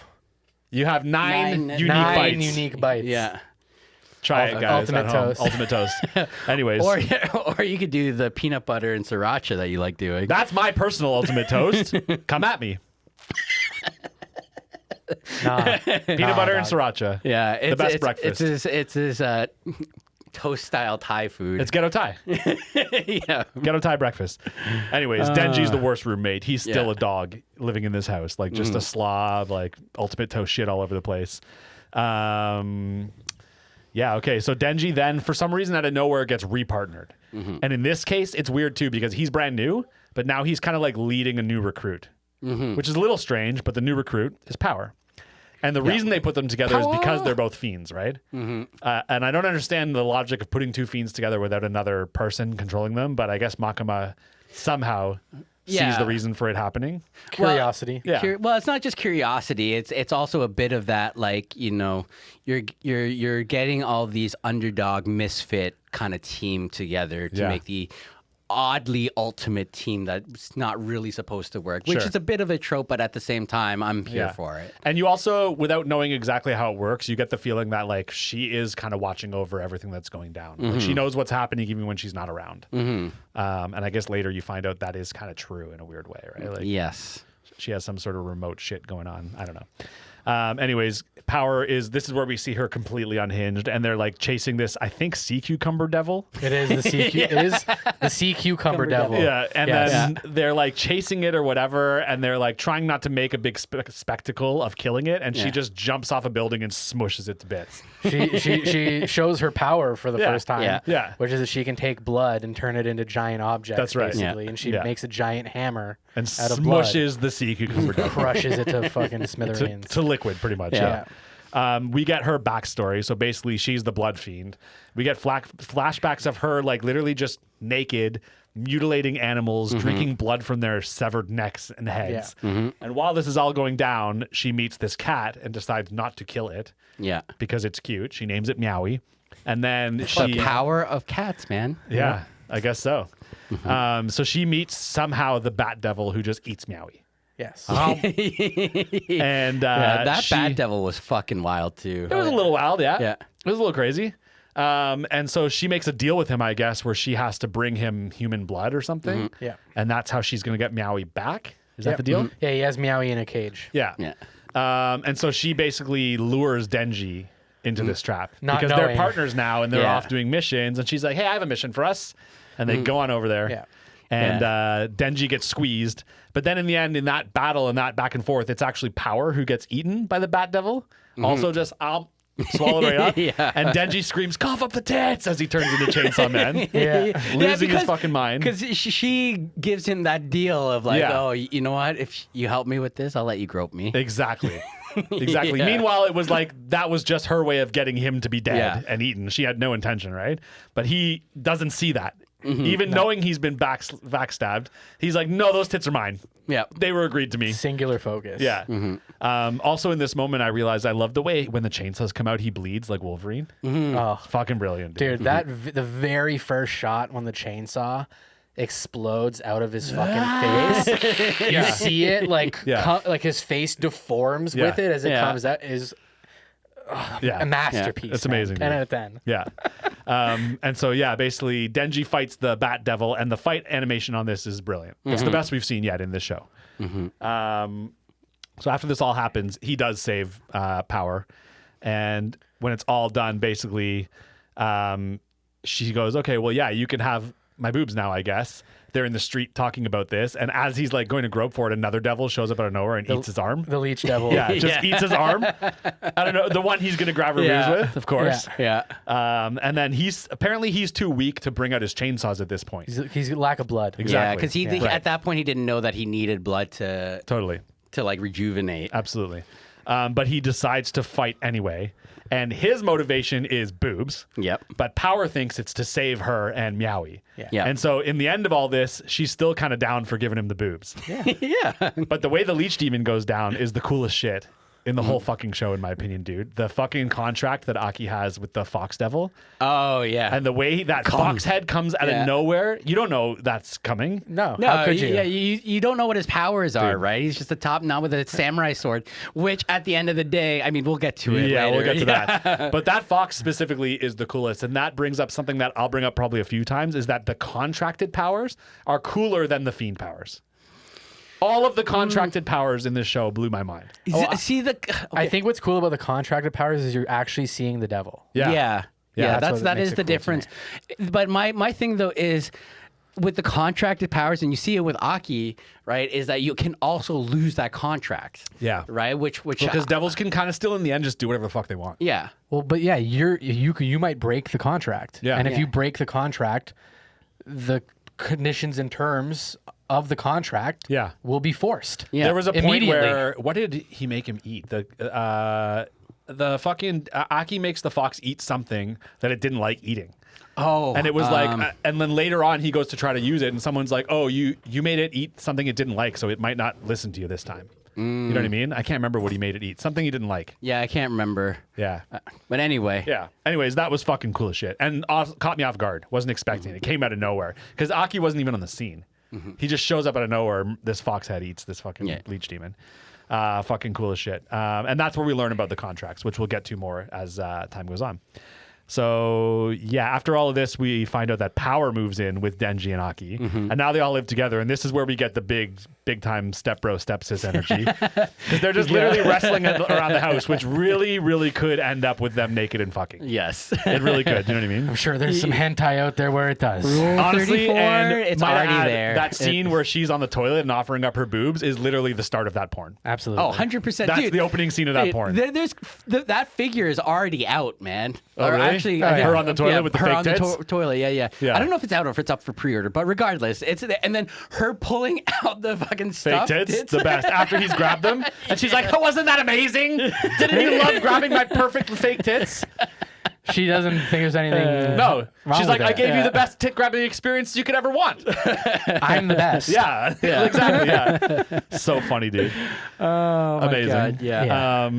A: You have 9
B: Nine
A: unique
C: 9
A: bites.
C: unique bites.
B: Yeah.
A: Try it, guys.
C: Ultimate
A: at home.
C: toast.
A: Ultimate toast. Anyways.
B: Or you could do the peanut butter and sriracha that you like doing.
A: That's my personal ultimate toast. Come at me.
C: Nah.
A: Peanut butter and sriracha.
B: yeah, it's,
A: best
B: it's,
A: breakfast.
B: It's his toast style Thai food.
A: It's ghetto Thai.
B: yeah.
A: Ghetto Thai breakfast. Anyways, Denji's the worst roommate. He's still
B: Yeah.
A: a dog living in this house. Like just a slob, like ultimate toast shit all over the place. Yeah, okay. So Denji then, for some reason out of nowhere, gets repartnered. And in this case, it's weird too because he's brand new, but now he's kind of like leading a new recruit, which is a little strange, but the new recruit is Power. And the reason they put them together is because they're both fiends, right? And I don't understand the logic of putting 2 fiends together without another person controlling them, but I guess Makima somehow sees the reason for it happening.
C: Curiosity.
A: Yeah.
B: Well, it's not just curiosity. It's also a bit of that, like, you know, you're getting all these underdog misfit kind of team together to make the oddly ultimate team that's not really supposed to work, which
A: Sure.
B: is a bit of a trope, but at the same time, I'm here for it.
A: And you also, without knowing exactly how it works, you get the feeling that like she is kind of watching over everything that's going down. Like she knows what's happening even when she's not around. And I guess later you find out that is kind of true in a weird way, right? Like
B: Yes.
A: she has some sort of remote shit going on. I don't know. Anyways, Power this is where we see her completely unhinged, and they're like chasing this, I think, sea cucumber devil.
C: It is the sea. It is the sea cucumber devil.
A: Yeah, and
C: Yes.
A: then they're like chasing it or whatever, and they're like trying not to make a big spectacle of killing it, and she just jumps off a building and smushes it to bits.
C: She shows her power for the first time.
A: Yeah.
C: Which is that she can take blood and turn it into giant objects.
A: That's right.
C: Basically, and she makes a giant hammer
A: And
C: out of blood.
A: smushes the sea cucumber devil
C: Crushes it to fucking smithereens.
A: to liquid, pretty much.
C: Yeah.
A: We get her backstory. So basically, she's the blood fiend. We get flashbacks of her like literally just naked, mutilating animals, drinking blood from their severed necks and heads. And while this is all going down, she meets this cat and decides not to kill it.
B: Yeah.
A: Because it's cute. She names it Meowie. And then
B: The
A: she
B: power of cats, man.
A: Yeah, I guess so. So she meets somehow the bat devil who just eats Meowie.
C: Yes.
A: And
B: that
A: she-
B: bat devil was fucking wild too.
A: It was a little wild, yeah.
B: Yeah.
A: It was a little crazy. And so she makes a deal with him, I guess, where she has to bring him human blood or something.
C: Yeah.
A: And that's how she's going to get Meowie back. Is that the deal?
C: Yeah, he has Meowie in a cage.
A: Yeah.
B: Yeah.
A: And so she basically lures Denji into this trap
C: Not
A: because they're
C: knowing.
A: partners now and they're
B: Yeah.
A: off doing missions. And she's like, hey, I have a mission for us. And they go on over there.
C: Yeah.
A: And Denji gets squeezed. But then in the end, in that battle and that back and forth, it's actually Power who gets eaten by the Bat Devil. Also just swallowed right up.
B: Yeah.
A: And Denji screams, cough up the tits as he turns into Chainsaw Man.
C: Yeah.
A: Losing his fucking mind.
B: Because she gives him that deal of like,
A: Yeah.
B: oh, you know what? If you help me with this, I'll let you grope me.
A: Exactly. Exactly.
B: Yeah.
A: Meanwhile, it was like that was just her way of getting him to be dead
B: Yeah.
A: and eaten. She had no intention, right? But he doesn't see that. Even knowing he's been backstabbed, he's like, no, those tits are mine.
B: Yeah.
A: They were agreed to me.
C: Singular focus.
A: Yeah. Also, in this moment, I realized I love the way when the chainsaws come out, he bleeds like Wolverine.
C: Oh,
A: Fucking brilliant, dude.
C: dude, the very first shot when the chainsaw explodes out of his fucking face, you see it like
A: Yeah.
C: like his face deforms
A: Yeah.
C: with it as it
B: Yeah.
C: comes out. Is
A: Yeah.
C: a masterpiece.
A: It's
C: man.
A: amazing,
C: 10
A: dude.
C: out of 10.
A: Yeah. And so, yeah, basically, Denji fights the Bat Devil, and the fight animation on this is brilliant. It's the best we've seen yet in this show. So after this all happens, he does save Power. And when it's all done, basically, she goes, okay, well, yeah, you can have my boobs now, I guess. They're in the street talking about this, and as he's like going to grope for it, another devil shows up out of nowhere and eats his arm.
C: The leech devil.
A: Yeah, just eats his arm. I don't know, the one he's gonna grab her boobs with, of course.
B: Yeah.
A: And then he's too weak to bring out his chainsaws at this point.
C: He's lack of blood.
A: Exactly.
B: Yeah, because he
A: Right.
B: at that point he didn't know that he needed blood to
A: Totally.
B: like rejuvenate.
A: Absolutely. But he decides to fight anyway. And his motivation is boobs.
B: Yep.
A: But Power thinks it's to save her and Meowie.
B: Yeah.
A: And so in the end of all this, she's still kind of down for giving him the boobs.
B: Yeah.
A: But the way the leech demon goes down is the coolest shit in the whole fucking show, in my opinion, dude. The fucking contract that Aki has with the Fox Devil.
B: Oh yeah.
A: And the way that fox head comes out of nowhere, you don't know that's coming.
C: No.
B: No,
C: How could you?
B: Yeah, you don't know what his powers are, right? He's just a top knot with a samurai sword, which at the end of the day, I mean, we'll get to it.
A: Yeah,
B: later.
A: we'll get to that. But that fox specifically is the coolest. And that brings up something that I'll bring up probably a few times, is that the contracted powers are cooler than the fiend powers. All of the contracted powers in this show blew my mind.
B: See the.
C: I think what's cool about the contracted powers is you're actually seeing the devil.
B: Yeah.
C: that's what
B: That
C: makes
B: is
C: it
B: the
C: cool to
B: difference. But my thing though is with the contracted powers, and you see it with Aki, right? Is that you can also lose that contract.
A: Yeah.
B: Right. Which
A: Because devils can kind of still in the end just do whatever the fuck they want.
B: yeah.
C: Well, but yeah, you might break the contract.
A: Yeah.
C: And if
B: Yeah.
C: you break the contract, the conditions and terms of the contract will be forced.
B: Yeah.
A: There was a point
C: Immediately.
A: where, what did he make him eat? The fucking Aki makes the fox eat something that it didn't like eating.
B: Oh.
A: And it was like, and then later on he goes to try to use it, and someone's like, "Oh, you made it eat something it didn't like, so it might not listen to you this time." You know what I mean? I can't remember what he made it eat. Something he didn't like.
B: Yeah, I can't remember.
A: Yeah.
B: But anyway.
A: Yeah. Anyways, that was fucking cool as shit, and caught me off guard. Wasn't expecting it. It came out of nowhere because Aki wasn't even on the scene. He just shows up out of nowhere. This fox head eats this fucking leech demon. Fucking cool as shit. And that's where we learn about the contracts, which we'll get to more as time goes on. So yeah, after all of this, we find out that Power moves in with Denji and Aki, and now they all live together. And this is where we get the big time step bro, step sis energy, because they're just literally wrestling around the house, which really could end up with them naked and fucking.
B: Yes.
A: It really could. You know what I mean?
C: I'm sure there's some hentai out there where it does.
A: Honestly,
B: 34,
A: and
B: it's
A: might I
B: already
A: add,
B: there.
A: that scene where she's on the toilet and offering up her boobs is literally the start of that porn.
C: Absolutely.
B: Oh, 100%.
A: That's
B: Dude,
A: the opening scene of that
B: Dude,
A: porn.
B: that figure is already out, man.
A: Oh,
B: Or
A: really?
B: actually,
A: Oh, yeah. Her on the toilet with the
B: her
A: fake
B: on
A: tits?
B: the toilet. Yeah.
A: Yeah.
B: I don't know if it's out or if it's up for pre-order, but regardless, it's and then her pulling out the fucking
A: Fake
B: stuff.
A: tits, the best. After he's grabbed them, and she's like, "Oh, wasn't that amazing? Didn't you love grabbing my perfect fake tits?"
C: She doesn't think there's anything.
A: No,
C: wrong
A: she's like,
C: with
A: "I
C: it.
A: gave you the best tit grabbing experience you could ever want."
C: I'm the best.
A: Yeah, exactly. Yeah, so funny, dude.
B: Oh, my
A: Amazing.
B: God, yeah.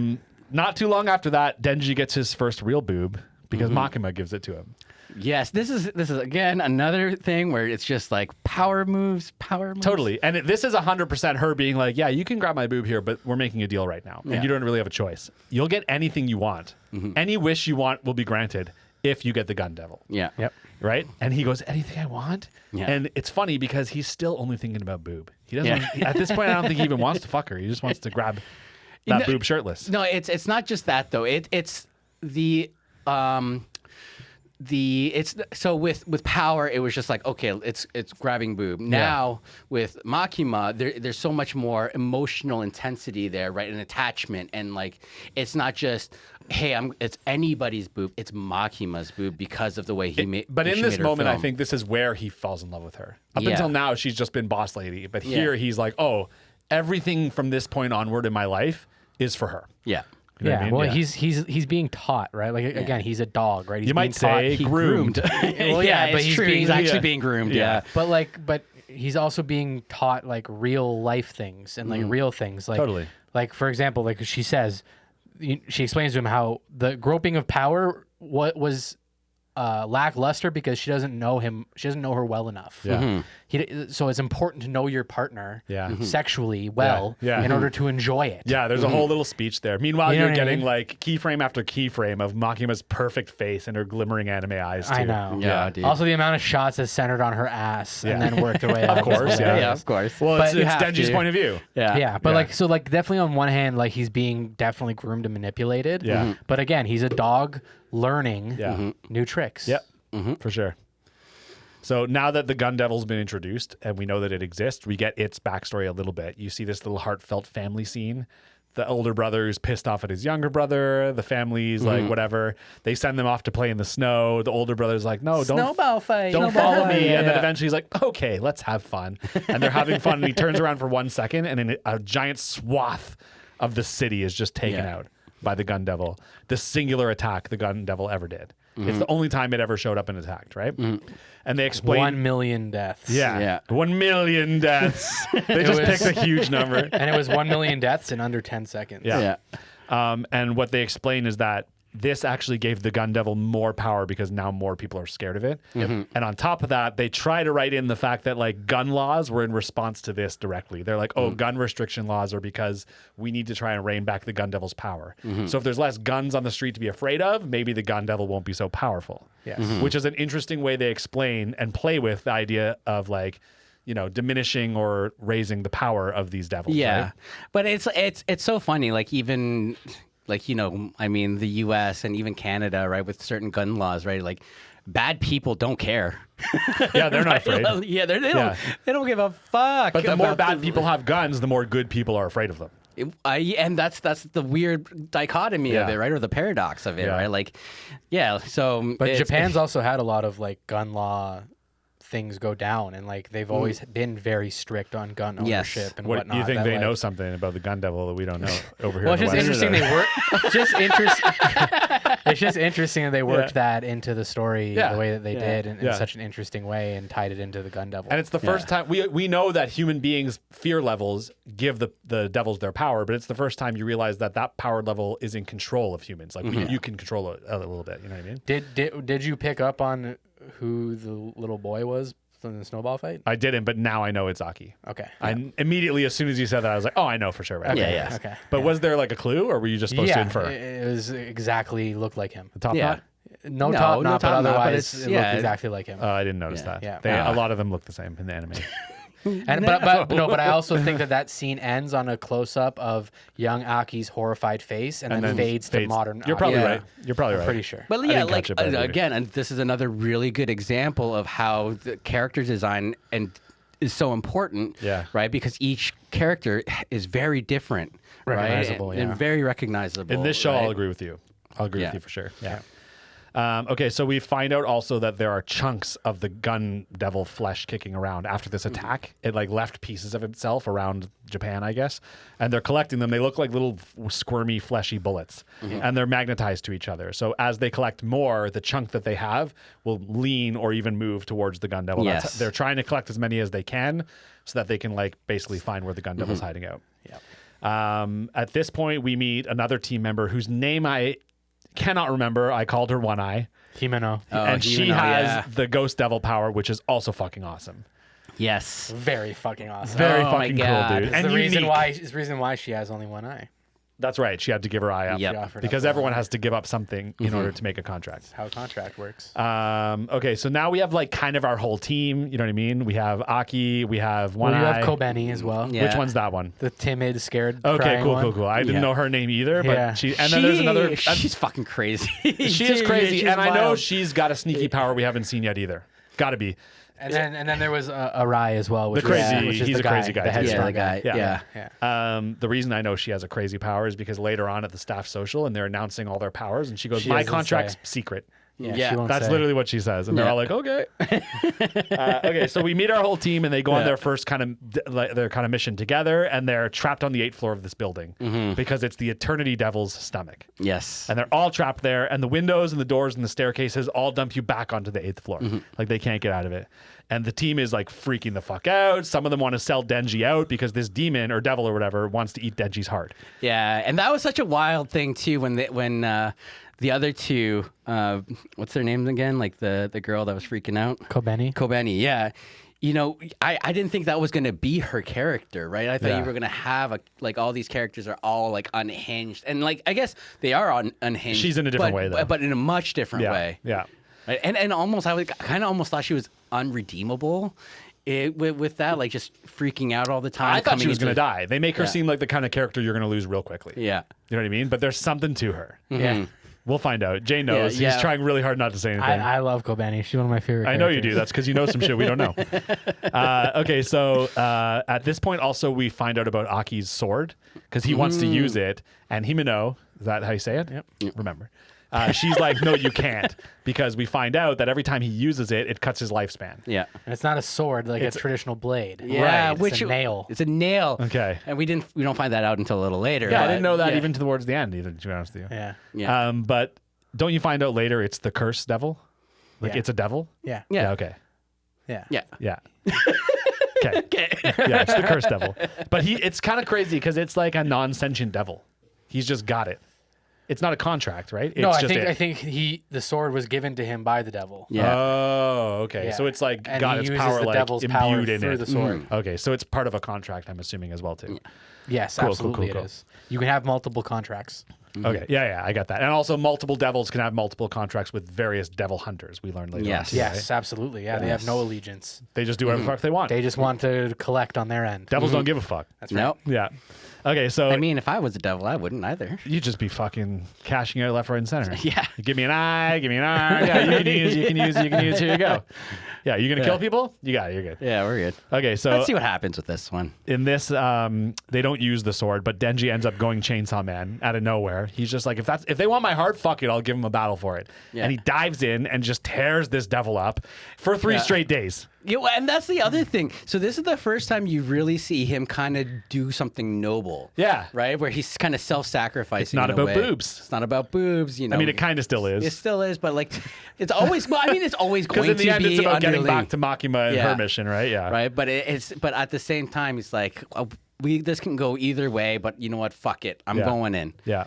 A: Not too long after that, Denji gets his first real boob because Makima gives it to him.
B: Yes, this is again another thing where it's just like power moves.
A: Totally. And this is 100% her being like, "Yeah, you can grab my boob here, but we're making a deal right now. And you don't really have a choice. You'll get anything you want. Any wish you want will be granted if you get the gun devil."
B: Yeah.
C: Yep.
A: Right? And he goes, "Anything I want?"
B: Yeah.
A: And it's funny because he's still only thinking about boob. He doesn't, at this point, I don't think he even wants to fuck her. He just wants to grab that boob shirtless.
B: No, it's not just that though. It's so with Power, it was just like, okay, it's grabbing boob. Now with Makima, there's so much more emotional intensity there, right? And attachment, and like it's not just, hey, it's anybody's boob, it's Makima's boob because of the way he made.
A: But in this moment, I
B: film.
A: think this is where he falls in love with her. Up
B: Yeah.
A: until now, she's just been boss lady. But here he's like, "Oh, everything from this point onward in my life is for her."
B: Yeah.
A: You know what I mean?
C: Well,
A: Yeah.
C: he's being taught, right? Like again, he's a dog, right? He's
A: You might
C: being taught-
A: say
C: he-
A: groomed.
B: Well, yeah,
C: but
B: it's
C: he's
B: true.
C: being-
B: He's actually
A: yeah.
B: being groomed.
A: Yeah.
B: Yeah.
C: but he's also being taught like real life things and like real things, like
A: Totally.
C: Like for example, like she says, she explains to him how the groping of Power was lackluster because she doesn't know him. She doesn't know her well enough.
A: Yeah.
C: So it's important to know your partner sexually well
A: Yeah.
C: in order to enjoy it.
A: Yeah, there's a whole little speech there. Meanwhile,
C: You know
A: you're
C: what I
A: getting
C: mean?
A: like keyframe after keyframe of Makima's perfect face and her glimmering anime eyes too.
C: I know.
B: Yeah, dude.
C: Also, the amount of shots is centered on her ass
A: Yeah.
C: and then worked her way
A: Of
C: up.
A: course,
C: is
A: yeah.
C: hilarious.
B: Yeah, of course.
A: Well,
C: But
A: it's
C: you
B: have
A: Denji's
B: to.
A: point of view.
C: Yeah, but
A: Yeah.
C: like definitely on one hand, like he's being definitely groomed and manipulated.
A: Yeah. Mhm.
C: But again, he's a dog learning
A: Yeah.
C: new tricks.
A: Yep. For sure. So now that the Gun Devil's been introduced and we know that it exists, we get its backstory a little bit. You see this little heartfelt family scene. The older brother is pissed off at his younger brother. The family's like, whatever. They send them off to play in the snow. The older brother's like, no,
B: Snowball fight.
A: don't follow me. And then eventually he's like, okay, let's have fun. And they're having fun. And he turns around for 1 second, and then a giant swath of the city is just taken out by the Gun Devil. The singular attack the Gun Devil ever did. It's the only time it ever showed up and attacked, right? And they explain
C: 1 million deaths.
A: Yeah. 1 million deaths. They just picked a huge number.
C: And it was 1 million deaths in under 10 seconds.
A: Yeah. And what they explain is that this actually gave the Gun Devil more power because now more people are scared of it. And on top of that, they try to write in the fact that like gun laws were in response to this directly. They're like, oh, gun restriction laws are because we need to try and rein back the Gun Devil's power. So if there's less guns on the street to be afraid of, maybe the Gun Devil won't be so powerful.
C: Yes.
A: Which is an interesting way they explain and play with the idea of like, you know, diminishing or raising the power of these devils.
B: Yeah,
A: right?
B: but it's so funny. Like even like, you know, I mean, the U.S. and even Canada, right, with certain gun laws, right, like bad people don't care.
A: Yeah, they're not afraid.
B: Yeah, they don't give a fuck.
A: But the more bad people have guns, the more good people are afraid of them.
B: And that's the weird dichotomy of it, right, or the paradox of it, right? Like, yeah. So,
C: but Japan's also had a lot of like gun law things go down, and like they've always been very strict on gun ownership and
A: what
C: whatnot.
A: Do you think
C: that,
A: they
C: like,
A: know something about the Gun Devil that we don't know over here?
C: Well,
A: in
C: it's
A: the
C: just
A: West?
C: interesting they work. It's just interesting that they worked that into the story the way that they did in such an interesting way and tied it into the Gun Devil.
A: And it's the first time we know that human beings' fear levels give the devils their power, but it's the first time you realize that power level is in control of humans. Like you can control it a little bit. You know what I mean?
C: Did you pick up on who the little boy was from the snowball fight?
A: I didn't, but now I know it's Aki.
C: Okay.
A: I immediately, as soon as you said that, I was like, oh, I know for sure. Right?
C: Okay.
B: Yeah.
C: Okay.
A: But was there like a clue, or were you just supposed to infer?
C: It was exactly looked like him.
A: The top
B: Yeah.
A: knot?
C: No top knot, but otherwise
B: it's-
C: it looked exactly like him.
A: I didn't notice that.
C: Yeah.
A: A lot of them look the same in the anime.
C: And but I also think that scene ends on a close up of young Aki's horrified face and then fades to modern.
A: You're probably
C: Aki.
A: right. You're probably right.
C: Pretty sure.
B: But
A: I
B: yeah,
A: didn't
B: like
A: catch it, but I agree.
B: again, and this is another really good example of how the character design is so important.
A: Yeah.
B: Right, because each character is very different,
C: Recognizable,
B: right?
C: yeah.
B: And very recognizable.
A: In this show,
B: right?
A: I'll agree with you. I'll agree
B: Yeah.
A: with you for sure. Yeah. Okay, so we find out also that there are chunks of the Gun Devil flesh kicking around after this attack. It like left pieces of itself around Japan, I guess, and they're collecting them. They look like little squirmy, fleshy bullets, and they're magnetized to each other. So as they collect more, the chunk that they have will lean or even move towards the Gun Devil.
B: Yes.
A: They're trying to collect as many as they can so that they can like basically find where the Gun Devil's hiding out.
C: Yeah.
A: At this point, we meet another team member whose name I cannot remember. I called her One Eye.
C: Himeno.
A: And she
B: Himeno,
A: has the Ghost Devil power, which is also fucking awesome.
B: Yes.
C: Very fucking awesome.
A: Very
B: Oh my
A: fucking cool,
B: God.
A: dude.
C: It's
A: And
C: the reason
A: unique.
C: it's the reason why she has only one eye.
A: That's right. She had to give her eye up.
B: Yep.
C: She offered
A: Because
C: up
A: everyone has to give up something in order to make a contract.
C: That's how a contract works.
A: Okay, so now we have like kind of our whole team. You know what I mean? We have Aki. We have One
C: You
A: Eye.
C: have Kobeni as well.
B: Yeah.
A: Which one's that one?
C: The timid, scared.
A: Okay,
C: crying
A: cool,
C: one.
A: cool, cool. I didn't
B: Yeah.
A: know her name either, but
C: Yeah.
A: and then there's another.
B: She's fucking crazy.
A: She is crazy,
B: She's
A: and I know
B: wild.
A: she's got a sneaky power we haven't seen yet either. Got to be.
C: And then there was Arai as well, which
A: The crazy-
C: was, which is
A: he's
C: the
A: a crazy guy,
C: the
A: too.
C: headstrong
B: the guy.
A: Yeah.
B: Yeah.
C: Yeah.
A: The reason I know she has a crazy power is because later on at the staff social and they're announcing all their powers, and she goes,
C: She
A: "My
C: doesn't
A: contract's
C: say.
A: secret."
C: Yeah,
B: Yeah.
C: she won't
A: That's
C: say.
A: literally what she says, and they're
B: Yeah.
A: all like, "Okay." Okay, so we meet our whole team, and they go on their first their kind of mission together, and they're trapped on the 8th floor of this building because it's the Eternity Devil's stomach,
B: Yes.
A: and they're all trapped there, and the windows and the doors and the staircases all dump you back onto the 8th floor, like they can't get out of it. And the team is like freaking the fuck out. Some of them want to sell Denji out because this demon or devil or whatever wants to eat Denji's heart.
B: Yeah, and that was such a wild thing too when the other two, what's their names again? Like the girl that was freaking out,
C: Kobeni.
B: Kobeni. Yeah, you know, I didn't think that was gonna be her character, right? I thought
A: Yeah.
B: you were gonna have like all these characters are all like unhinged, and like I guess they are unhinged.
A: She's in a different way, though.
B: but in a much different way.
A: Yeah.
B: Right? And almost I kind of almost thought she was unredeemable. With that, like just freaking out all the time.
A: I thought she was
B: coming
A: going to
B: into-
A: die. They make her
B: Yeah.
A: seem like the kind of character you're going to lose real quickly.
B: Yeah.
A: You know what I mean? But there's something to her.
C: Yeah.
A: We'll find out. Jay knows.
B: Yeah.
A: He's trying really hard not to say anything.
C: I love Kobeni. She's one of my favorite
A: I
C: characters.
A: know you do. That's because you know some shit we don't know. Okay, so at this point, also, we find out about Aki's sword because he wants to use it. And Himeno, is that how you say it?
C: Yep.
A: Remember. She's like, no, you can't. Because we find out that every time he uses it, it cuts his lifespan.
B: Yeah.
C: And it's not a sword like a traditional blade.
B: Yeah,
C: It's a nail.
B: It's a nail.
A: Okay.
B: And we don't find that out until a little later.
A: Yeah, I
B: but
A: didn't know that
B: yeah.
A: even towards the end, either, to be honest with you.
C: Yeah.
B: Yeah.
A: But don't you find out later it's the curse devil? Like,
C: Yeah.
A: it's a devil?
C: Yeah.
B: Yeah.
A: Okay.
C: Yeah.
B: Yeah.
A: Yeah. Okay. Yeah, it's the curse devil. But it's kind of crazy because it's like a non-sentient devil. He's just got it. It's not a contract, right?
C: No,
A: It's
C: I
A: just
C: think the sword was given to him by the devil.
B: Yeah.
A: Oh, okay.
C: Yeah.
A: So it's like
C: And
A: got
C: he
A: its
C: uses
A: power
C: the
A: like
C: devil's
A: imbued
C: power
A: in
C: through
A: it.
C: the sword.
A: Okay, so it's part of a contract, I'm assuming as well too.
C: Yes,
A: Cool, cool,
C: absolutely
A: cool, cool.
C: it is. You can have multiple contracts.
A: Okay, yeah, I got that. And also, multiple devils can have multiple contracts with various devil hunters. We learned later.
B: Yes.
A: on,
C: Yes, absolutely. Yeah, they have no allegiance.
A: They just do whatever the fuck they want.
C: They just want to collect on their end.
A: Devils don't give a fuck.
C: That's right.
B: Nope.
A: Yeah. Okay, so
B: I mean, if I was a devil, I wouldn't either.
A: you'd just be fucking cashing out left, right, and center.
B: Yeah.
A: Give me an eye, give me an eye. Yeah, you can use. Here you go. Yeah, you gonna kill people? You got it. You're good.
B: Yeah, we're good.
A: Okay, so
B: Let's see what happens with this one.
A: in this, they don't use the sword, but Denji ends up going Chainsaw Man out of nowhere. He's just like, if they want my heart, fuck it, I'll give them a battle for it.
B: Yeah.
A: And he dives in and just tears this devil up for 3 straight days.
B: Yeah, well, and that's the other thing. So this is the first time you really see him kind of do something noble.
A: Yeah.
B: Right? Where he's kind of self-sacrificing.
A: It's not
B: in a
A: about
B: way.
A: boobs.
B: It's not about boobs, you know.
A: I mean, it kind of still is.
B: It still is, but like, it's always. Well, I mean, it's always
A: Because
B: going
A: in the
B: to
A: end,
B: be
A: it's about getting
B: underling.
A: back to Makima and her mission, right? Yeah.
B: Right, but but at the same time, he's like, this can go either way, but you know what? Fuck it, I'm
A: Yeah.
B: going in.
A: Yeah.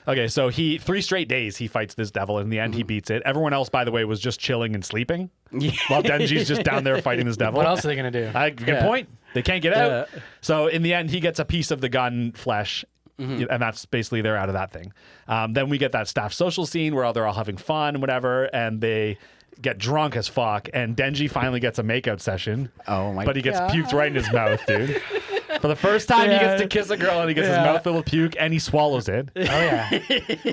A: Okay, so 3 straight days he fights this devil. In the end, he beats it. Everyone else, by the way, was just chilling and sleeping, while Denji's just down there fighting this devil.
C: What else are they going to do?
A: Good point. They can't get out. So in the end, he gets a piece of the gun flesh, and that's basically they're out of that thing. Then we get that staff social scene where they're all having fun and whatever, and they get drunk as fuck. And Denji finally gets a makeout session.
B: Oh my
A: But he gets
B: God.
A: puked right in his mouth, dude. For the first time, he gets to kiss a girl, and he gets his mouth filled with puke, and he swallows it.
C: Oh yeah,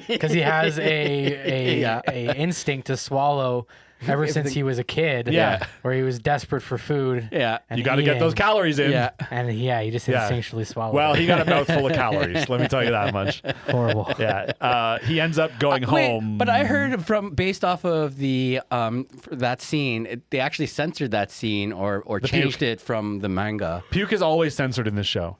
C: because he has a instinct to swallow ever since he was a kid.
A: Yeah.
C: where he was desperate for food.
B: Yeah.
C: and
A: You got to get those
C: eating.
A: calories in.
B: Yeah.
C: And he just
A: Yeah.
C: instinctually swallowed.
A: Well,
C: it.
A: he got a mouthful of calories. Let me tell you that much.
C: Horrible.
A: Yeah. He ends up going
B: Wait,
A: home.
B: but I heard based off of the that scene, they actually censored that scene or changed it from the manga.
A: Puke is always censored in this show.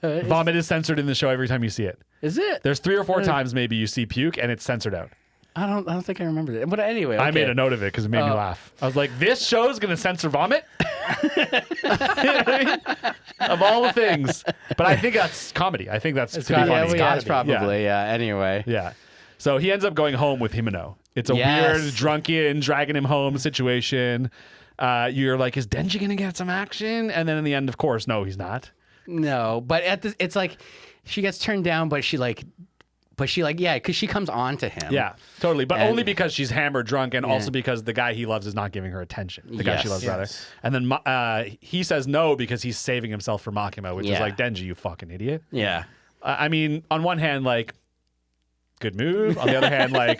A: Vomit is censored in the show every time you see it.
B: Is it?
A: There's 3 or 4 times maybe you see puke and it's censored out.
B: I don't think I remember that. But anyway,
A: I made
B: okay.
A: a note of it because it made me laugh. I was like, this show's going to censor vomit? You know what I mean? Of all the things. But I think that's comedy. I think that's to be
C: gotta-
A: funny.
C: it's
B: Yeah,
C: gotta
B: it's
C: be.
B: probably Anyway.
A: Yeah. So he ends up going home with Himeno. It's a
B: Yes.
A: weird drunken dragging him home situation. You're like, is Denji going to get some action? And then in the end, of course, no, he's not.
B: No, but it's like she gets turned down, but she because she comes on to him.
A: Yeah, totally. But
B: And-
A: only because she's hammered drunk and also because the guy he loves is not giving her attention. The guy she
B: Yes.
A: loves, rather.
C: Yes.
A: And then he says no because he's saving himself for Makima, which is
B: Yeah.
A: like, Denji, you fucking idiot.
B: Yeah.
A: I mean, on one hand, like, good move. On the other hand, like,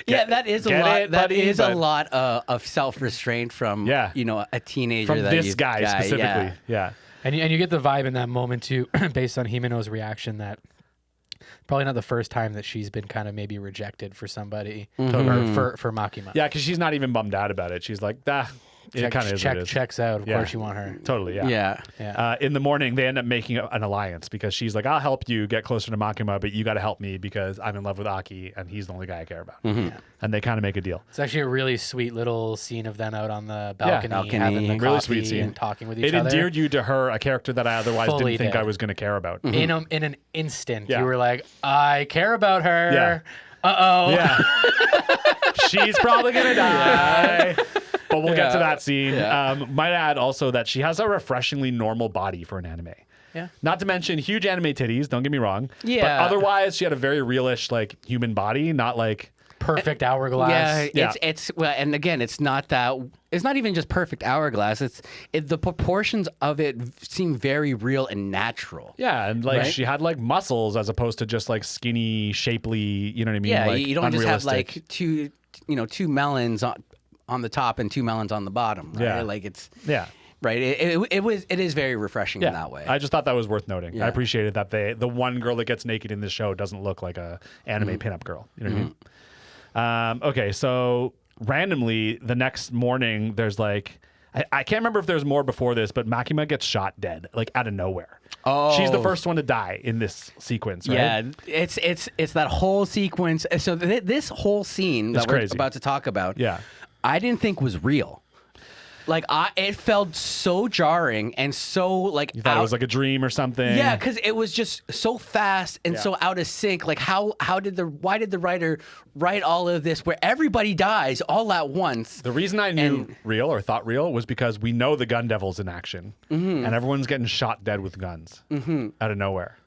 B: Yeah, that is a
A: get
B: lot.
A: it,
B: That
A: buddy,
B: is
A: but-
B: a lot of self-restraint from
A: Yeah.
B: a teenager
A: from
B: that
A: this guy specifically. Yeah.
C: And you get the vibe in that moment too, based on Himeno's reaction, that probably not the first time that she's been kind of maybe rejected for somebody or for Makima.
A: Yeah, because she's not even bummed out about it. She's like, it kind of is what it is.
C: Checks out. Of
A: Yeah.
C: course, you want her.
A: Totally, yeah.
B: Yeah.
C: Yeah.
A: In the morning, they end up making an alliance because she's like, I'll help you get closer to Makima, but you got to help me because I'm in love with Aki and he's the only guy I care about. And they kind of make a deal.
C: It's actually a really sweet little scene of them out on the balcony,
B: balcony.
C: having the
A: Really
C: coffee
A: sweet scene.
C: and talking with each
A: It
C: other.
A: endeared you to her, a character that I otherwise
C: Fully
A: didn't think
C: did.
A: I was going to care about.
C: In an instant,
A: Yeah.
C: you were like, I care about her.
A: Yeah.
C: Uh-oh.
A: Yeah. She's probably going to die. But we'll get to that scene.
B: Yeah.
A: Might add also that she has a refreshingly normal body for an anime.
C: Yeah.
A: Not to mention huge anime titties, don't get me wrong. But
B: Yeah.
A: otherwise, she had a very realish, like, human body, not like
C: perfect hourglass.
B: It's well, and again, it's not even just perfect hourglass. The proportions of it seem very real and natural.
A: Yeah, and like she had like muscles as opposed to just like skinny, shapely. You know what I mean?
B: Yeah,
A: like,
B: you don't just have like two melons on the top and 2 melons on the bottom. Right?
A: Yeah,
B: like it's right. It is very refreshing in that way.
A: I just thought that was worth noting. I appreciated that the one girl that gets naked in this show doesn't look like a anime pinup girl. You know what I mean? Okay, so randomly the next morning there's like I can't remember if there's more before this, but Makima gets shot dead like out of nowhere. Oh, she's the first one to die in this sequence, right?
B: Yeah, it's that whole sequence. So this whole scene that we're about to talk about, I didn't think was real. Like it felt so jarring and so like
A: you thought it was like a dream or something.
B: Yeah, because it was just so fast and so out of sync. Like why did the writer write all of this where everybody dies all at once?
A: The reason I knew real or thought real was because we know the gun devil's in action and everyone's getting shot dead with guns out of nowhere.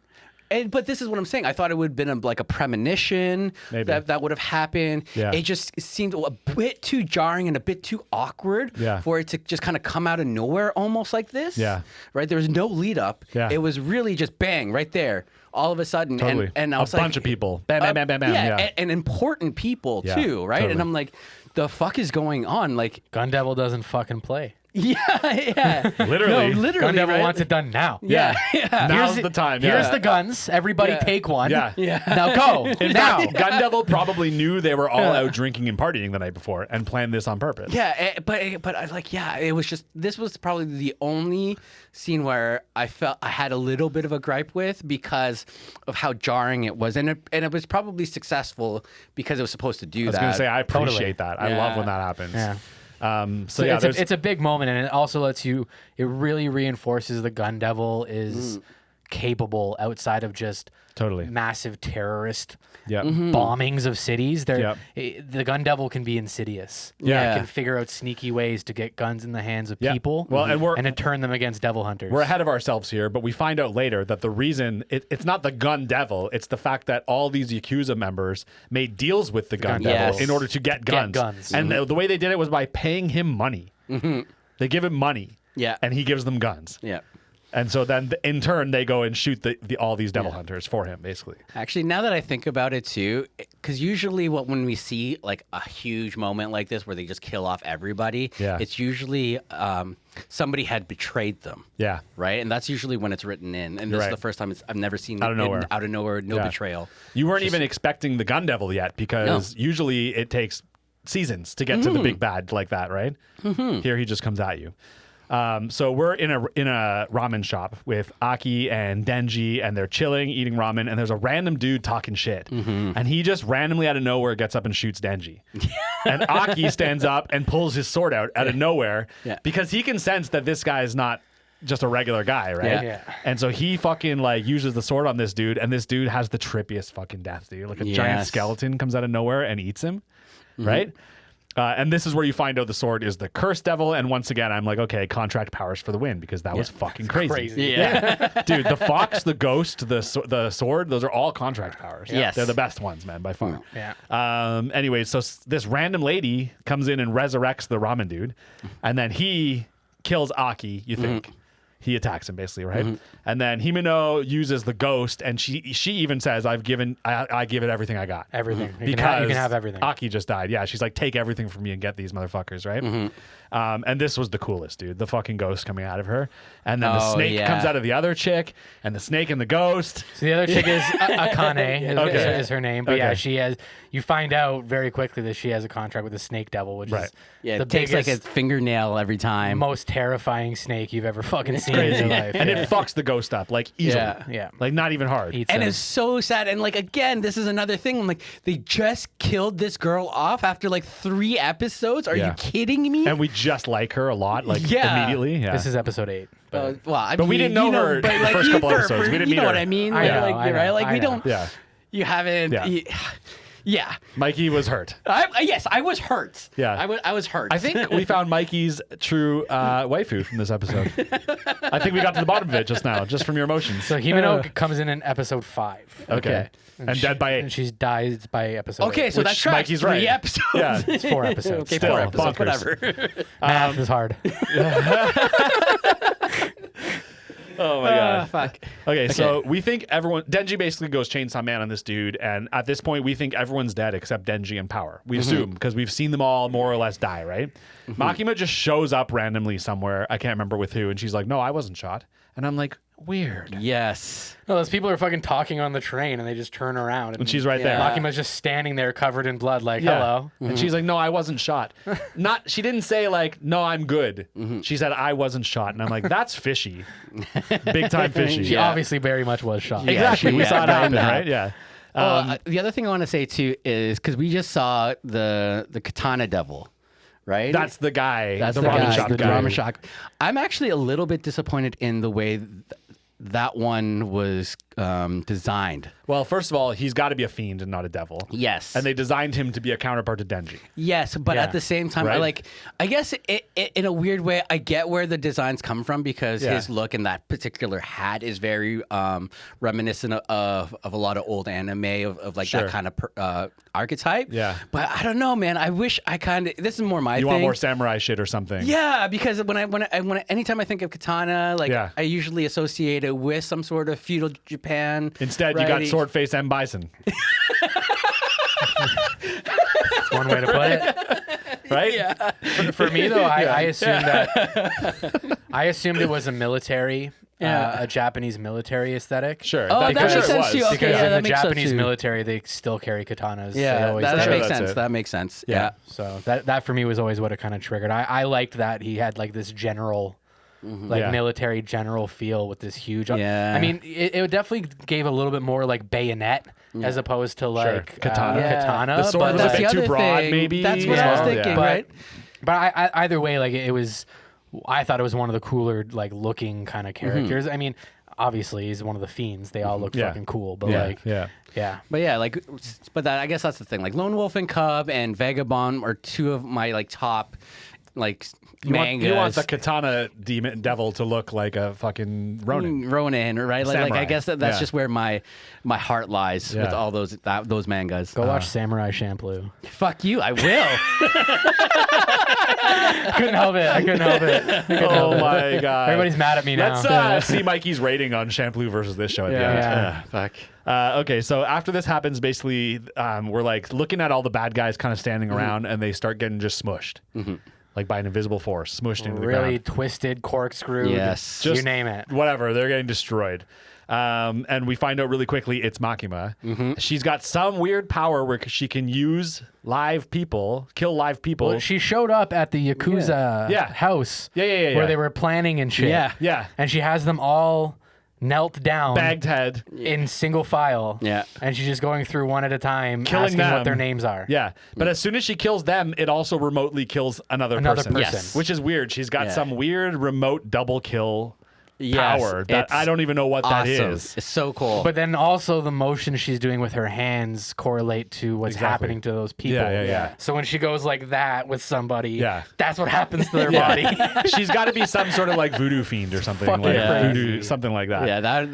B: But this is what I'm saying. I thought it would have been like a premonition that would have happened. Yeah. It just seemed a bit too jarring and a bit too awkward for it to just kind of come out of nowhere almost like this. Yeah. Right? There was no lead up. Yeah. It was really just bang right there all of a sudden.
A: Totally.
B: And I was
A: a bunch of people. Bam, bam, bam, bam, bam.
B: Yeah. And important people too, right? Totally. And I'm like, the fuck is going on? Like
C: Gun Devil doesn't fucking play.
B: Yeah.
A: Literally.
C: No, Gun Devil wants it done now.
B: Yeah.
A: Now's the time.
C: Here's the guns. Everybody take one.
A: Yeah.
C: Now go. Now.
A: Gun Devil probably knew they were all out drinking and partying the night before and planned this on purpose.
B: Yeah, but I like, it was just, this was probably the only scene where I felt I had a little bit of a gripe with because of how jarring it was. And it was probably successful because it was supposed to do that.
A: I was going to say, I appreciate that. I love when that happens.
C: Yeah.
A: So
C: it's a big moment, and it also it really reinforces the Gun Devil is capable outside of just massive terrorist bombings of cities. The Gun Devil can be insidious. Yeah, can figure out sneaky ways to get guns in the hands of people.
A: Well, and
C: to turn them against devil hunters.
A: We're ahead of ourselves here, but we find out later that the reason it's not the Gun Devil, it's the fact that all these Yakuza members made deals with the Gun Devil in order to get guns. And the way they did it was by paying him money. They give him money.
B: Yeah,
A: and he gives them guns.
B: Yeah.
A: And so then, in turn, they go and shoot all these devil hunters for him, basically.
B: Actually, now that I think about it too, because usually when we see like a huge moment like this where they just kill off everybody, it's usually somebody had betrayed them. Yeah. Right? And that's usually when it's written in. And this is the first time I've never seen out of nowhere, no betrayal.
A: You weren't even expecting the Gun Devil yet because usually it takes seasons to get to the big bad like that, right? Here he just comes at you. So we're in a ramen shop with Aki and Denji, and they're chilling, eating ramen, and there's a random dude talking shit. And he just randomly out of nowhere gets up and shoots Denji. And Aki stands up and pulls his sword out of nowhere because he can sense that this guy is not just a regular guy, right? Yeah. And so he fucking like uses the sword on this dude, and this dude has the trippiest fucking death, dude. Like a giant skeleton comes out of nowhere and eats him, right? And this is where you find out the sword is the cursed devil. And once again, I'm like, okay, contract powers for the win because that was fucking crazy. Yeah. Dude, the fox, the ghost, the sword, those are all contract powers. Yes. They're the best ones, man, by far. Yeah. Anyway, so this random lady comes in and resurrects the ramen dude. And then he kills Aki, you think. He attacks him basically, right? And then Himeno uses the ghost, and she even says, I give it everything I got.
C: Everything.
A: Because
C: you can have everything.
A: Aki just died. Yeah, she's like, take everything from me and get these motherfuckers, right? And this was the coolest, dude. The fucking ghost coming out of her. And then the snake comes out of the other chick, and the snake and the ghost.
C: So the other chick is Akane is her name. But she has, you find out very quickly that she has a contract with the snake devil, which is
B: it takes like a fingernail every time.
C: Most terrifying snake you've ever fucking seen in your life.
A: And it fucks the ghost up, like easily. Yeah. Like not even hard.
B: And it's so sad. And like, again, this is another thing. I'm like, they just killed this girl off after like 3 episodes? Are you kidding me?
A: And we just like her a lot, like immediately. Yeah.
C: This is episode 8.
A: But we didn't know her in the first couple episodes. We didn't meet her.
B: You know what I mean?
C: I know,
B: right? Like
C: I
B: we
C: know.
B: don't. Yeah. You haven't. Yeah.
A: Mikey was hurt.
B: Yes, I was hurt.
A: Yeah.
B: I was hurt.
A: I think we found Mikey's true waifu from this episode. I think we got to the bottom of it just now, just from your emotions.
C: So Himeno comes in episode 5.
A: Okay. And dead by 8.
C: And she dies by episode 8.
B: So that's
A: Mikey's
B: 3
A: right.
B: episodes.
A: Yeah.
C: It's 4 episodes.
B: Okay,
A: Still,
B: 4 episodes.
A: bonkers.
B: Whatever.
C: Math is hard.
A: Oh my god.
B: Fuck.
A: Okay, so we think Denji basically goes Chainsaw Man on this dude, and at this point we think everyone's dead except Denji and Power. We assume, because we've seen them all more or less die, right? Makima just shows up randomly somewhere, I can't remember with who, and she's like, no, I wasn't shot. And I'm like, weird.
B: Yes.
C: No, those people are fucking talking on the train and they just turn around.
A: And she's right there.
C: Makima's just standing there covered in blood, like, hello.
A: And she's like, no, I wasn't shot. She didn't say like, no, I'm good. She said, I wasn't shot. And I'm like, that's fishy. Big time fishy.
C: She obviously very much was shot.
A: Exactly. We saw it happen,
B: Yeah.
A: right? Yeah.
B: The other thing I want to say too is because we just saw the Katana Devil, right?
A: That's the guy.
B: That's
A: the
B: the
A: ramen
B: guy,
A: shop
B: the
A: guy.
B: ramen shop. I'm actually a little bit disappointed in the way that one was designed.
A: Well, first of all, he's got to be a fiend and not a devil.
B: Yes.
A: And they designed him to be a counterpart to Denji.
B: Yes, but
C: Yeah.
B: at the same time,
A: Right.
B: I guess in a weird way, I get where the designs come from because
A: Yeah.
B: his look and that particular hat is very reminiscent of a lot of old anime of like
A: Sure.
B: that kind of archetype.
A: Yeah.
B: But I don't know, man. I wish I kind of. This is more my
A: You
B: thing.
A: want more samurai shit or something?
B: Yeah, because anytime I think of katana, like
A: Yeah.
B: I usually associate it with some sort of feudal Japan.
A: Instead, you got Sword Face M. Bison,
C: That's one way to put it.
A: right?
B: Yeah.
C: For me, though, I assumed that I assumed it was a military, a Japanese military aesthetic.
A: Sure.
B: Oh, that
A: for
B: makes
A: sure
B: sense
A: it
B: too.
A: was.
B: Okay,
C: Because
B: yeah,
C: in
B: that
C: the
B: makes sense
C: Japanese
B: too.
C: military, they still carry katanas. They
B: Yeah,
C: always
B: that
C: did.
B: makes
A: that's
B: sense.
A: it.
B: That makes sense.
A: Yeah.
B: Yeah.
C: So that for me was always what it kind of triggered. I liked that he had like this general,
A: Yeah.
C: military general feel with this huge.
B: Yeah.
C: I mean, it definitely gave a little bit more like bayonet as opposed to like
A: Katana.
B: Yeah.
C: katana.
A: The sword
C: but,
A: was a
B: that's
A: bit
B: the
A: too
B: other
A: broad,
B: thing.
A: maybe.
B: That's what I was
A: Yeah.
B: thinking,
A: Yeah.
B: right?
C: But either way, like it was, I thought it was one of the cooler like looking kind of characters. I mean, obviously he's one of the fiends. They all look
A: Yeah.
C: fucking cool, but
A: Yeah.
C: like,
A: Yeah.
C: yeah.
B: But yeah, I guess that's the thing. Like Lone Wolf and Cub and Vagabond are two of my like top mangas.
A: You want the katana demon devil to look like a fucking Ronin.
B: Ronin, right? Like
A: Samurai.
B: I guess that's
A: Yeah.
B: just where my heart lies with
A: Yeah.
B: all those mangas.
C: Go watch Samurai Champloo.
B: Fuck you, I will.
C: I couldn't help it.
A: Oh my god!
C: Everybody's mad at me now.
A: Let's see Mikey's rating on Shampoo versus this show at the end.
C: Yeah.
B: Fuck.
A: Okay, so after this happens, basically, we're like looking at all the bad guys kind of standing around, and they start getting just smushed, like by an invisible force, smushed into the
C: Really
A: ground.
C: twisted, corkscrewed.
B: Yes.
C: You name it.
A: Whatever, they're getting destroyed. And we find out really quickly it's Makima. She's got some weird power where she can use live people, kill live people.
C: Well, she showed up at the Yakuza
A: Yeah.
C: house
A: Yeah.
C: where they were planning and shit.
A: Yeah.
C: And she has them all knelt down
A: Bagged head.
C: in single file.
B: Yeah.
C: And she's just going through one at a time,
A: Killing
C: asking
A: them.
C: what their names are.
A: Yeah, but as soon as she kills them, it also remotely kills another person.
C: Yes.
A: Which is weird. She's got
B: Yeah.
A: some weird remote double kill
B: Yes,
A: power that
B: it's
A: I don't even know what that
B: awesome.
A: is.
B: It's so cool.
C: But then also the motion she's doing with her hands correlate to what's
A: Exactly.
C: happening to those people.
A: Yeah.
C: So when she goes like that with somebody,
A: Yeah.
C: that's what happens to their body.
A: She's got to be some sort of like voodoo fiend or something,
C: Fucking
A: like
B: crazy.
A: voodoo, something like that.
B: Yeah,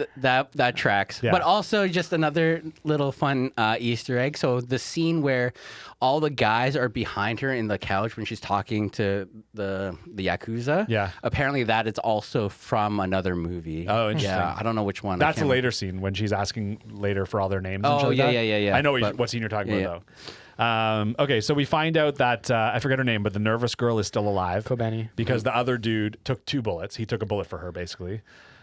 B: that tracks.
A: Yeah.
B: But also just another little fun Easter egg. So the scene where all the guys are behind her in the couch when she's talking to the Yakuza.
A: Yeah.
B: Apparently that is also from another movie.
A: Oh, interesting.
B: Yeah, I don't know which one.
A: That's a later scene when she's asking later for all their names. and
B: Oh,
A: shit like
B: yeah,
A: that.
B: yeah.
A: I know
B: But-
A: what scene you're talking
B: yeah,
A: about though. Okay, so we find out that I forget her name, but the nervous girl is still alive.
C: Kobeni.
A: Because the other dude took 2 bullets. He took a bullet for her, basically.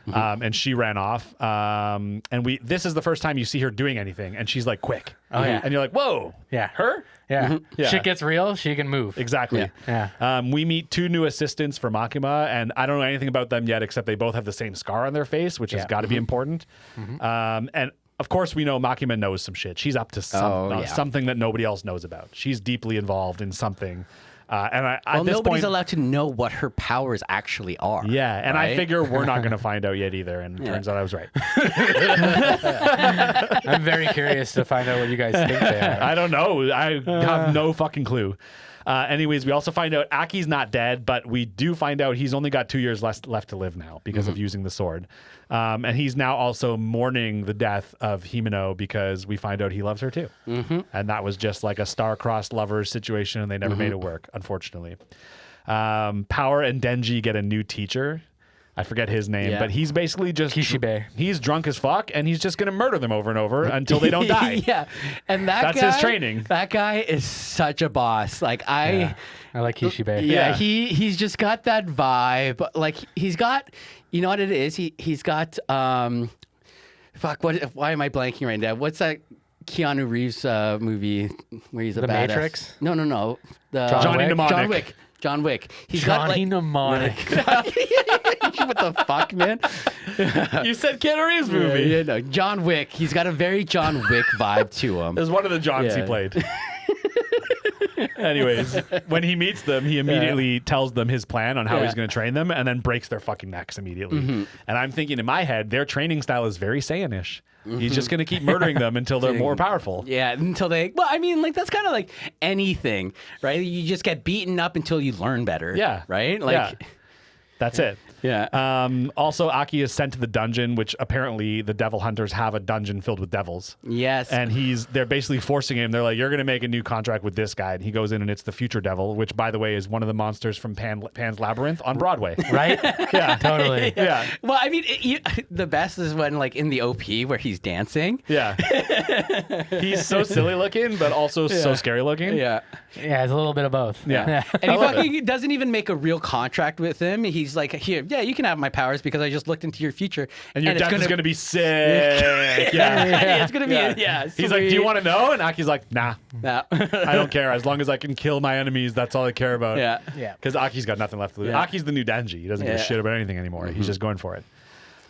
B: Mm-hmm.
A: And she ran off. And this is the first time you see her doing anything, and she's like quick.
C: Oh, yeah.
A: And you're like, whoa.
C: Yeah.
A: Her?
C: Yeah.
A: Yeah.
C: Shit gets real, she can move.
A: Exactly.
C: Yeah.
A: We meet 2 new assistants for Makima, and I don't know anything about them yet, except they both have the same scar on their face, which has got to be important. And of course, we know Makima knows some shit. She's up to
B: Oh, yeah.
A: something that nobody else knows about. She's deeply involved in something. And at this
B: nobody's
A: point,
B: allowed to know what her powers actually are.
A: yeah, and I
B: right?
A: figure we're not going to find out yet either. And it turns out I was right.
C: I'm very curious to find out what you guys think they are.
A: I don't know. I have no fucking clue. Anyways, we also find out Aki's not dead, but we do find out he's only got 2 years left to live now because of using the sword. And he's now also mourning the death of Himeno because we find out he loves her too. And that was just like a star-crossed lovers situation, and they never made it work, unfortunately. Power and Denji get a new teacher. I forget his name, but he's basically just
C: Kishibe.
A: He's drunk as fuck, and he's just going to murder them over and over until they don't die.
B: Yeah, and
A: That's
B: guy,
A: his training.
B: That guy is such a boss. Like
C: I like Kishibe.
B: Yeah, he's just got that vibe. Like he's got, you know what it is? He's got fuck. Why am I blanking right now? What's that Keanu Reeves movie where he's a
C: The
B: badass?
C: Matrix?
B: No.
A: Johnny Mnemonic.
B: John Wick. He's
C: Johnny
B: got
C: Mnemonic.
B: what the fuck, man?
A: You said Keanu Reeves movie.
B: Yeah, no, John Wick. He's got a very John Wick vibe to him.
A: It was one of the Johns he
B: Yeah.
A: played. Anyways, when he meets them, he immediately tells them his plan on how he's going to train them and then breaks their fucking necks immediately. And I'm thinking in my head, their training style is very Saiyanish. He's just going to keep murdering them until they're more powerful.
B: Yeah, until they. Well, I mean, like that's kind of like anything, right? You just get beaten up until you learn better.
A: Yeah.
B: Right. Like.
A: That's it.
B: Yeah.
A: Also, Aki is sent to the dungeon, which apparently the devil hunters have a dungeon filled with devils.
B: Yes.
A: And they're basically forcing him. They're like, you're going to make a new contract with this guy. And he goes in, and it's the future devil, which, by the way, is one of the monsters from Pan's Labyrinth on Broadway.
C: Right?
A: Yeah.
C: Totally.
A: Yeah.
B: Well, I mean, the best is when, like, in the OP where he's dancing.
A: Yeah. He's so silly looking, but also so scary looking.
B: Yeah.
C: Yeah, it's a little bit of both.
A: Yeah.
B: And he fucking doesn't even make a real contract with him. He's like, here, yeah, you can have my powers because I just looked into your future.
A: And your death is going to be sick. Yeah.
B: It's going to be,
A: He's like, do you want to know? And Aki's like, nah.
B: No.
A: I don't care. As long as I can kill my enemies, that's all I care about.
B: Yeah.
C: Yeah.
A: Because Aki's got nothing left to lose.
B: Yeah.
A: Aki's the new Denji. He doesn't give a
B: Yeah.
A: shit about anything anymore. He's just going for it.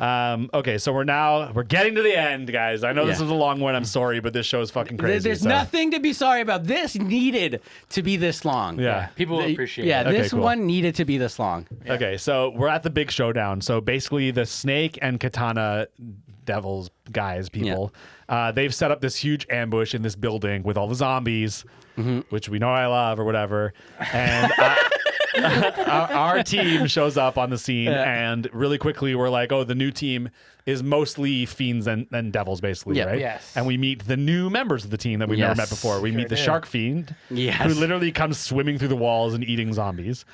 A: Okay, so we're getting to the end, guys. I know this
B: Yeah.
A: was a long one. I'm sorry, but this show is fucking crazy.
B: There's
A: so-
B: nothing to be sorry about. This needed to be this long.
A: Yeah.
C: People will appreciate
B: Yeah,
C: it.
A: Okay,
B: this
A: cool.
B: one needed to be this long.
A: Okay, so we're at the big showdown. So basically, the Snake and Katana devils, guys, people, they've set up this huge ambush in this building with all the zombies, which we know I love or whatever. And our team shows up on the scene, and really quickly we're like, oh, the new team is mostly fiends and devils, basically,
B: Yeah.
A: right?
C: Yes.
A: And we meet the new members of the team that we've never
B: Yes.
A: met before. We meet the
C: do.
A: Shark Fiend,
B: Yes.
A: who literally comes swimming through the walls and eating zombies.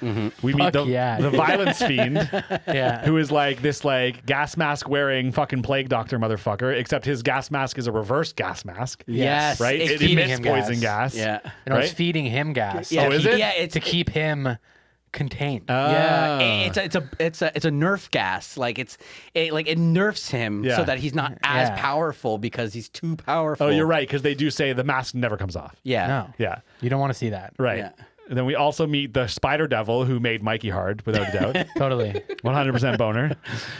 A: We meet the
C: yeah.
A: Violence Fiend,
C: Yeah.
A: who is like this like gas mask wearing fucking plague doctor motherfucker, except his gas mask is a reverse gas mask.
B: Yes.
A: Right?
B: It's
A: It
C: feeding
A: emits
C: him
A: poison
C: gas.
A: gas.
B: Yeah.
C: And I was
A: Right?
C: feeding him gas.
B: Yeah,
A: Oh, is it?
B: Yeah, it's
C: To keep him contained.
B: Yeah, it's a nerf gas. Like it nerfs him
A: Yeah.
B: so that he's not as
C: Yeah.
B: powerful because he's too powerful.
A: Oh, you're right, because they do say the mask never comes off.
B: Yeah.
C: No.
A: Yeah.
C: You don't want to see that.
A: Right.
B: Yeah.
A: And then we also meet the Spider Devil, who made Mikey hard, without a doubt.
C: Totally.
A: 100% boner.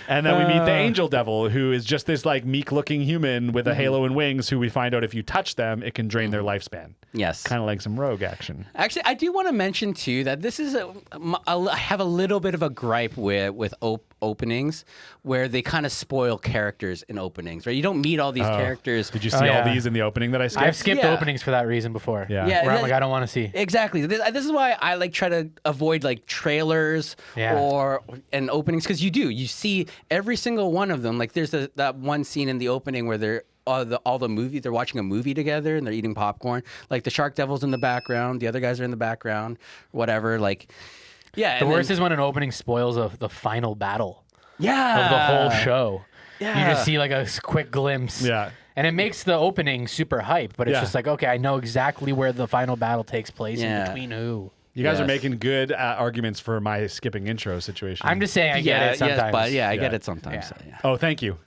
A: And then we meet the Angel Devil, who is just this like meek looking human with a halo and wings, who we find out if you touch them, it can drain their lifespan.
B: Yes.
A: Kind of like some rogue action.
B: Actually, I do want to mention too that this is I have a little bit of a gripe with openings where they kind of spoil characters in openings, right? You don't meet all these characters.
A: Did you see
C: Oh,
A: all
C: yeah.
A: these in the opening that I skipped?
C: I've skipped
B: Yeah.
C: openings for that reason before.
A: Yeah.
B: Yeah,
C: Where I'm
B: that-
C: like, I don't want to see.
B: Exactly. This is why I like try to avoid like trailers
C: Yeah.
B: and openings because you see every single one of them. Like there's that one scene in the opening where they're all the movie they're watching a movie together and they're eating popcorn. Like the Shark Devil's in the background, the other guys are in the background, whatever. Like yeah.
C: The worst is when an opening spoils the final battle of the
B: yeah
C: whole show.
B: Yeah.
C: You just see like a quick glimpse.
A: Yeah.
C: And it makes the opening super hype, but it's
A: Yeah.
C: just like, okay, I know exactly where the final battle takes place
B: Yeah.
C: and between who.
A: You guys are
B: Yes.
A: making good arguments for my skipping intro situation.
C: I'm just saying I get it sometimes.
B: Yes, but I
A: Yeah.
B: get it sometimes.
C: Yeah.
B: So, yeah.
A: Oh, thank you.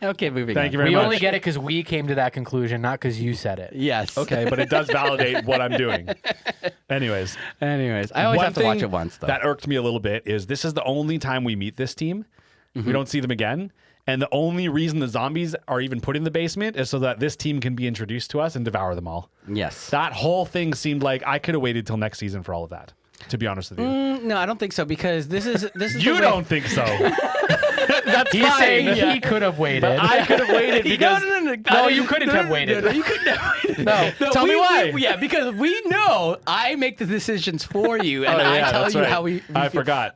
B: Okay, moving
A: Thank
B: on.
A: you very
C: We
A: much.
C: only get it because we came to that conclusion, not because you said it.
B: Yes.
A: Okay, but it does validate what I'm doing. Anyways,
B: Anyways, I always
A: one
B: have to watch
A: thing
B: it once though.
A: that irked me a little bit is this is the only time we meet this team. We don't see them again. And the only reason the zombies are even put in the basement is so that this team can be introduced to us and devour them all.
B: Yes.
A: That whole thing seemed like I could have waited till next season for all of that, to be honest with you.
B: No, I don't think so because this is
A: You don't think so. That's
C: He's
A: fine.
C: saying he could have waited.
A: But I could have waited because...
C: No, you couldn't have waited.
B: No, you couldn't have waited.
C: No.
A: Tell me why.
B: Yeah, because we know I make the decisions for you, and I tell
A: that's
B: you
A: right.
B: how we
A: I
B: feel.
A: I forgot.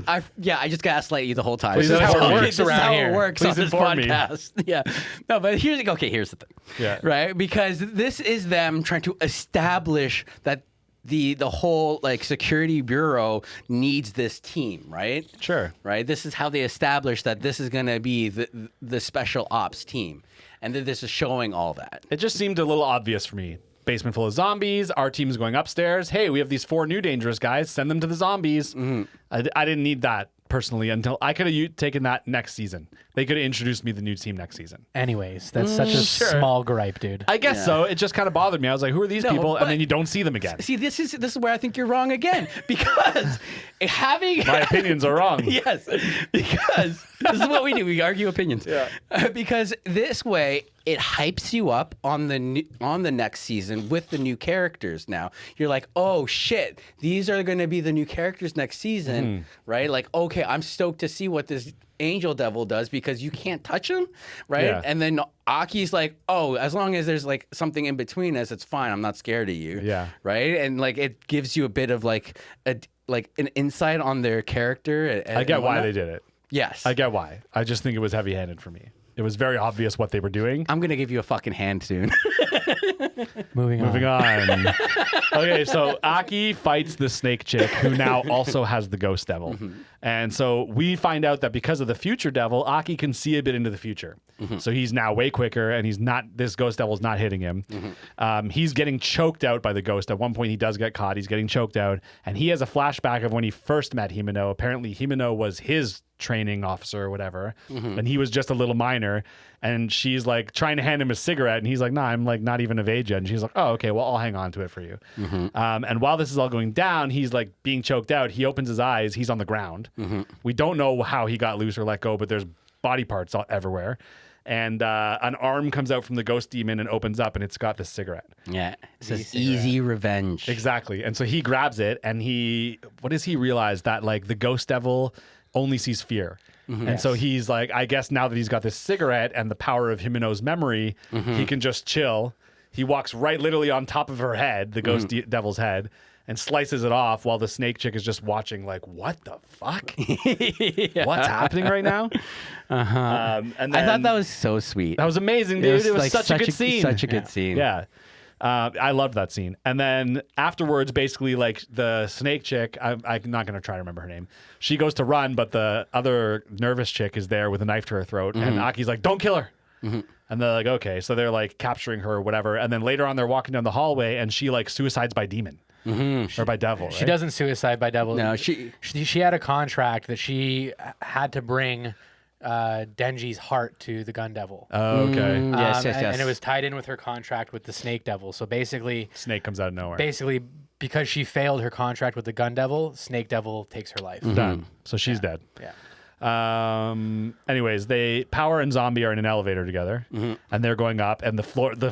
B: I just gaslight you the whole time.
A: Please
B: This is how
A: inform
B: it
A: me.
B: works. This is
C: Around
B: how
C: here.
B: it works
A: Please
B: on this
A: inform me.
B: podcast. Yeah. No, but here's the thing.
A: Yeah.
B: Right? Because this is them trying to establish that the whole like security bureau needs this team, right?
A: Sure.
B: Right? This is how they establish that this is going to be the special ops team. And then this is showing all that.
A: It just seemed a little obvious for me. Basement full of zombies. Our team's going upstairs. Hey, we have these 4 new dangerous guys. Send them to the zombies. I didn't need that personally until I could have taken that next season. They could have introduced me the new team next season.
C: Anyways, that's such a small gripe, dude.
A: I guess so. It just kind of bothered me. I was like, who are these people?
B: but-
A: And then you don't see them again.
B: See, this is where I think you're wrong again because having
A: My opinions are wrong.
B: yes, because this is what we do. We argue opinions.
A: Yeah.
B: Because this way it hypes you up on the next season with the new characters. Now you're like, oh shit, these are going to be the new characters next season, right? Like, okay, I'm stoked to see what this Angel Devil does because you can't touch him, right?
A: Yeah.
B: And then Aki's like, oh, as long as there's like something in between us, it's fine. I'm not scared of you.
A: Yeah.
B: Right. And like it gives you a bit of like an insight on their character.
A: I get why they did it.
B: Yes.
A: I get why. I just think it was heavy-handed for me. It was very obvious what they were doing.
B: I'm gonna give you a fucking hand soon.
C: Moving
A: on. Okay, so Aki fights the snake chick who now also has the ghost devil. And so we find out that because of the future devil, Aki can see a bit into the future. So he's now way quicker and this ghost devil's not hitting him. He's getting choked out by the ghost. At one point he does get caught. He's getting choked out. And he has a flashback of when he first met Himeno. Apparently Himeno was his training officer or whatever. And he was just a little minor. And she's like trying to hand him a cigarette. And he's like, nah, I'm like not even of age yet. And she's like, oh, okay, well, I'll hang on to it for you. And while this is all going down, he's like being choked out. He opens his eyes. He's on the ground. We don't know how he got loose or let go, but there's body parts everywhere. And an arm comes out from the ghost demon and opens up, and it's got this cigarette.
B: Yeah. It says easy revenge.
A: Exactly. And so he grabs it, and what does he realize? That like the ghost devil only sees fear. And so he's like, I guess now that he's got this cigarette and the power of Himeno's memory, he can just chill. He walks right literally on top of her head, the ghost devil's head, and slices it off while the snake chick is just watching like, what the fuck? What's happening right now? And then,
B: I thought that was so sweet.
A: that was amazing, dude. It was
B: like
A: such a good scene.
B: Such a good scene.
A: Yeah. I loved that scene. And then afterwards, basically, like the snake chick, I'm not going to try to remember her name. She goes to run, but the other nervous chick is there with a knife to her throat. And Aki's like, don't kill her. And they're like, okay. So they're like capturing her or whatever. And then later on, they're walking down the hallway and she like suicides by demon. Or by devil, right?
C: She doesn't suicide by devil.
B: No,
C: she had a contract that she had to bring Denji's heart to the gun devil.
A: Oh, okay.
B: Yes.
C: And it was tied in with her contract with the snake devil. So basically,
A: Snake comes out of nowhere.
C: basically because she failed her contract with the gun devil, snake devil takes her life.
A: Done. So she's dead.
C: Yeah.
A: Anyways, Power and Zombie are in an elevator together, and they're going up, and the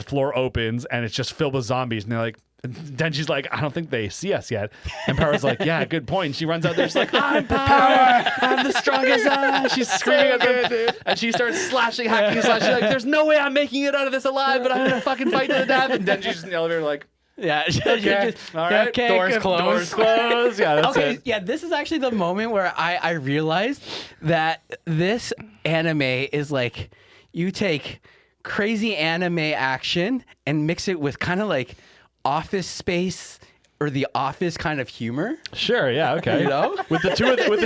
A: floor opens, and it's just filled with zombies, and they're like, Denji's like, I don't think they see us yet, and Power's like, yeah, good point. She runs out there, she's like, I'm Power, I'm the strongest. She's screaming at them, and she starts slashing, hacking, slashing. She's like, there's no way I'm making it out of this alive, but I'm gonna fucking fight to the death. And Denji's in the elevator like,
B: Yeah.
A: okay, all right,
B: okay,
A: doors
B: good.
A: closed. Doors closed. Yeah, that's
B: Okay,
A: it.
B: yeah, this is actually the moment where I realized that this anime is like you take crazy anime action and mix it with kind of like Office Space or The Office kind of humor.
A: Sure, yeah, okay.
B: You know?
A: with the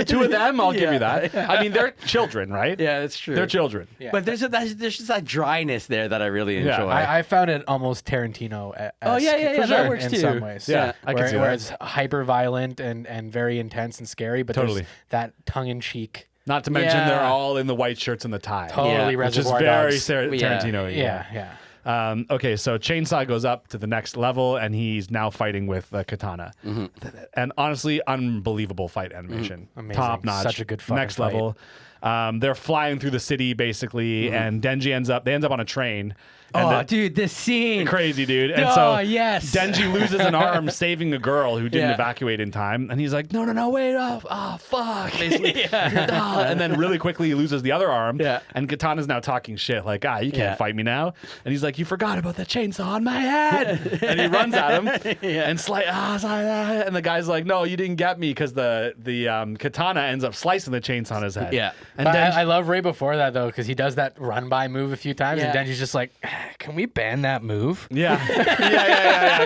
A: two of them, I'll give you that. I mean, they're children, right?
B: Yeah, that's true.
A: They're children.
C: Yeah.
B: But there's just that dryness there that I really enjoy.
A: Yeah,
C: I found it almost Tarantino.
B: Oh, yeah,
C: for
B: that
C: sure,
B: works
C: in
B: too.
C: some ways.
A: Yeah, I can see
C: where
A: that.
C: it's hyper violent and very intense and scary, but
A: Totally.
C: there's that tongue in cheek.
A: Not to mention
B: Yeah.
A: they're all in the white shirts and the tie.
C: Totally
B: Yeah.
A: Which is
C: Reservoir
A: very
C: Dogs.
A: Tarantino.
C: Yeah.
A: Okay, so Chainsaw goes up to the next level, and he's now fighting with Katana. And honestly, unbelievable fight animation.
C: Amazing.
A: Top notch.
C: Such a good fucking
A: Next
C: fight.
A: level. They're flying through the city basically, and Denji ends up on a train. And
B: dude, this scene.
A: Crazy, dude. And
B: yes.
A: Denji loses an arm saving a girl who didn't evacuate in time. And he's like, no, wait up. Oh, fuck. Basically. And then really quickly he loses the other arm.
B: Yeah.
A: And Katana's now talking shit like, you can't fight me now. And he's like, you forgot about the chainsaw on my head. And he runs at him and and the guy's like, no, you didn't get me, because the katana ends up slicing the chainsaw on his head.
B: Yeah.
A: And
C: But
A: then
C: I love Ray before that, though, because he does that run by move a few times, and Denji's just like, can we ban that move?
A: yeah.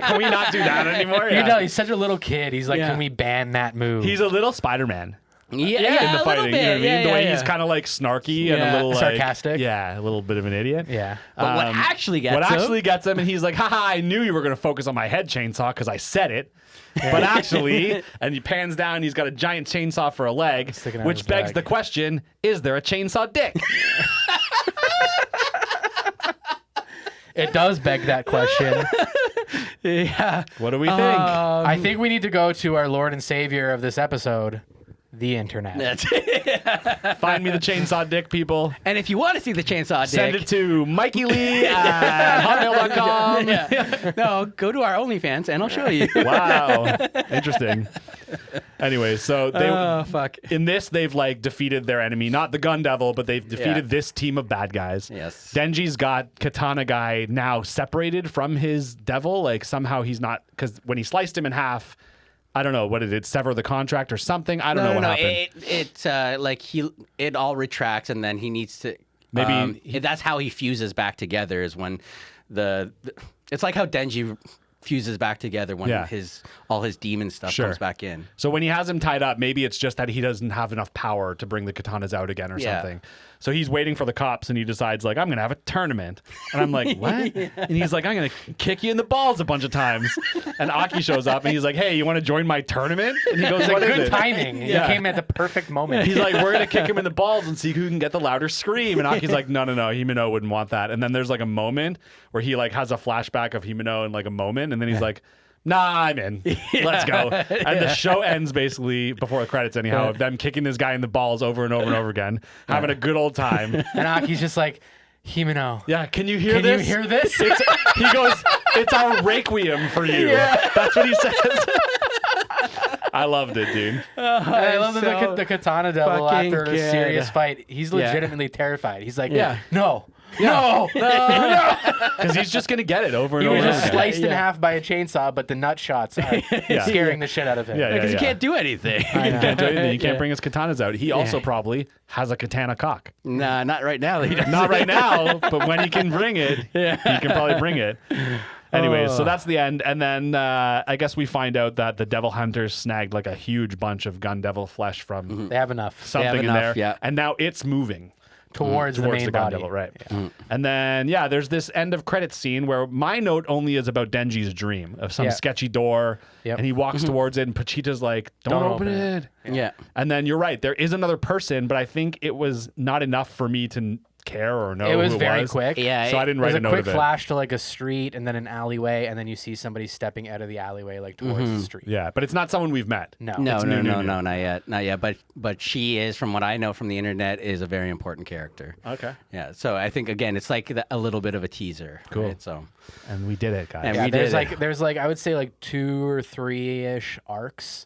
A: Can we not do that anymore?
C: You know, he's such a little kid. He's like, can we ban that move?
A: He's a little Spider-Man.
B: Yeah,
A: In the fighting, you know what I mean? The way he's
B: yeah.
A: kind of like snarky and a little like,
C: sarcastic.
A: Yeah, a little bit of an idiot.
C: Yeah.
B: But what actually gets him,
A: and he's like, haha, I knew you were going to focus on my head chainsaw because I said it. But actually, and he pans down, he's got a giant chainsaw for a leg,
C: Sticking out
A: which
C: his
A: begs
C: leg.
A: the question, is there a chainsaw dick?
C: It does beg that question.
B: yeah.
A: What do we think?
C: I think we need to go to our Lord and Savior of this episode, the internet.
B: That's it.
A: Find me the chainsaw dick, people.
B: And if you want to see the chainsaw dick,
A: Send it to Mikey Lee at hotmail.com.
B: yeah. No, go to our OnlyFans and I'll show you.
A: Wow. Interesting. Anyway, so they
B: fuck.
A: in this they've like defeated their enemy, not the Gun Devil, but they've defeated this team of bad guys.
B: Yes.
A: Denji's got Katana guy now separated from his devil. Like somehow he's not, because when he sliced him in half, I don't know, what did it sever the contract or something? I don't know what happened.
B: It's like it all retracts, and then he needs to
A: Maybe
B: that's how he fuses back together. Is when it's like how Denji fuses back together when all his demon stuff comes back in.
A: So when he has him tied up, maybe it's just that he doesn't have enough power to bring the katanas out again or something. So he's waiting for the cops, and he decides, like, I'm going to have a tournament. And I'm like, what? And he's like, I'm going to kick you in the balls a bunch of times. And Aki shows up, and he's like, hey, you want to join my tournament? And he goes, what is
C: Good
A: it?
C: timing. You came at the perfect moment.
A: He's like, we're going to kick him in the balls and see who can get the louder scream. And Aki's like, no, Himeno wouldn't want that. And then there's like a moment where he like has a flashback of Himeno in like a moment. And then he's like, nah, I'm in. Let's go. And the show ends basically before the credits anyhow of them kicking this guy in the balls over and over and over again, having a good old time.
C: And Aki's just like, Himeno.
A: Yeah, can you hear
C: Can
A: this?
C: you hear this?
A: He goes, it's our requiem for you.
C: Yeah.
A: That's what he says. I loved it, dude.
C: I love that the Katana Devil,
B: fucking
C: after a
B: good.
C: serious fight, he's legitimately terrified. He's like,
A: Yeah.
C: no.
A: Because he's just going to get it over and
C: He
A: over
C: was
A: again.
C: just sliced in half by a chainsaw, but the nut shots are scaring the shit out of him.
A: Yeah,
B: Because he can't do anything.
A: You can't do anything. You can't bring his katanas out. He also probably has a katana cock.
B: Nah, not right now. He doesn't.
A: Not right now, but when he can bring it, he can probably bring it. Anyways, so that's the end. And then I guess we find out that the Devil Hunters snagged like a huge bunch of Gun Devil flesh from
C: They have enough
A: something in
B: enough,
A: there.
B: yeah.
A: And now it's moving
C: towards the main
A: the Gun
C: body.
A: Devil, right? And then, there's this end of credits scene where my note only is about Denji's dream of some sketchy door.
C: Yep.
A: And he walks towards it, and Pochita's like, don't open it.
B: Yeah.
A: And then you're right. There is another person, but I think it was not enough for me to care or know
C: It was
A: who
C: very
A: it was.
C: quick.
B: Yeah.
A: So I didn't
C: There's
A: write
C: a
A: a note
C: quick
A: of it.
C: flash to like a street and then an alleyway, and then you see somebody stepping out of the alleyway like towards the street.
A: Yeah, but it's not someone we've met.
C: No.
B: No,
A: It's
B: no,
A: new.
B: not yet. But she is, from what I know from the internet, is a very important character.
A: Okay.
B: Yeah. So I think again, it's like a little bit of a teaser.
A: Cool.
B: Right? So
A: And we did it, guys.
B: And
C: Yeah,
B: we did
C: there's like I would say like 2 or 3-ish arcs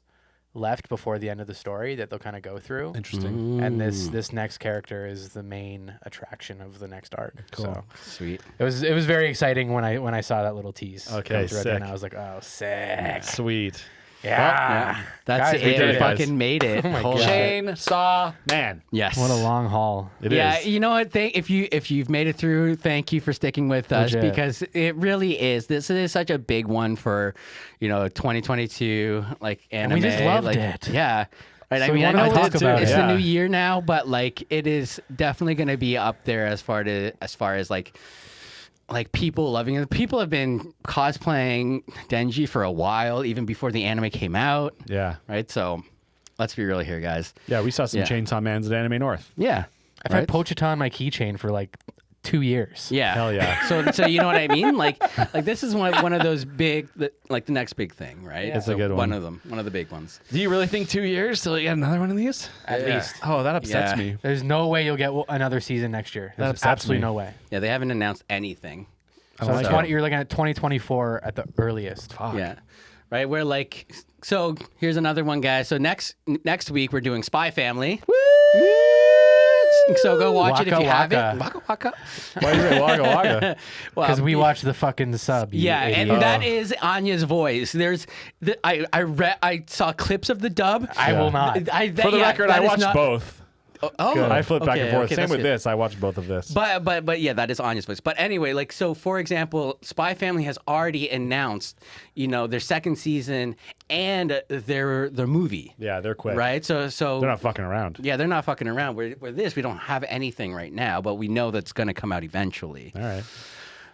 C: left before the end of the story that they'll kind of go through.
A: Interesting.
C: And this next character is the main attraction of the next arc.
A: Cool.
C: So
B: sweet.
C: it was very exciting when I saw that little tease.
A: Okay,
C: come through at the end.
A: sick.
C: I was like, oh, sick.
A: Sweet.
C: Yeah.
B: That's
C: Guys, we
B: it.
C: did
B: We
C: it.
B: fucking made it.
C: Oh my
B: Holy
C: God.
B: shit.
A: Chainsaw Man.
B: Yes.
C: What a long haul.
A: It is.
B: Yeah, you know what? If you've made it through, thank you for sticking with us
C: Legit.
B: because it really is. This is such a big one for 2022, like anime.
C: we just loved
B: like,
C: it.
B: Yeah. Right,
C: So
B: I
C: we
B: mean, I
C: wanted
B: know
C: to
B: it's,
C: talk about
B: it's
C: it.
B: the
A: Yeah.
B: new year now, but like it is definitely going to be up there as far as like people loving it. People have been cosplaying Denji for a while, even before the anime came out.
A: Yeah.
B: Right. So let's be real here, guys.
A: Yeah, we saw some
B: Yeah.
A: Chainsaw Mans at Anime North.
B: Yeah.
C: I've
B: right?
C: had Pochita on my keychain for like 2 years.
B: Yeah.
A: Hell yeah.
B: So you know what I mean? Like this is one of those big, like the next big thing, right?
C: Yeah.
A: It's a good one.
B: One of them, one of the big ones.
A: Do you really think 2 years till you get another one of these?
C: At least.
A: Oh, that upsets
B: Yeah.
A: me.
C: There's no way you'll get another season next year.
A: That
C: There's
A: upsets
C: absolutely
A: me.
C: no way.
B: Yeah, they haven't announced anything.
C: So
A: like
C: 20,
A: it.
C: you're looking at 2024 at the earliest.
A: Fuck.
B: Yeah. Right. We're like, so here's another one, guys. So next week we're doing Spy Family. Woo! So go watch it if
C: Waka
B: you have
C: waka.
B: it. Waka waka.
A: Why do you say waka waka?
B: Well,
C: Because we watched the fucking sub. You
B: yeah, and
C: idiot.
B: that is Anya's voice. There's, I saw clips of the dub.
C: I will not.
A: For the record, I watched both.
B: Oh,
A: I flip back and forth. Same
B: that's
A: with
B: good.
A: this. I watched both of this.
B: But yeah, that is Anya's voice. But anyway, like, so for example, Spy Family has already announced, their second season and their movie.
A: Yeah, they're quick.
B: Right. So
A: They're not fucking around.
B: yeah, they're not fucking around. With this, we don't have anything right now, but we know that's going to come out eventually.
A: All right.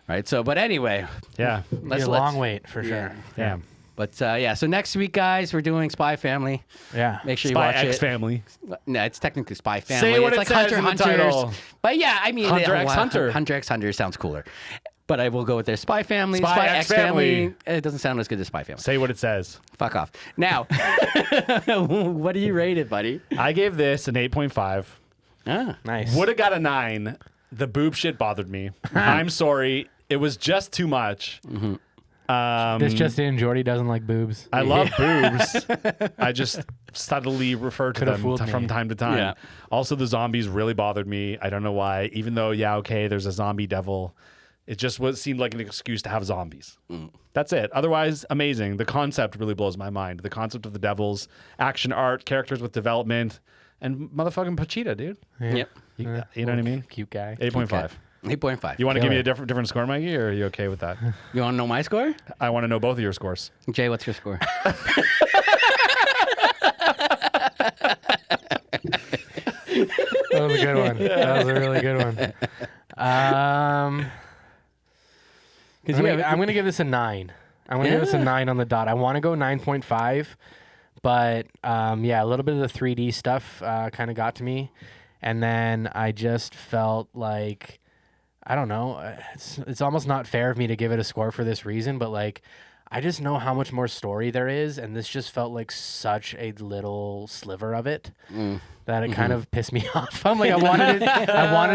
B: Right. So, but anyway,
A: Yeah.
C: Be a long wait for sure.
A: Damn.
B: But yeah, so next week, guys, we're doing Spy Family.
C: Yeah.
B: Make sure you
A: Spy
B: watch
A: X
B: it.
A: Family.
B: No, it's technically Spy Family.
A: Say what
B: it's
A: it
B: like
A: says
B: Hunter
A: in the
B: Hunters.
A: title.
B: But yeah, I mean,
A: Hunter X Hunter.
B: Hunter X Hunter sounds cooler. But I will go with their Spy Family,
A: Spy X Family.
B: It doesn't sound as good as Spy Family.
A: Say what it says.
B: Fuck off. Now, what do you rate it, buddy?
A: I gave this an 8.5.
B: Ah.
C: Nice.
A: Would have got a 9. The boob shit bothered me. I'm sorry. It was just too much.
C: This just in, Jordy doesn't like boobs.
A: I love boobs. I just subtly refer to
C: Coulda
A: them
C: fooled me.
A: from time to time.
B: Yeah.
A: Also, the zombies really bothered me. I don't know why. Even though, okay, there's a zombie devil. It just seemed like an excuse to have zombies. That's it. Otherwise, amazing. The concept really blows my mind. The concept of the devils, action art, characters with development, and motherfucking Pochita, dude.
C: Yeah.
B: Yep.
A: You know what I mean?
C: Cute guy.
A: 8.5.
B: 8.5.
A: You want to
C: Kill
A: give me
C: it.
A: a different score, Mikey, or are you okay with that?
B: You want to know my score?
A: I want to know both of your scores.
B: Jay, what's your score?
C: That was a good one. That was a really good one. I'm gonna give this a 9. I'm gonna give this a 9 on the dot. I want to go 9.5, but yeah, a little bit of the 3D stuff kind of got to me, and then I just felt like, I don't know, it's almost not fair of me to give it a score for this reason, but like, I just know how much more story there is, and this just felt like such a little sliver of it that it kind of pissed me off. I'm like, I wanted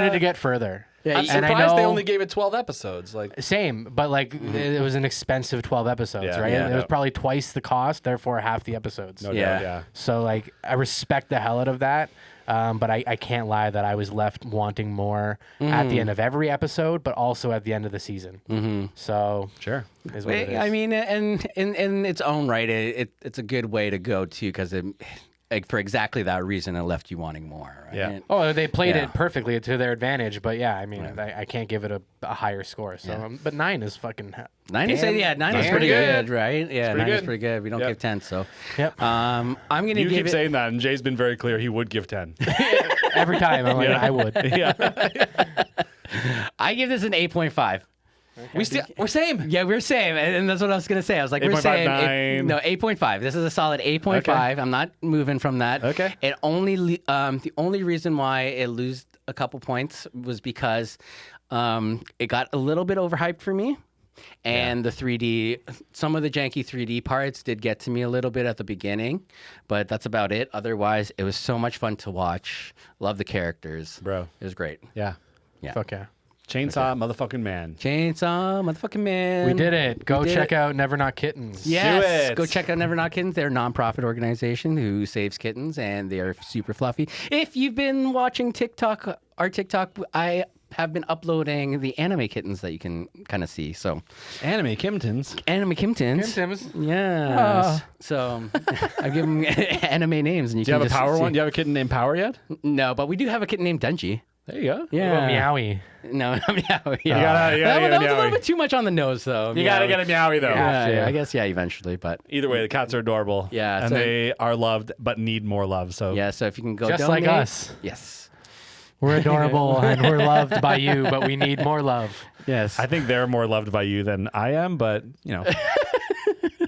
C: it to get further.
B: Yeah,
A: I'm
C: and I
A: surprised they
C: know-
A: only gave it 12 episodes. Like,
C: Same, but like it was an expensive 12 episodes,
A: Yeah,
C: right?
A: yeah,
C: It was
A: no.
C: probably twice the cost, therefore half the episodes.
A: no
B: Yeah.
A: doubt, yeah.
C: So like I respect the hell out of that, but I can't lie that I was left wanting more at the end of every episode, but also at the end of the season. So
A: Sure.
C: is what it is.
B: I mean, and in its own right, it's a good way to go too, because like for exactly that reason, it left you wanting more. Right?
A: Yeah.
C: Oh, they played
B: Yeah.
C: it perfectly to their advantage, but yeah, I mean, I can't give it a higher score. So, but 9 is fucking.
B: 9 is
C: damn-
B: 9 is
C: damn
B: pretty
A: good.
B: good, right? Yeah,
A: pretty
B: 9 is
A: good.
B: pretty good. We don't
A: Yep.
B: give 10, so.
C: Yep.
B: I'm gonna
A: You
B: give
A: keep
B: it
A: saying that, and Jay's been very clear he would give 10.
C: Every time I'm like,
A: Yeah.
C: I would.
A: Yeah.
B: I give this an 8.5.
A: We're same.
B: Yeah, we're same, and that's what I was gonna say. I was like, we're
A: 8.5,
B: saying
A: 9.
B: no 8.5. This is a solid 8.5. I'm not moving from that.
A: Okay.
B: It only the only reason why it lose a couple points was because it got a little bit overhyped for me, and the 3D, some of the janky 3D parts did get to me a little bit at the beginning, but that's about it. Otherwise, it was so much fun to watch. Love the characters,
A: Bro.
B: It was great.
A: Yeah.
B: Yeah.
C: Fuck yeah.
A: Chainsaw motherfucking man.
B: Chainsaw, motherfucking man.
C: We did it. Go
B: did
C: check
B: it.
C: out Never Not Kittens.
B: Yes,
A: it.
B: go check out Never Not Kittens. They're a nonprofit organization who saves kittens, and they are super fluffy. If you've been watching our TikTok, I have been uploading the anime kittens that you can kind of see. So,
A: Anime Kimtons.
B: anime kittens.
C: Kittens.
B: Yes. So, I give them anime names, and you
A: Do you
B: can
A: have a
B: just
A: power
B: see.
A: one? Do you have a kitten named Power yet?
B: No, but we do have a kitten named Denji.
A: There you go.
B: Yeah.
C: What about Meowie?
B: No, Meowie.
A: You gotta
B: that,
A: get
B: that
A: a
B: was a little
A: Meowie.
B: bit too much on the nose, though.
A: You gotta get a Meowie though.
C: Yeah.
B: Yeah, I guess eventually, but
A: Either way, the cats are adorable.
B: Yeah,
A: and
B: so-
A: they are loved but need more love. So
B: yeah. So if you can go
C: Just
B: donate,
C: like us.
B: Yes.
C: We're adorable and we're loved by you, but we need more love.
B: Yes.
A: I think they're more loved by you than I am, but you know,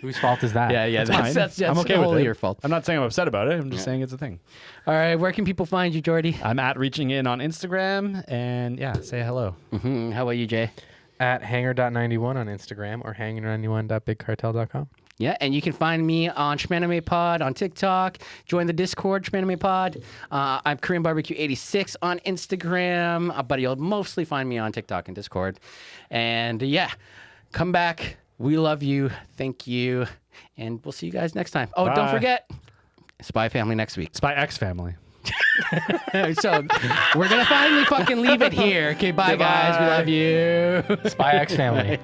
C: Whose fault is that?
B: Yeah.
A: Fine.
B: That's
A: I'm okay with
B: totally
A: it.
B: your fault.
A: I'm not saying I'm upset about it. I'm just saying it's a thing.
B: All right, where can people find you, Jordy?
A: I'm at Reaching In on Instagram, and yeah, say hello.
B: How about you, Jay?
C: At hanger.91 on Instagram or hanger91.bigcartel.com.
B: Yeah, and you can find me on Shmanime Pod on TikTok. Join the Discord, Shmanime Pod. I'm Korean Barbecue 86 on Instagram, but you'll mostly find me on TikTok and Discord. And yeah, come back. We love you. Thank you. And we'll see you guys next time. Oh,
A: Bye.
B: don't forget, Spy Family next week.
A: Spy X Family.
B: So we're going to finally fucking leave it here. Okay, bye, guys. We love you.
C: Spy X Family.